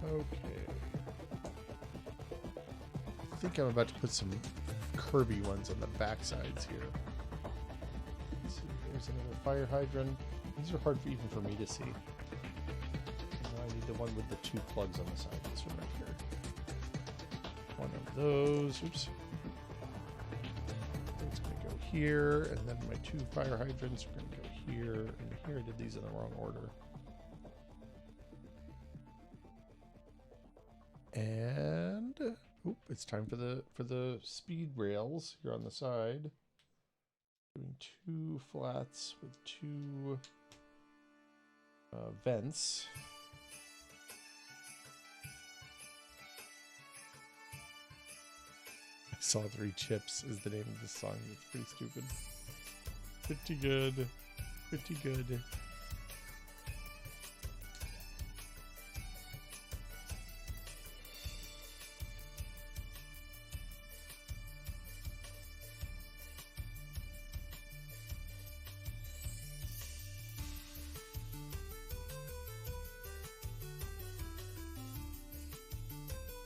Okay. I think I'm about to put some Kirby ones on the back sides here. Let's see, there's another fire hydrant. These are hard even for me to see. I need the one with the 2 plugs on the side. This one right here. One of those. Oops. It's going to go here, and then my 2 fire hydrants are going to go here and here. I did these in the wrong order. And it's time for the speed rails here on the side. Doing 2 flats with 2 vents. I saw 3 chips is the name of this song. It's pretty stupid. Pretty good. Pretty good.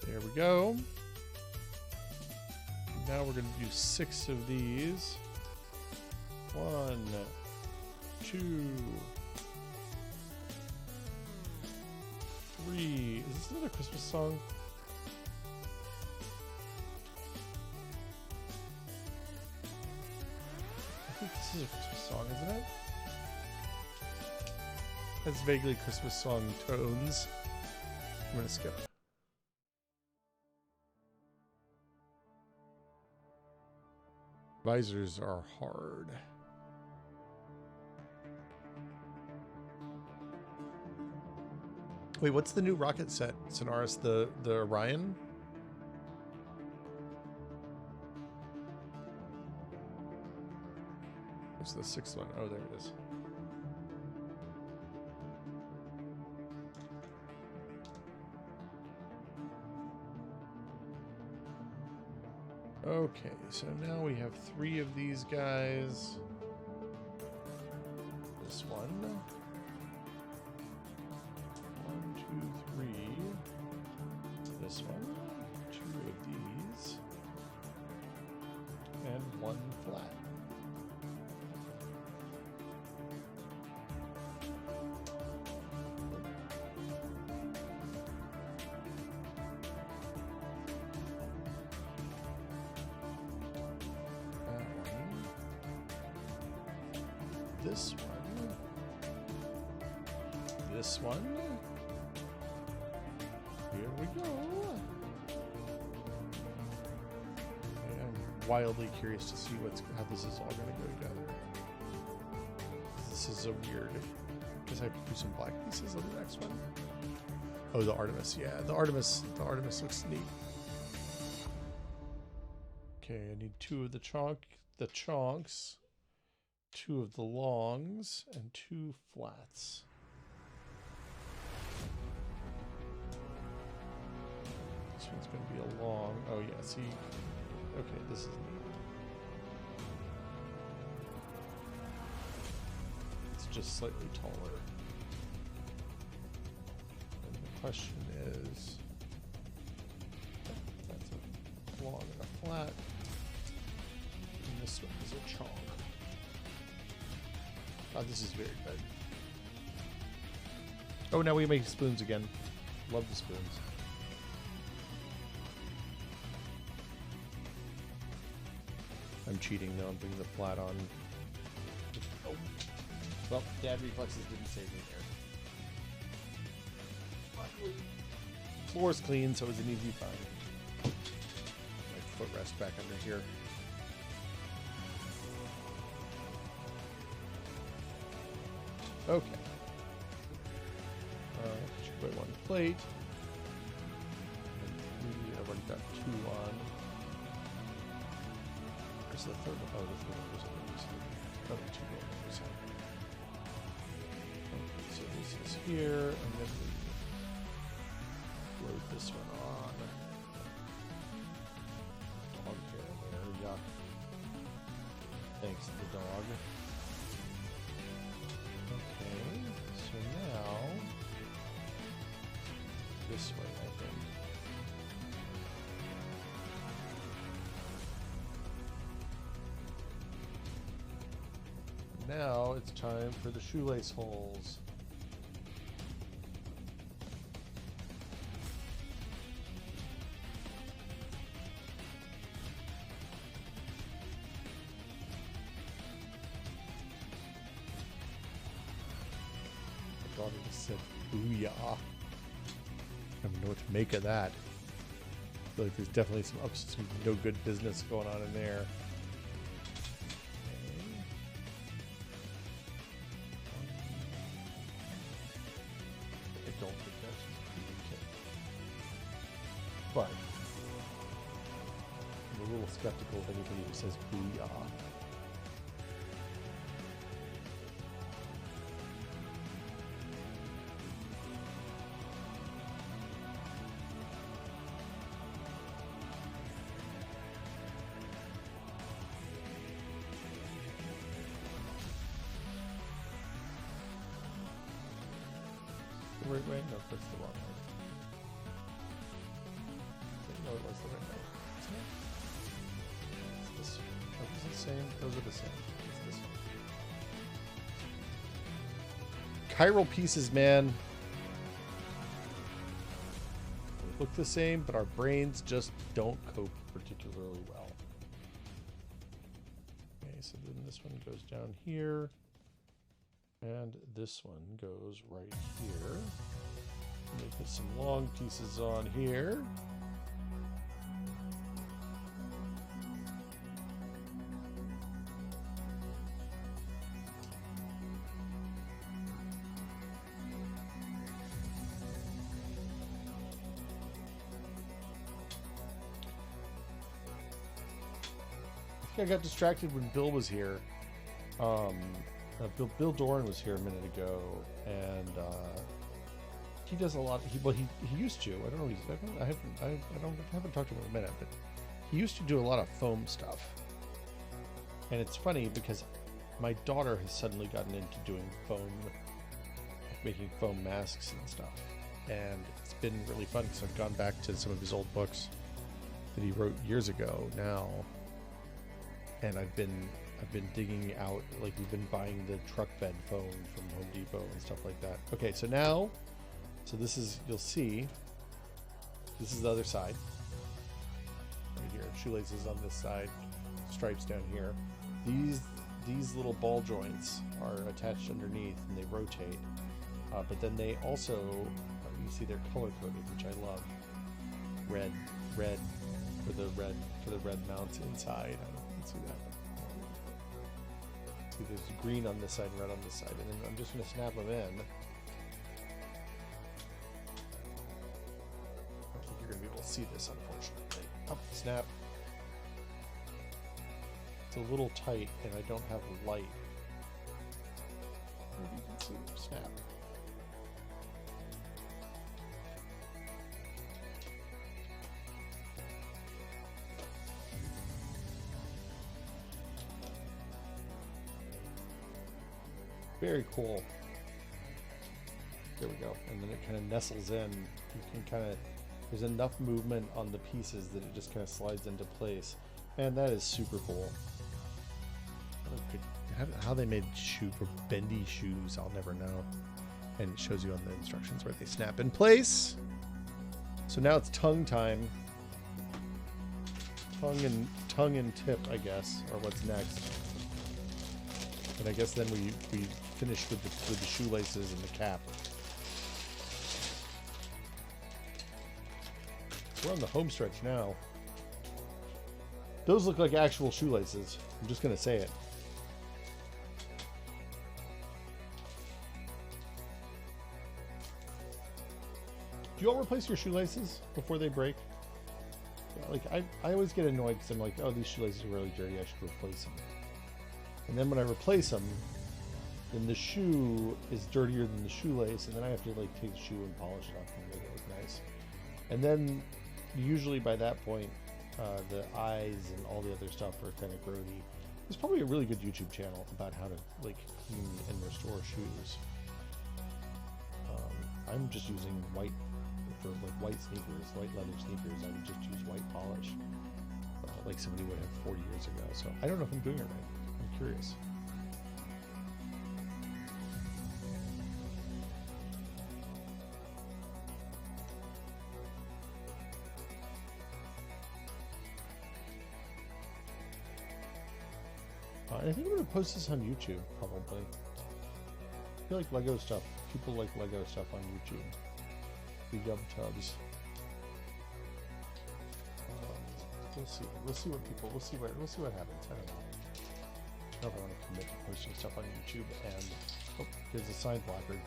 There we go. Now we're going to do 6 of these. 1, 2, 3. Is this another Christmas song? I think this is a Christmas song, isn't it? Has vaguely Christmas song tones. I'm going to skip. Visors are hard. Wait, what's the new rocket set, Sonaris? The Orion? What's the 6th one? Oh, there it is. Okay, so now we have 3 of these guys. This one. 1, 2, 3. This one. 2 of these. And 1 flat. This one. This one. Here we go. I'm wildly curious to see how this is all going to go together. This is so weird. Guess I have to do some black pieces on the next one. Oh, the Artemis. Yeah, the Artemis looks neat. Okay, I need 2 of the chonks. 2 of the longs and 2 flats. This one's going to be a long. Oh yeah, see. Okay, this is neat. It's just slightly taller. And the question is, that's a long and a flat, and this one is a chong. Oh, this is very good. Oh, now we make spoons again. Love the spoons. I'm cheating now. I'm putting the flat on. Oh. Well, dad reflexes didn't save me there. Luckily, floor's clean, so it was an easy find. My footrest back under here. Okay. 2x1 plate. And 3, I've already got 2 on. Where's the third one? Oh, the third one goes on the side. Oh, 2 go on the side. Okay, so this is here, and then we load this one on. Dog hair there, yuck. Thanks to the dog. Okay, so now this way, I think. Now it's time for the shoelace holes. My daughter just said, "Booyah." I don't know what to make of that. I feel like there's definitely some no good business going on in there. I don't think that's okay. But I'm a little skeptical of anybody who says booyah. Right way? No, that's the wrong way. No, it was the right way. Isn't it? It's this one. Are these the same? Those are the same. It's this one. Chiral pieces, man. They look the same, but our brains just don't cope particularly well. Okay, so then this one goes down here. And this one goes right here. Let me put some long pieces on here. I think I got distracted when Bill was here. Bill Doran was here a minute ago, and he does a lot. He used to. I don't know. I haven't talked to him in a minute, but he used to do a lot of foam stuff. And it's funny because my daughter has suddenly gotten into doing foam, making foam masks and stuff, and it's been really fun because I've gone back to some of his old books that he wrote years ago now, and I've been digging out, like we've been buying the truck bed foam from Home Depot and stuff like that. Okay, so now, this is, you'll see, this is the other side. Right here, shoelaces on this side, stripes down here. These little ball joints are attached underneath and they rotate. But then they also, you see they're color coded, which I love. Red for the red mounts inside. I don't know if you can see that. See, there's green on this side and red on this side, and then I'm just going to snap them in. I don't think you're going to be able to see this, unfortunately. Up, snap. It's a little tight, and I don't have a light. Maybe you can see. Snap. Very cool. There we go. And then it kind of nestles in. You can kind of, there's enough movement on the pieces that it just kind of slides into place. Man, that is super cool. How they made shoe for bendy shoes, I'll never know. And it shows you on the instructions where they snap in place. So now it's tongue time. Tongue and tip, I guess, or what's next. And I guess then we finish with the shoelaces and the cap. We're on the home stretch now. Those look like actual shoelaces. I'm just gonna say it. Do you all replace your shoelaces before they break? Yeah, like I always get annoyed because I'm like, oh, these shoelaces are really dirty. I should replace them. And then when I replace them, then the shoe is dirtier than the shoelace, and then I have to like take the shoe and polish it off and make it look nice. And then usually by that point, the eyes and all the other stuff are kind of grody. There's probably a really good YouTube channel about how to like clean and restore shoes. I'm just using white for like white sneakers, white leather sneakers. I would just use white polish, like somebody would have 40 years ago. So I don't know if I'm doing it right. I'm curious. I think I'm going to post this on YouTube, probably. I feel like Lego stuff. People like Lego stuff on YouTube. The Yub Tubs. We'll see what people. We'll see what happens. I don't know. I don't know if I want to commit to posting stuff on YouTube. And oh, here's a sign placard.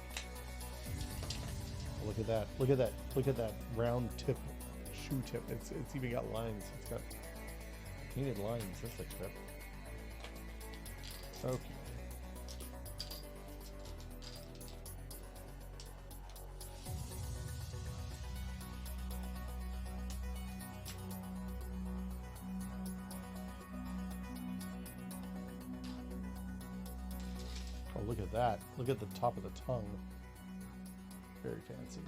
Oh, look at that! Look at that! Look at that round tip, shoe tip. It's even got lines. It's got painted lines. That's a trip. Okay. Oh, look at that. Look at the top of the tongue. Very fancy.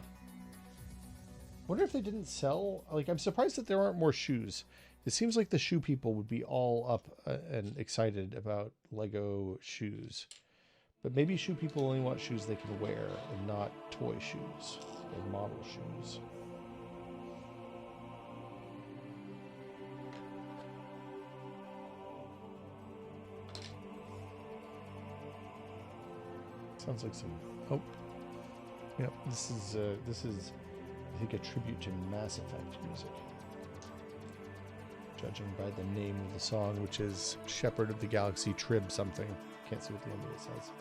Wonder if they didn't sell... Like, I'm surprised that there aren't more shoes. It seems like the shoe people would be all up and excited about Lego shoes. But maybe shoe people only want shoes they can wear and not toy shoes or model shoes. Sounds like some... Oh. Yep, this is I think a tribute to Mass Effect music. Judging by the name of the song, which is Shepherd of the Galaxy Trib something. Can't see what the end of it says.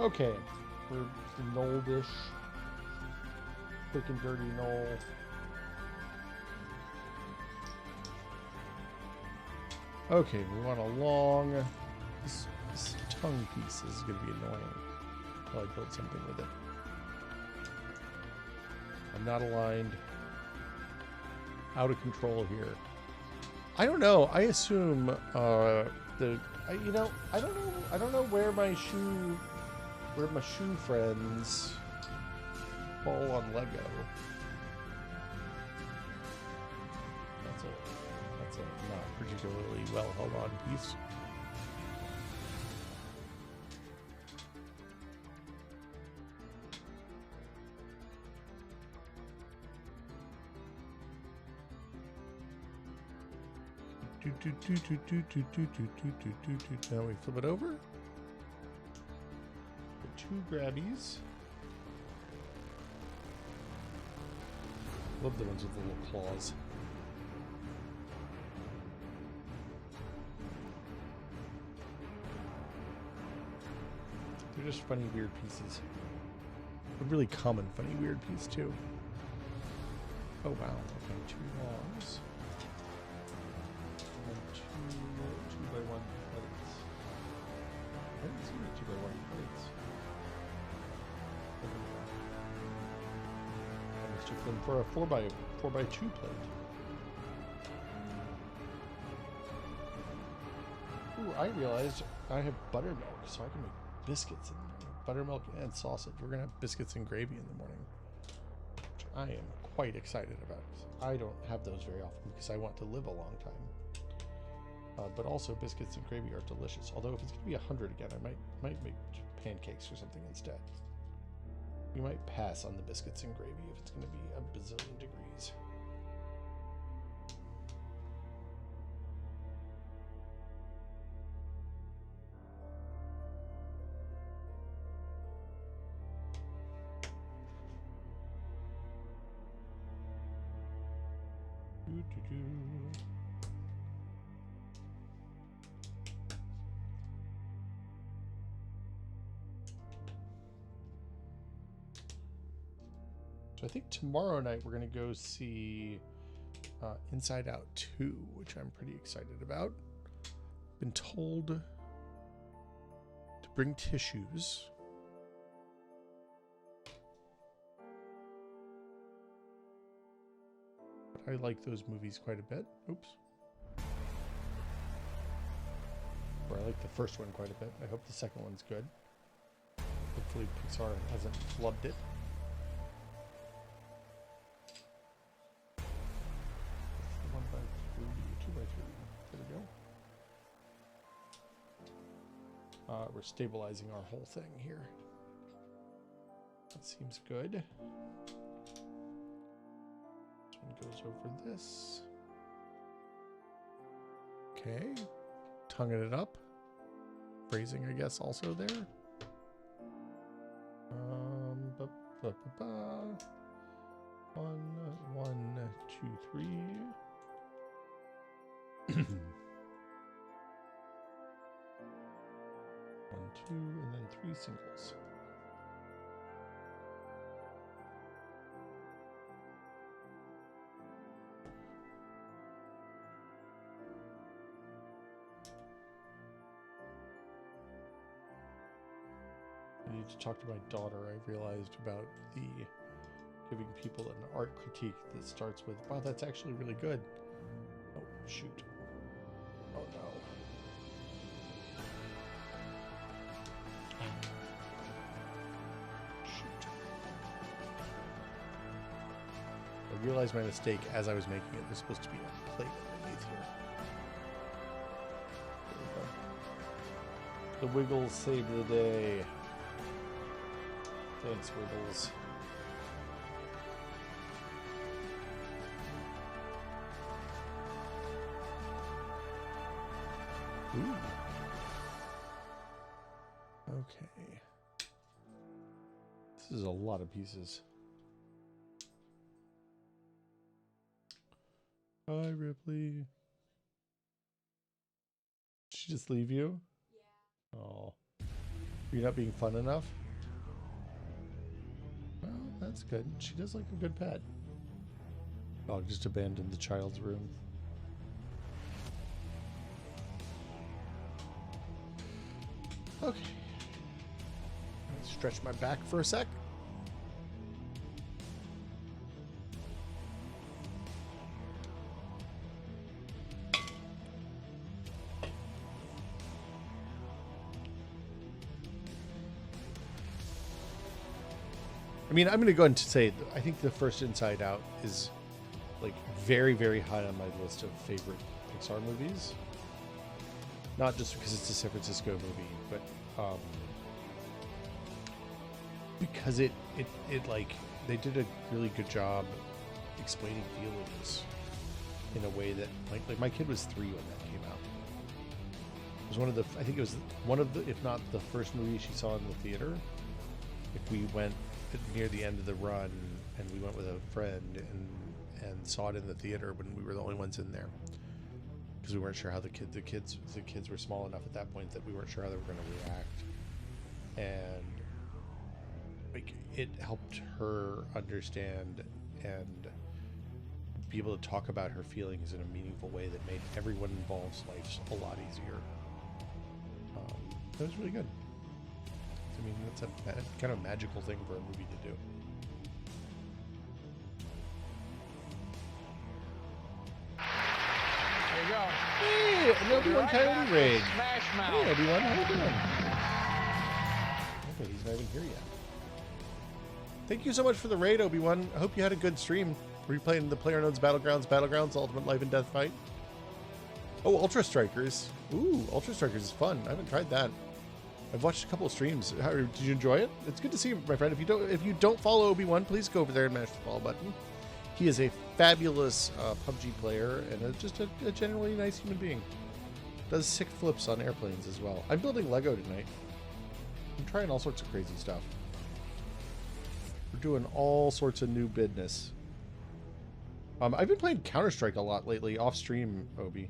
Okay, we're Knoll-ish. Quick and dirty Knoll. Okay, we want a long... This tongue piece is going to be annoying. Until I build something with it. I'm not aligned. Out of control here. I don't know. I assume I don't know where my shoe friends fall on Lego. That's a not particularly well held on piece. Now we flip it over. Put 2 grabbies. Love the ones with the little claws. They're just funny, weird pieces. A really common, funny, weird piece, too. Oh, wow. Okay, 2 longs. And 2 by 1 plates. I didn't see the 2 by 1 plates. I mistook them for a 4 by 2 plate. Ooh, I realized I have buttermilk, so I can make biscuits in there. Buttermilk and sausage. We're gonna have biscuits and gravy in the morning, which I am quite excited about. I don't have those very often because I want to live a long time. But also biscuits and gravy are delicious. Although if it's gonna be 100 again, I might make pancakes or something instead. You might pass on the biscuits and gravy if it's gonna be a bazillion degrees. So I think tomorrow night we're going to go see Inside Out 2, which I'm pretty excited about. Been told to bring tissues. I like those movies quite a bit. Oops. Or I like the first one quite a bit. I hope the second one's good. Hopefully Pixar hasn't flubbed it. One by 3, 2 by 3. There we go. We're stabilizing our whole thing here. That seems good. Goes over this. Okay. Tonguing it up. Phrasing, I guess, also there. Ba, ba, ba, ba. 1, 1, 2, 3. 1, 2, and then 3 singles. I need to talk to my daughter. I realized about the giving people an art critique that starts with, wow, that's actually really good. Oh, shoot. Oh, no. Shoot. I realized my mistake as I was making it. There's supposed to be a plate underneath here. There we go. The Wiggles saved the day. Thanks, Wiggles. Ooh. Okay. This is a lot of pieces. Hi, Ripley. Did she just leave you? Yeah. Oh. You're not being fun enough? Well, that's good. She does like a good pet. Dog just abandoned the child's room. Okay. Let's stretch my back for a sec. I mean, I'm going to go ahead and say, I think the first Inside Out is like very, very high on my list of favorite Pixar movies. Not just because it's a San Francisco movie, but because it like they did a really good job explaining feelings in a way that like my kid was 3 when that came out. It was one of the, I think it was one of the, if not the first movie she saw in the theater. If we went near the end of the run and we went with a friend and saw it in the theater when we were the only ones in there, because we weren't sure how the kids were small enough at that point that we weren't sure how they were going to react, and like it helped her understand and be able to talk about her feelings in a meaningful way that made everyone involved's life a lot easier. That was really good. I mean, that's a kind of magical thing for a movie to do. There you go. Hey, an Obi-Wan Right back Coyote with raid. Smash Mouth. Hey, Obi-Wan, how you doing? Okay, he's not even here yet. Thank you so much for the raid, Obi-Wan. I hope you had a good stream. Were you playing the PlayerUnknown's Battlegrounds Ultimate Life and Death Fight? Oh, Ultra Strikers. Ooh, Ultra Strikers is fun. I haven't tried that. I've watched a couple of streams. Did you enjoy it? It's good to see you, my friend. If you don't follow Obi-Wan, please go over there and mash the follow button. He is a fabulous PUBG player and just a generally nice human being. Does sick flips on airplanes as well. I'm building Lego tonight. I'm trying all sorts of crazy stuff. We're doing all sorts of new business. I've been playing Counter-Strike a lot lately, off stream, Obi.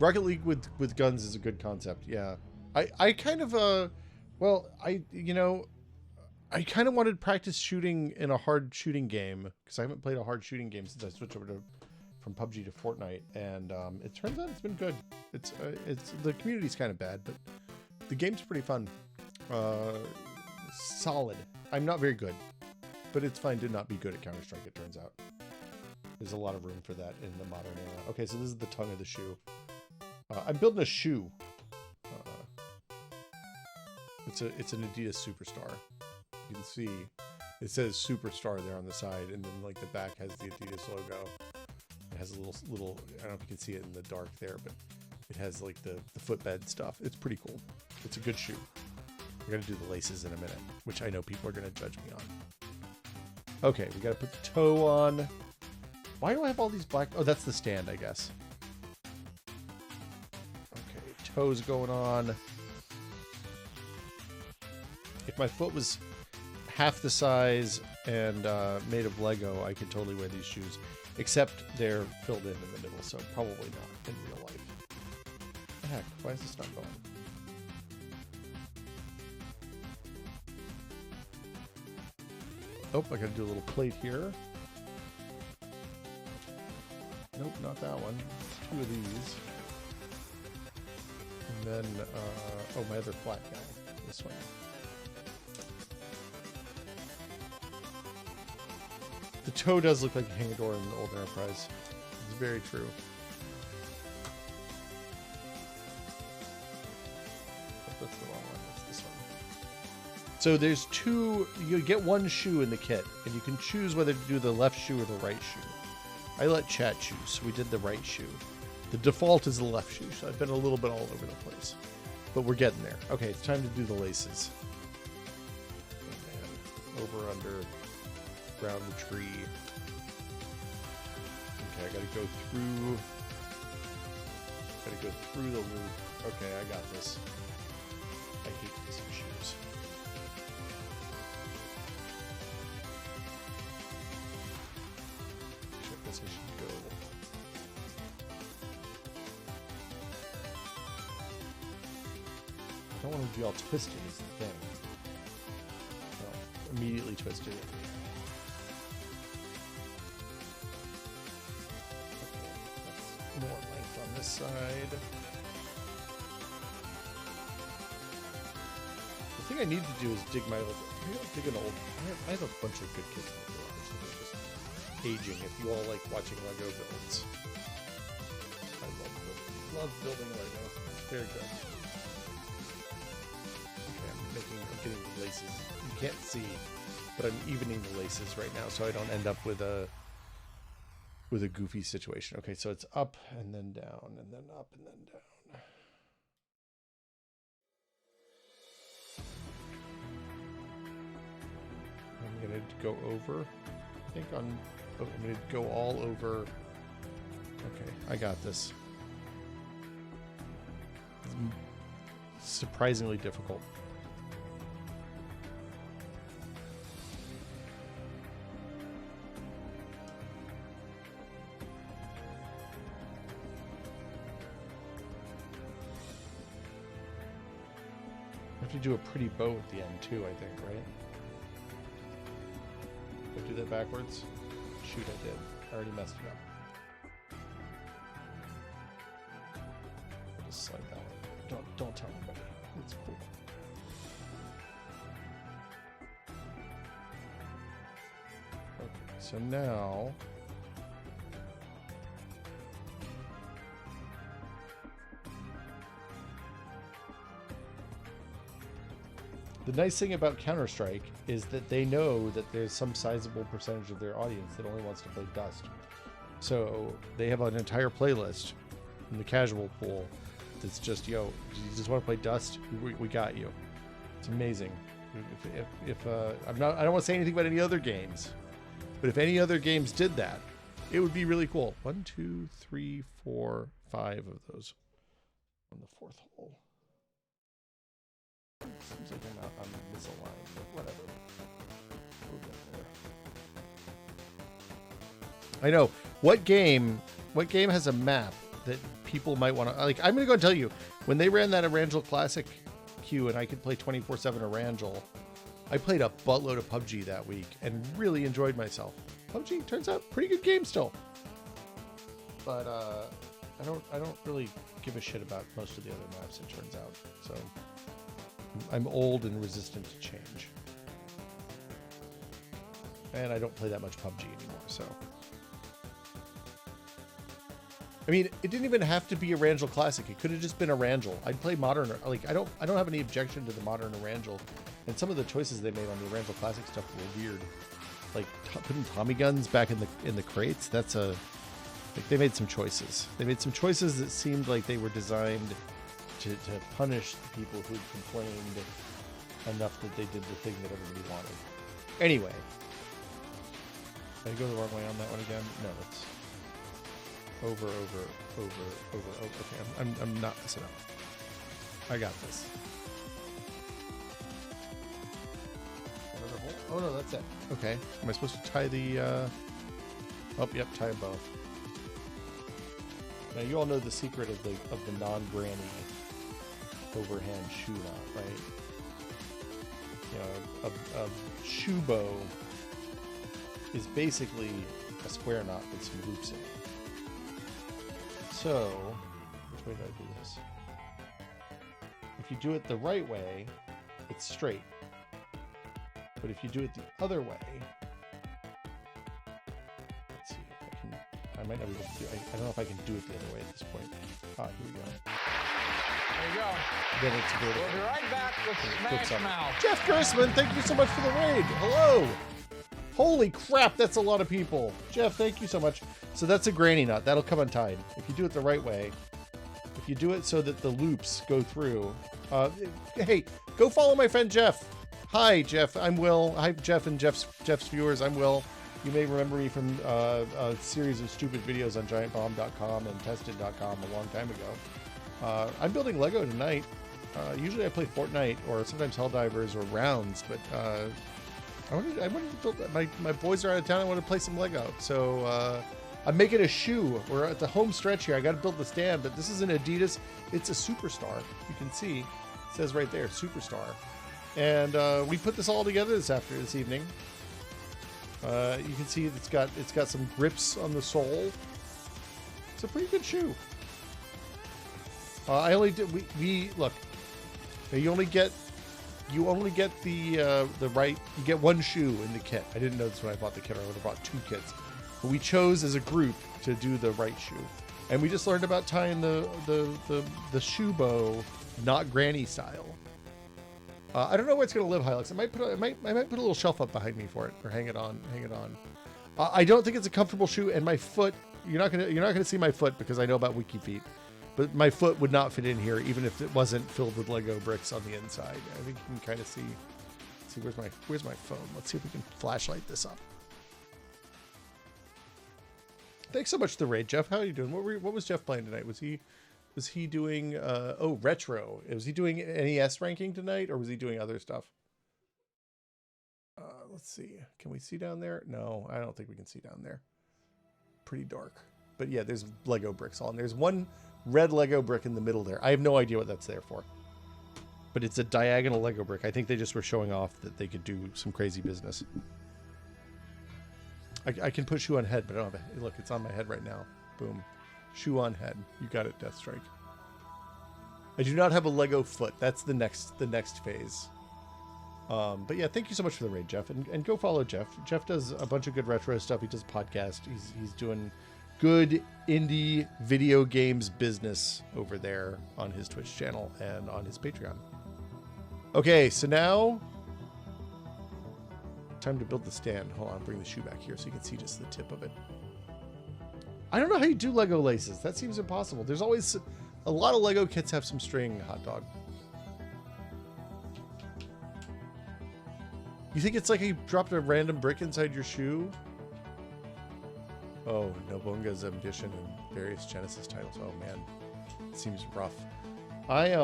Rocket League with guns is a good concept, yeah. I kind of, well, I kind of wanted to practice shooting in a hard shooting game, because I haven't played a hard shooting game since I switched over from PUBG to Fortnite, and it turns out it's been good. It's the community's kind of bad, but the game's pretty fun. Solid. I'm not very good, but it's fine to not be good at Counter-Strike, it turns out. There's a lot of room for that in the modern era. Okay, so this is the tongue of the shoe. I'm building a shoe. It's an Adidas Superstar. You can see it says Superstar there on the side, and then like the back has the Adidas logo. It has a little. I don't know if you can see it in the dark there, but it has like the footbed stuff. It's pretty cool. It's a good shoe. We're gonna do the laces in a minute, which I know people are gonna judge me on. Okay, we gotta put the toe on. Why do I have all these black? Oh, that's the stand, I guess. Toes going on. If my foot was half the size and made of Lego, I could totally wear these shoes. Except they're filled in the middle, so probably not in real life. What the heck? Why is this not going? Oh, I gotta do a little plate here. Nope, not that one. 2 of these. And then, oh, my other flat guy. This one. The toe does look like a Hangador in the old Enterprise. It's very true. Oh, that's the wrong one. That's this one. So there's 2, you get 1 shoe in the kit, and you can choose whether to do the left shoe or the right shoe. I let chat choose, so we did the right shoe. The default is the left shoe, so I've been a little bit all over the place. But we're getting there. Okay, it's time to do the laces. And over, under, around the tree. Okay, I gotta go through the loop. Okay, I got this. I hate these shoes. I guess I should go. I don't want to be all twisted is the thing. Well, immediately twisted it. Okay, that's more length on this side. The thing I need to do is dig my old... dig an old... I have a bunch of good kids in the garage that are just aging if you all like watching Lego builds. I love building Lego. Very good. I'm getting the laces. You can't see, but I'm evening the laces right now so I don't end up with a goofy situation. Okay, so it's up and then down and then up and then down. I'm I'm going to go over, I think I'm going to go all over. Okay, I got this. It's surprisingly difficult. I have to do a pretty bow at the end too, I think, right? Did I do that backwards? Shoot, I did. I already messed it up. I'll just slide that one. Don't tell anybody. It's cool. Okay, so now the nice thing about Counter-Strike is that they know that there's some sizable percentage of their audience that only wants to play Dust. So they have an entire playlist in the casual pool that's just, yo, you just want to play Dust? We got you. It's amazing. If I don't want to say anything about any other games, but if any other games did that, it would be really cool. 1, 2, 3, 4, 5 of those on the fourth hole. Seems like I'm misaligned, but whatever. We'll get there. I know. What game has a map that people might want to like? I'm gonna go and tell you, when they ran that Erangel Classic queue and I could play 24/7 Erangel, I played a buttload of PUBG that week and really enjoyed myself. PUBG turns out pretty good game still, but I don't really give a shit about most of the other maps. It turns out, so. I'm old and resistant to change. And I don't play that much PUBG anymore, so. I mean, it didn't even have to be a Erangel Classic. It could have just been a Erangel. I'd play modern, like I don't have any objection to the modern Erangel. And some of the choices they made on the Erangel Classic stuff were weird. Like putting Tommy guns back in the crates, that's a like they made some choices. They made some choices that seemed like they were designed to punish the people who complained enough that they did the thing that everybody wanted. Anyway. Did I go the wrong way on that one again? No, it's over. Okay, I'm not messing up. I got this. Another hole? Oh no, that's it. Okay. Am I supposed to tie the oh yep, tie a bow. Now you all know the secret of the non-granny overhand shoe knot, right? You know, a shoe bow is basically a square knot with some loops in it. So, which way do I do this? If you do it the right way, it's straight. But if you do it the other way, let's see if I can. I might not be able to do it. I don't know if I can do it the other way at this point. Ah, here we go. There you go. Then it's vertical. We'll be right back with Smash Mouth. Jeff Gersman, thank you so much for the raid. Hello. Holy crap, that's a lot of people. Jeff, thank you so much. So that's a granny knot. That'll come untied. If you do it the right way, if you do it so that the loops go through. Hey, go follow my friend Jeff. Hi, Jeff. I'm Will. Hi, Jeff and Jeff's viewers. I'm Will. You may remember me from a series of stupid videos on giantbomb.com and tested.com a long time ago. I'm building Lego tonight. Usually I play Fortnite or sometimes Helldivers or Rounds, but I wanted to build. My boys are out of town. I want to play some Lego, so I'm making a shoe. We're at the home stretch here. I got to build the stand, but this is an Adidas. It's a Superstar. You can see it says right there, Superstar, and we put this all together this evening. You can see it's got some grips on the sole. It's a pretty good shoe. I only did we look. You only get the right. You get one shoe in the kit. I didn't know this when I bought the kit. I would have bought 2 kits, but we chose as a group to do the right shoe, and we just learned about tying the shoe bow, not granny style. I don't know where it's going to live, Hilux. I might put a little shelf up behind me for it, or hang it on. I don't think it's a comfortable shoe, and my foot. You're not gonna see my foot because I know about Wiki Feet. But my foot would not fit in here, even if it wasn't filled with Lego bricks on the inside. I think you can kind of see see, where's my phone? Let's see if we can flashlight this up. Thanks so much for the raid, Jeff. How are you doing? What was Jeff playing tonight? Was he doing retro? Was he doing NES ranking tonight, or was he doing other stuff? Let's see. Can we see down there? No, I don't think we can see down there. Pretty dark. But yeah, there's Lego bricks on. There's one red Lego brick in the middle there. I have no idea what that's there for. But it's a diagonal Lego brick. I think they just were showing off that they could do some crazy business. I can put shoe on head, but I don't have a... Look, it's on my head right now. Boom. Shoe on head. You got it, Deathstrike. I do not have a Lego foot. That's the next phase. But yeah, thank you so much for the raid, Jeff. And go follow Jeff. Jeff does a bunch of good retro stuff. He does podcast. He's doing good indie video games business over there on his Twitch channel and on his Patreon. Okay, so now time to build the stand. Hold on, bring the shoe back here so you can see just the tip of it. I don't know how you do Lego laces. That seems impossible. There's always a lot of Lego kits have some string, hot dog. You think it's like you dropped a random brick inside your shoe? Oh, Nobunga's Ambition and various Genesis titles. Oh man, it seems rough. I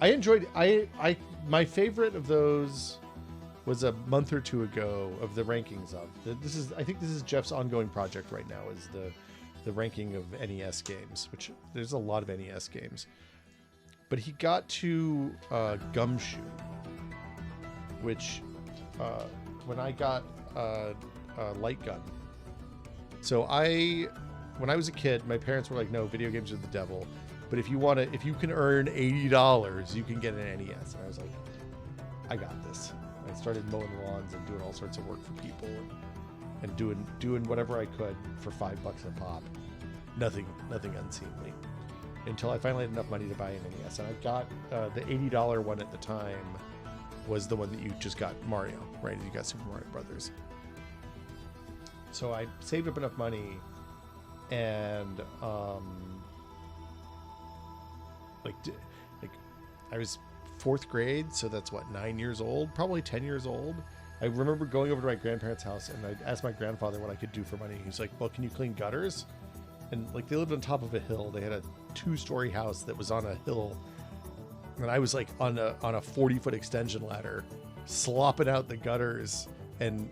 enjoyed. My favorite of those was a month or two ago of the rankings of. I think this is Jeff's ongoing project right now. Is the ranking of NES games, which there's a lot of NES games. But he got to Gumshoe, which. When I got a light gun. So when I was a kid, my parents were like, no, video games are the devil. But if you can earn $80, you can get an NES. And I was like, I got this. I started mowing lawns and doing all sorts of work for people and doing whatever I could for $5 a pop. Nothing unseemly. Until I finally had enough money to buy an NES. And I got the $80 one at the time. Was the one that you just got Mario, right? You got Super Mario Brothers. So I saved up enough money, and like I was 4th grade, so that's what, 9 years old, probably 10 years old. I remember going over to my grandparents' house, and I asked my grandfather what I could do for money. He was like, "Well, can you clean gutters?" And like they lived on top of a hill. They had a 2-story house that was on a hill. And I was like on a 40-foot extension ladder, slopping out the gutters and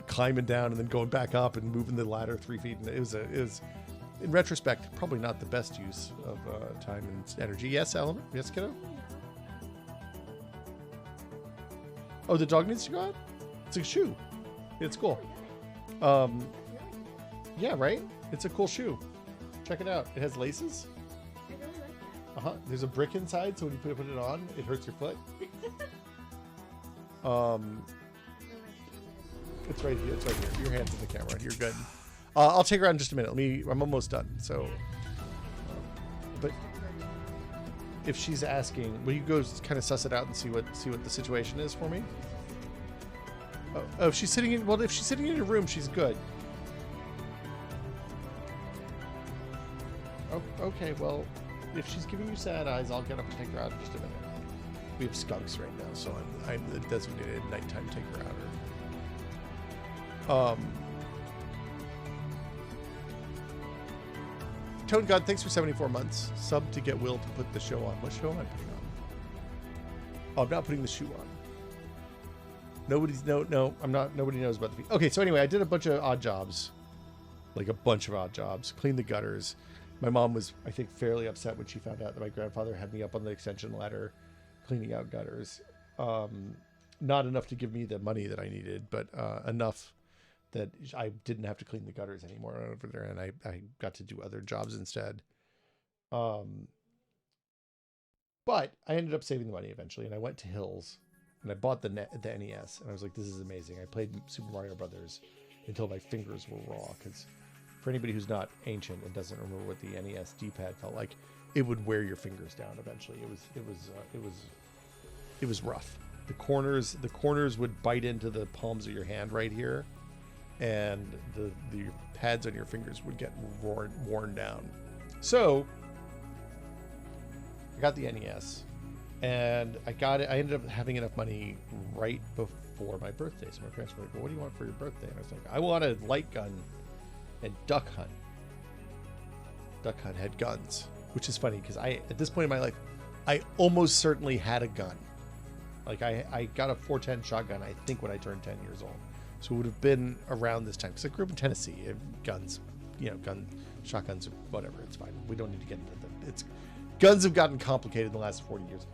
climbing down and then going back up and moving the ladder 3 feet. And it was in retrospect, probably not the best use of time and energy. Yes, Alan? Yes, kiddo? Oh, the dog needs to go out? It's a shoe. It's cool. Yeah, right? It's a cool shoe. Check it out. It has laces. There's a brick inside, so when you put it on, it hurts your foot. It's right here. It's right here. Your hand's in the camera. You're good. I'll take her out in just a minute. I'm almost done. So, but if she's asking, will you go kind of suss it out and see what the situation is for me? Oh, if she's sitting in your room, she's good. Oh, okay, well. If she's giving you sad eyes, I'll get up and take her out in just a minute. We have skunks right now, so I'm the designated nighttime taker outer. Tone God, thanks for 74 months. Sub to get Will to put the show on. What show am I putting on? Oh, I'm not putting the shoe on. I'm not. Nobody knows about the. Okay, so anyway, I did a bunch of odd jobs, like a bunch of odd jobs. Cleaned the gutters. My mom was, I think, fairly upset when she found out that my grandfather had me up on the extension ladder cleaning out gutters. Not enough to give me the money that I needed, but enough that I didn't have to clean the gutters anymore over there, and I got to do other jobs instead. But I ended up saving the money eventually, and I went to Hills, and I bought the NES, and I was like, this is amazing. I played Super Mario Brothers until my fingers were raw, because... For anybody who's not ancient and doesn't remember what the NES D-pad felt like, it would wear your fingers down eventually. It was rough. The corners would bite into the palms of your hand right here, and the pads on your fingers would get worn down. So I got the NES, And I got it. I ended up having enough money right before my birthday. So my parents were like, well, what do you want for your birthday? And I was like, I want a light gun and duck hunt. Duck hunt had guns, which is funny because at this point in my life, I almost certainly had a gun. Like I got a 410 shotgun, I think, when I turned 10 years old. So it would have been around this time because I grew up in Tennessee. Guns, shotguns, whatever. It's fine. We don't need to get into them. Guns have gotten complicated in the last 40 years.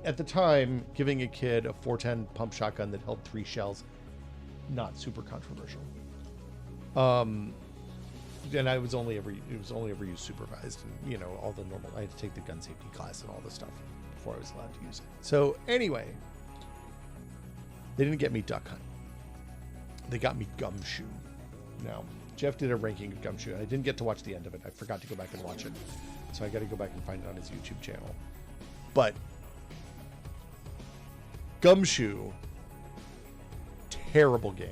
At the time, giving a kid a 410 pump shotgun that held 3 shells, not super controversial. And it was only ever used supervised, and all the normal. I had to take the gun safety class and all this stuff before I was allowed to use it. So anyway, they didn't get me duck hunt. They got me gumshoe. Now, Jeff did a ranking of gumshoe. I didn't get to watch the end of it. I forgot to go back and watch it, so I got to go back and find it on his YouTube channel. But gumshoe, terrible game.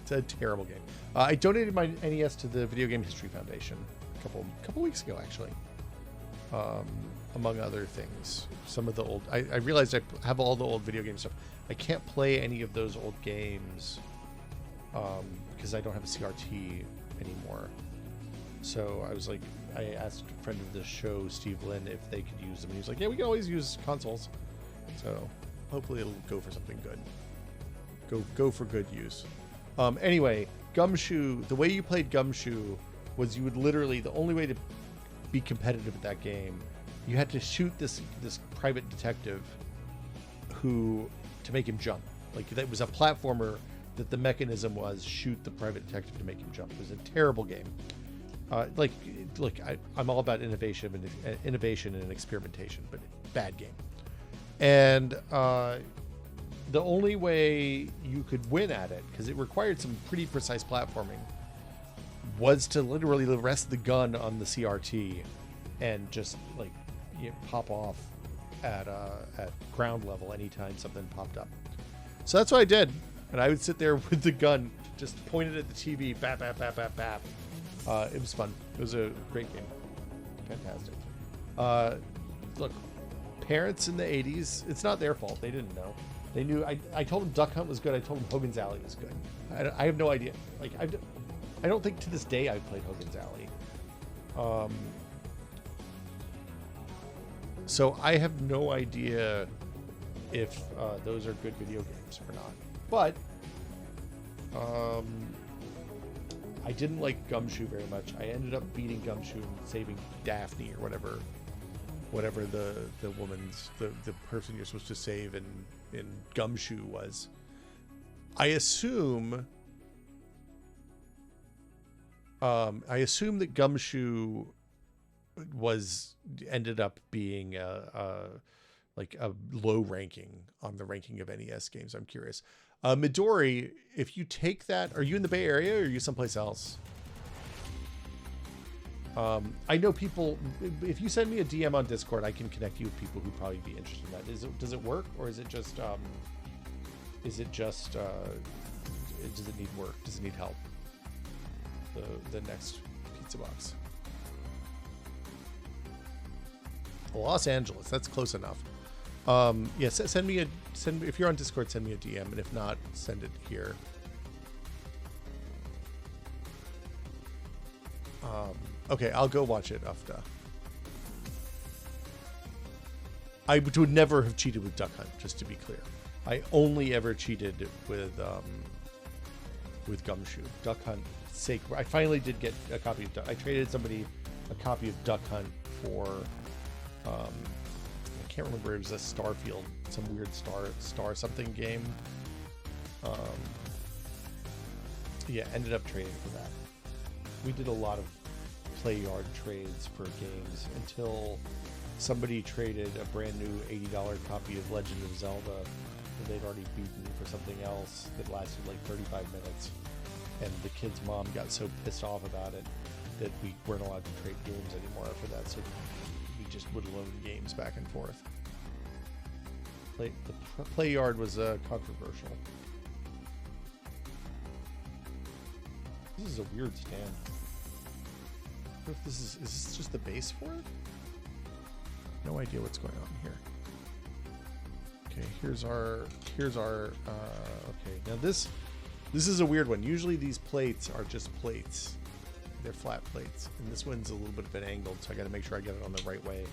It's a terrible game. I donated my NES to the Video Game History Foundation a couple weeks ago, actually. Among other things, some of the old. I realized I have all the old video game stuff. I can't play any of those old games because I don't have a CRT anymore. So I was like, I asked a friend of the show, Steve Lynn, if they could use them. And he was like, yeah, we can always use consoles. So hopefully it'll go for something good. Go for good use. Anyway, gumshoe, the way you played gumshoe was you would literally, the only way to be competitive at that game, you had to shoot this private detective to make him jump. Like, that was a platformer that the mechanism was shoot the private detective to make him jump. It was a terrible game. Look, I'm all about innovation and experimentation, but bad game. And the only way you could win at it, because it required some pretty precise platforming, was to literally rest the gun on the CRT and just pop off at ground level anytime something popped up. So that's what I did, and I would sit there with the gun just pointed at the TV, bap bap bap bap bap. It was fun. It was a great game. Fantastic. Look, parents in the 80s, it's not their fault. They didn't know. They knew. I told them Duck Hunt was good. I told them Hogan's Alley was good. I have no idea. Like, I don't think to this day I've played Hogan's Alley. So I have no idea if those are good video games or not. But I didn't like Gumshoe very much. I ended up beating Gumshoe and saving Daphne or whatever the woman's the person you're supposed to save in Gumshoe was. I assume that Gumshoe ended up being a low ranking on the ranking of NES games. I'm curious. Midori, if you take that, are you in the Bay Area or are you someplace else? I know people, if you send me a DM on Discord, I can connect you with people who'd probably be interested in that. Does it work, or is it just does it need work? Does it need help? The next pizza box. Los Angeles, that's close enough. Yes, send me if you're on Discord, send me a DM, and if not, send it here. Okay, I'll go watch it after. I would never have cheated with Duck Hunt, just to be clear. I only ever cheated with Gumshoe. Duck Hunt, I finally did get a copy of I traded somebody a copy of Duck Hunt for I can't remember, it was a Starfield, some weird star something game. Yeah, ended up trading for that. We did a lot of play yard trades for games until somebody traded a brand new $80 copy of Legend of Zelda that they'd already beaten for something else that lasted like 35 minutes. And the kid's mom got so pissed off about it that we weren't allowed to trade games anymore after that. So we just would loan games back and forth. The play yard was controversial. This is a weird stand. I wonder if is this just the base for it? No idea what's going on here. Okay, here's our okay, now this is a weird one. Usually these plates are just plates. They're flat plates. And this one's a little bit of an angled, so I gotta make sure I get it on the right way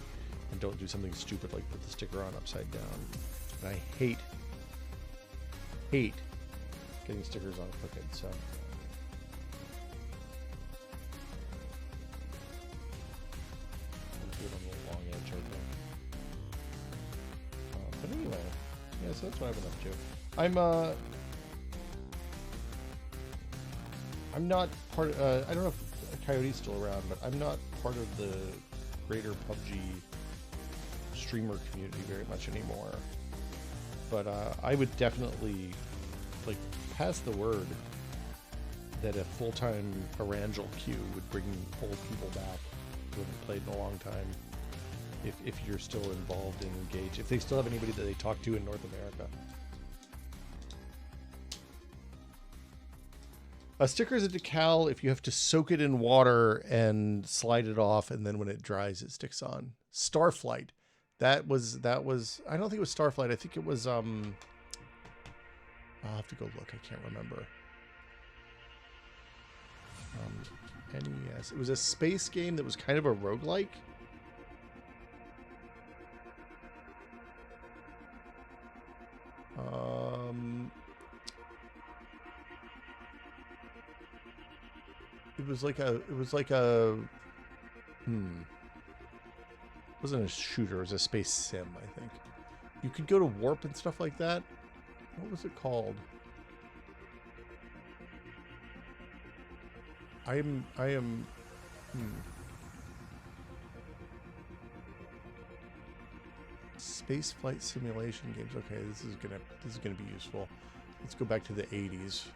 and don't do something stupid like put the sticker on upside down. And I hate getting stickers on crooked, so. I'll do it on the long edge right there. But anyway, yeah, so that's what I've been up to. I'm not part of, I don't know if Coyote's still around, but I'm not part of the greater PUBG streamer community very much anymore. But I would definitely like pass the word that a full-time Erangel queue would bring old people back who haven't played in a long time. If you're still involved and engaged, if they still have anybody that they talk to in North America. A sticker is a decal if you have to soak it in water and slide it off, and then when it dries, it sticks on. Starflight. That was. I don't think it was Starflight. I think it was. I'll have to go look. I can't remember. NES. It was a space game that was kind of a roguelike. It was like a. It wasn't a shooter. It was a space sim, I think. You could go to warp and stuff like that. What was it called? I am. Space flight simulation games. Okay, this is gonna be useful. Let's go back to the 80s.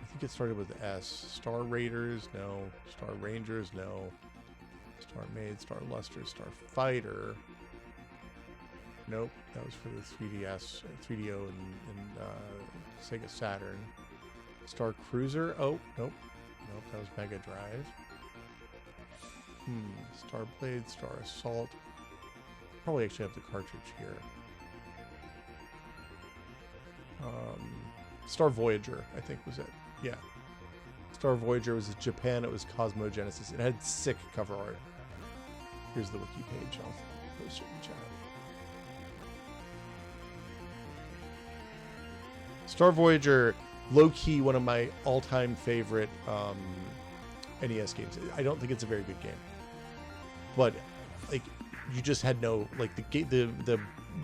I think it started with S. Star Raiders, no. Star Rangers, no. Star Maid, Star Luster, Star Fighter. Nope, that was for the 3DS, 3DO, and Sega Saturn. Star Cruiser. Oh, nope. Nope, that was Mega Drive. Star Blade, Star Assault. Probably actually have the cartridge here. Star Voyager, I think was it. Yeah. Star Voyager was in Japan. It was Cosmogenesis. It had sick cover art. Here's the wiki page. I'll post it in chat. Star Voyager, low-key one of my all-time favorite NES games. I don't think it's a very good game, but like you just had no like the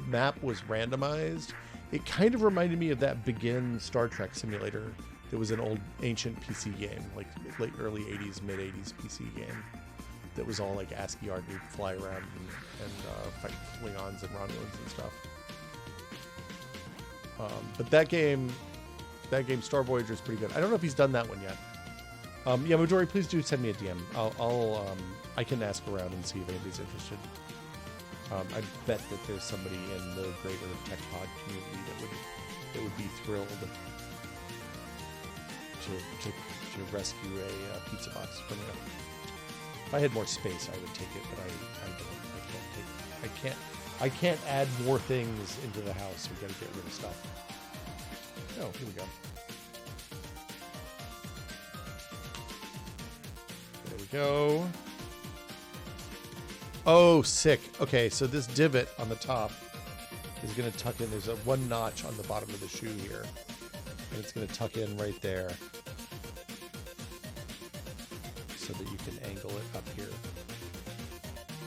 map was randomized. It kind of reminded me of that Begin Star Trek simulator. That was an old ancient PC game, like late early 80s, mid 80s PC game. That was all like ASCII art. You'd fly around and fight Klingons and Romulans and stuff. But that game, Star Voyager, is pretty good. I don't know if he's done that one yet. Yeah, Midori, please do send me a DM. I can ask around and see if anybody's interested. I bet that there's somebody in the greater tech pod community that would be thrilled to rescue a pizza box from you. If I had more space, I would take it, but I don't. I can't add more things into the house. We gotta get rid of stuff. Oh, here we go. There we go. Oh, sick. Okay, so this divot on the top is going to tuck in. There's a one notch on the bottom of the shoe here. And it's going to tuck in right there. So that you can angle it up here.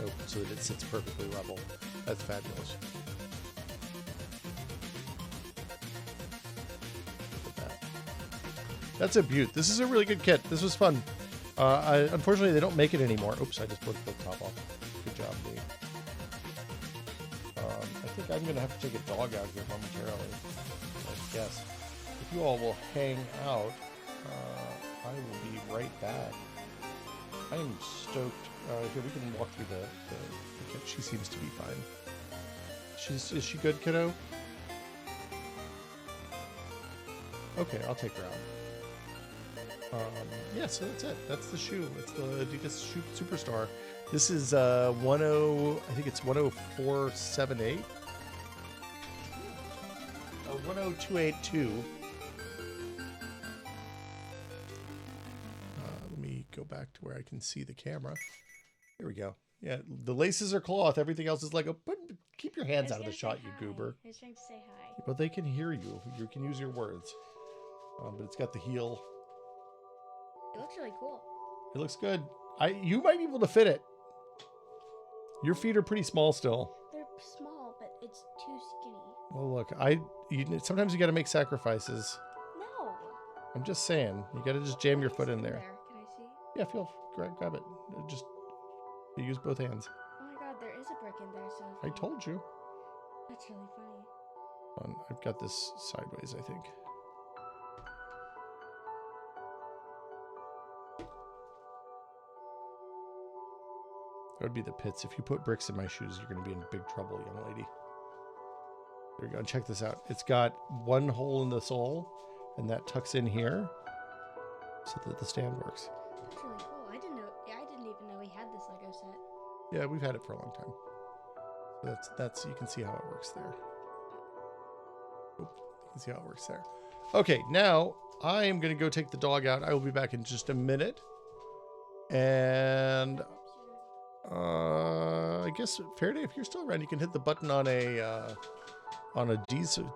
Oh, so that it sits perfectly level. That's fabulous. Look at that. That's a beaut. This is a really good kit. This was fun. Unfortunately, they don't make it anymore. Oops, I just broke the top off. Good job, Lee. I think I'm going to have to take a dog out here momentarily. I guess. If you all will hang out, I will be right back. I am stoked. Here, we can walk through the kit. She seems to be fine. Is she good, kiddo? Okay, I'll take her out. Yeah, so that's it. That's the shoe. It's the Adidas Shoe Superstar. This is 10. I think it's 10478. 10282. Let me go back to where I can see the camera. Here we go. Yeah, the laces are cloth. Everything else is Lego. But keep your hands out of the shot, you goober. I was trying to say hi. But they can hear you. You can use your words. But it's got the heel. It looks really cool. It looks good. You might be able to fit it. Your feet are pretty small still. They're small, but it's too skinny. Well, look, sometimes you got to make sacrifices. No. I'm just saying, you got to just jam your foot in there. Can I see? Yeah, grab it. Just use both hands. Oh my god, there is a brick in there. So I told you. That's really funny. I've got this sideways, I think. That would be the pits. If you put bricks in my shoes, you're going to be in big trouble, young lady. There you go. And check this out. It's got one hole in the sole, and that tucks in here so that the stand works. That's really cool. I didn't even know we had this Lego set. Yeah, we've had it for a long time. So that's you can see how it works there. Oop, you can see how it works there. Okay, now I am going to go take the dog out. I will be back in just a minute. And I guess Faraday, if you're still around, you can hit the button on a D's fuel.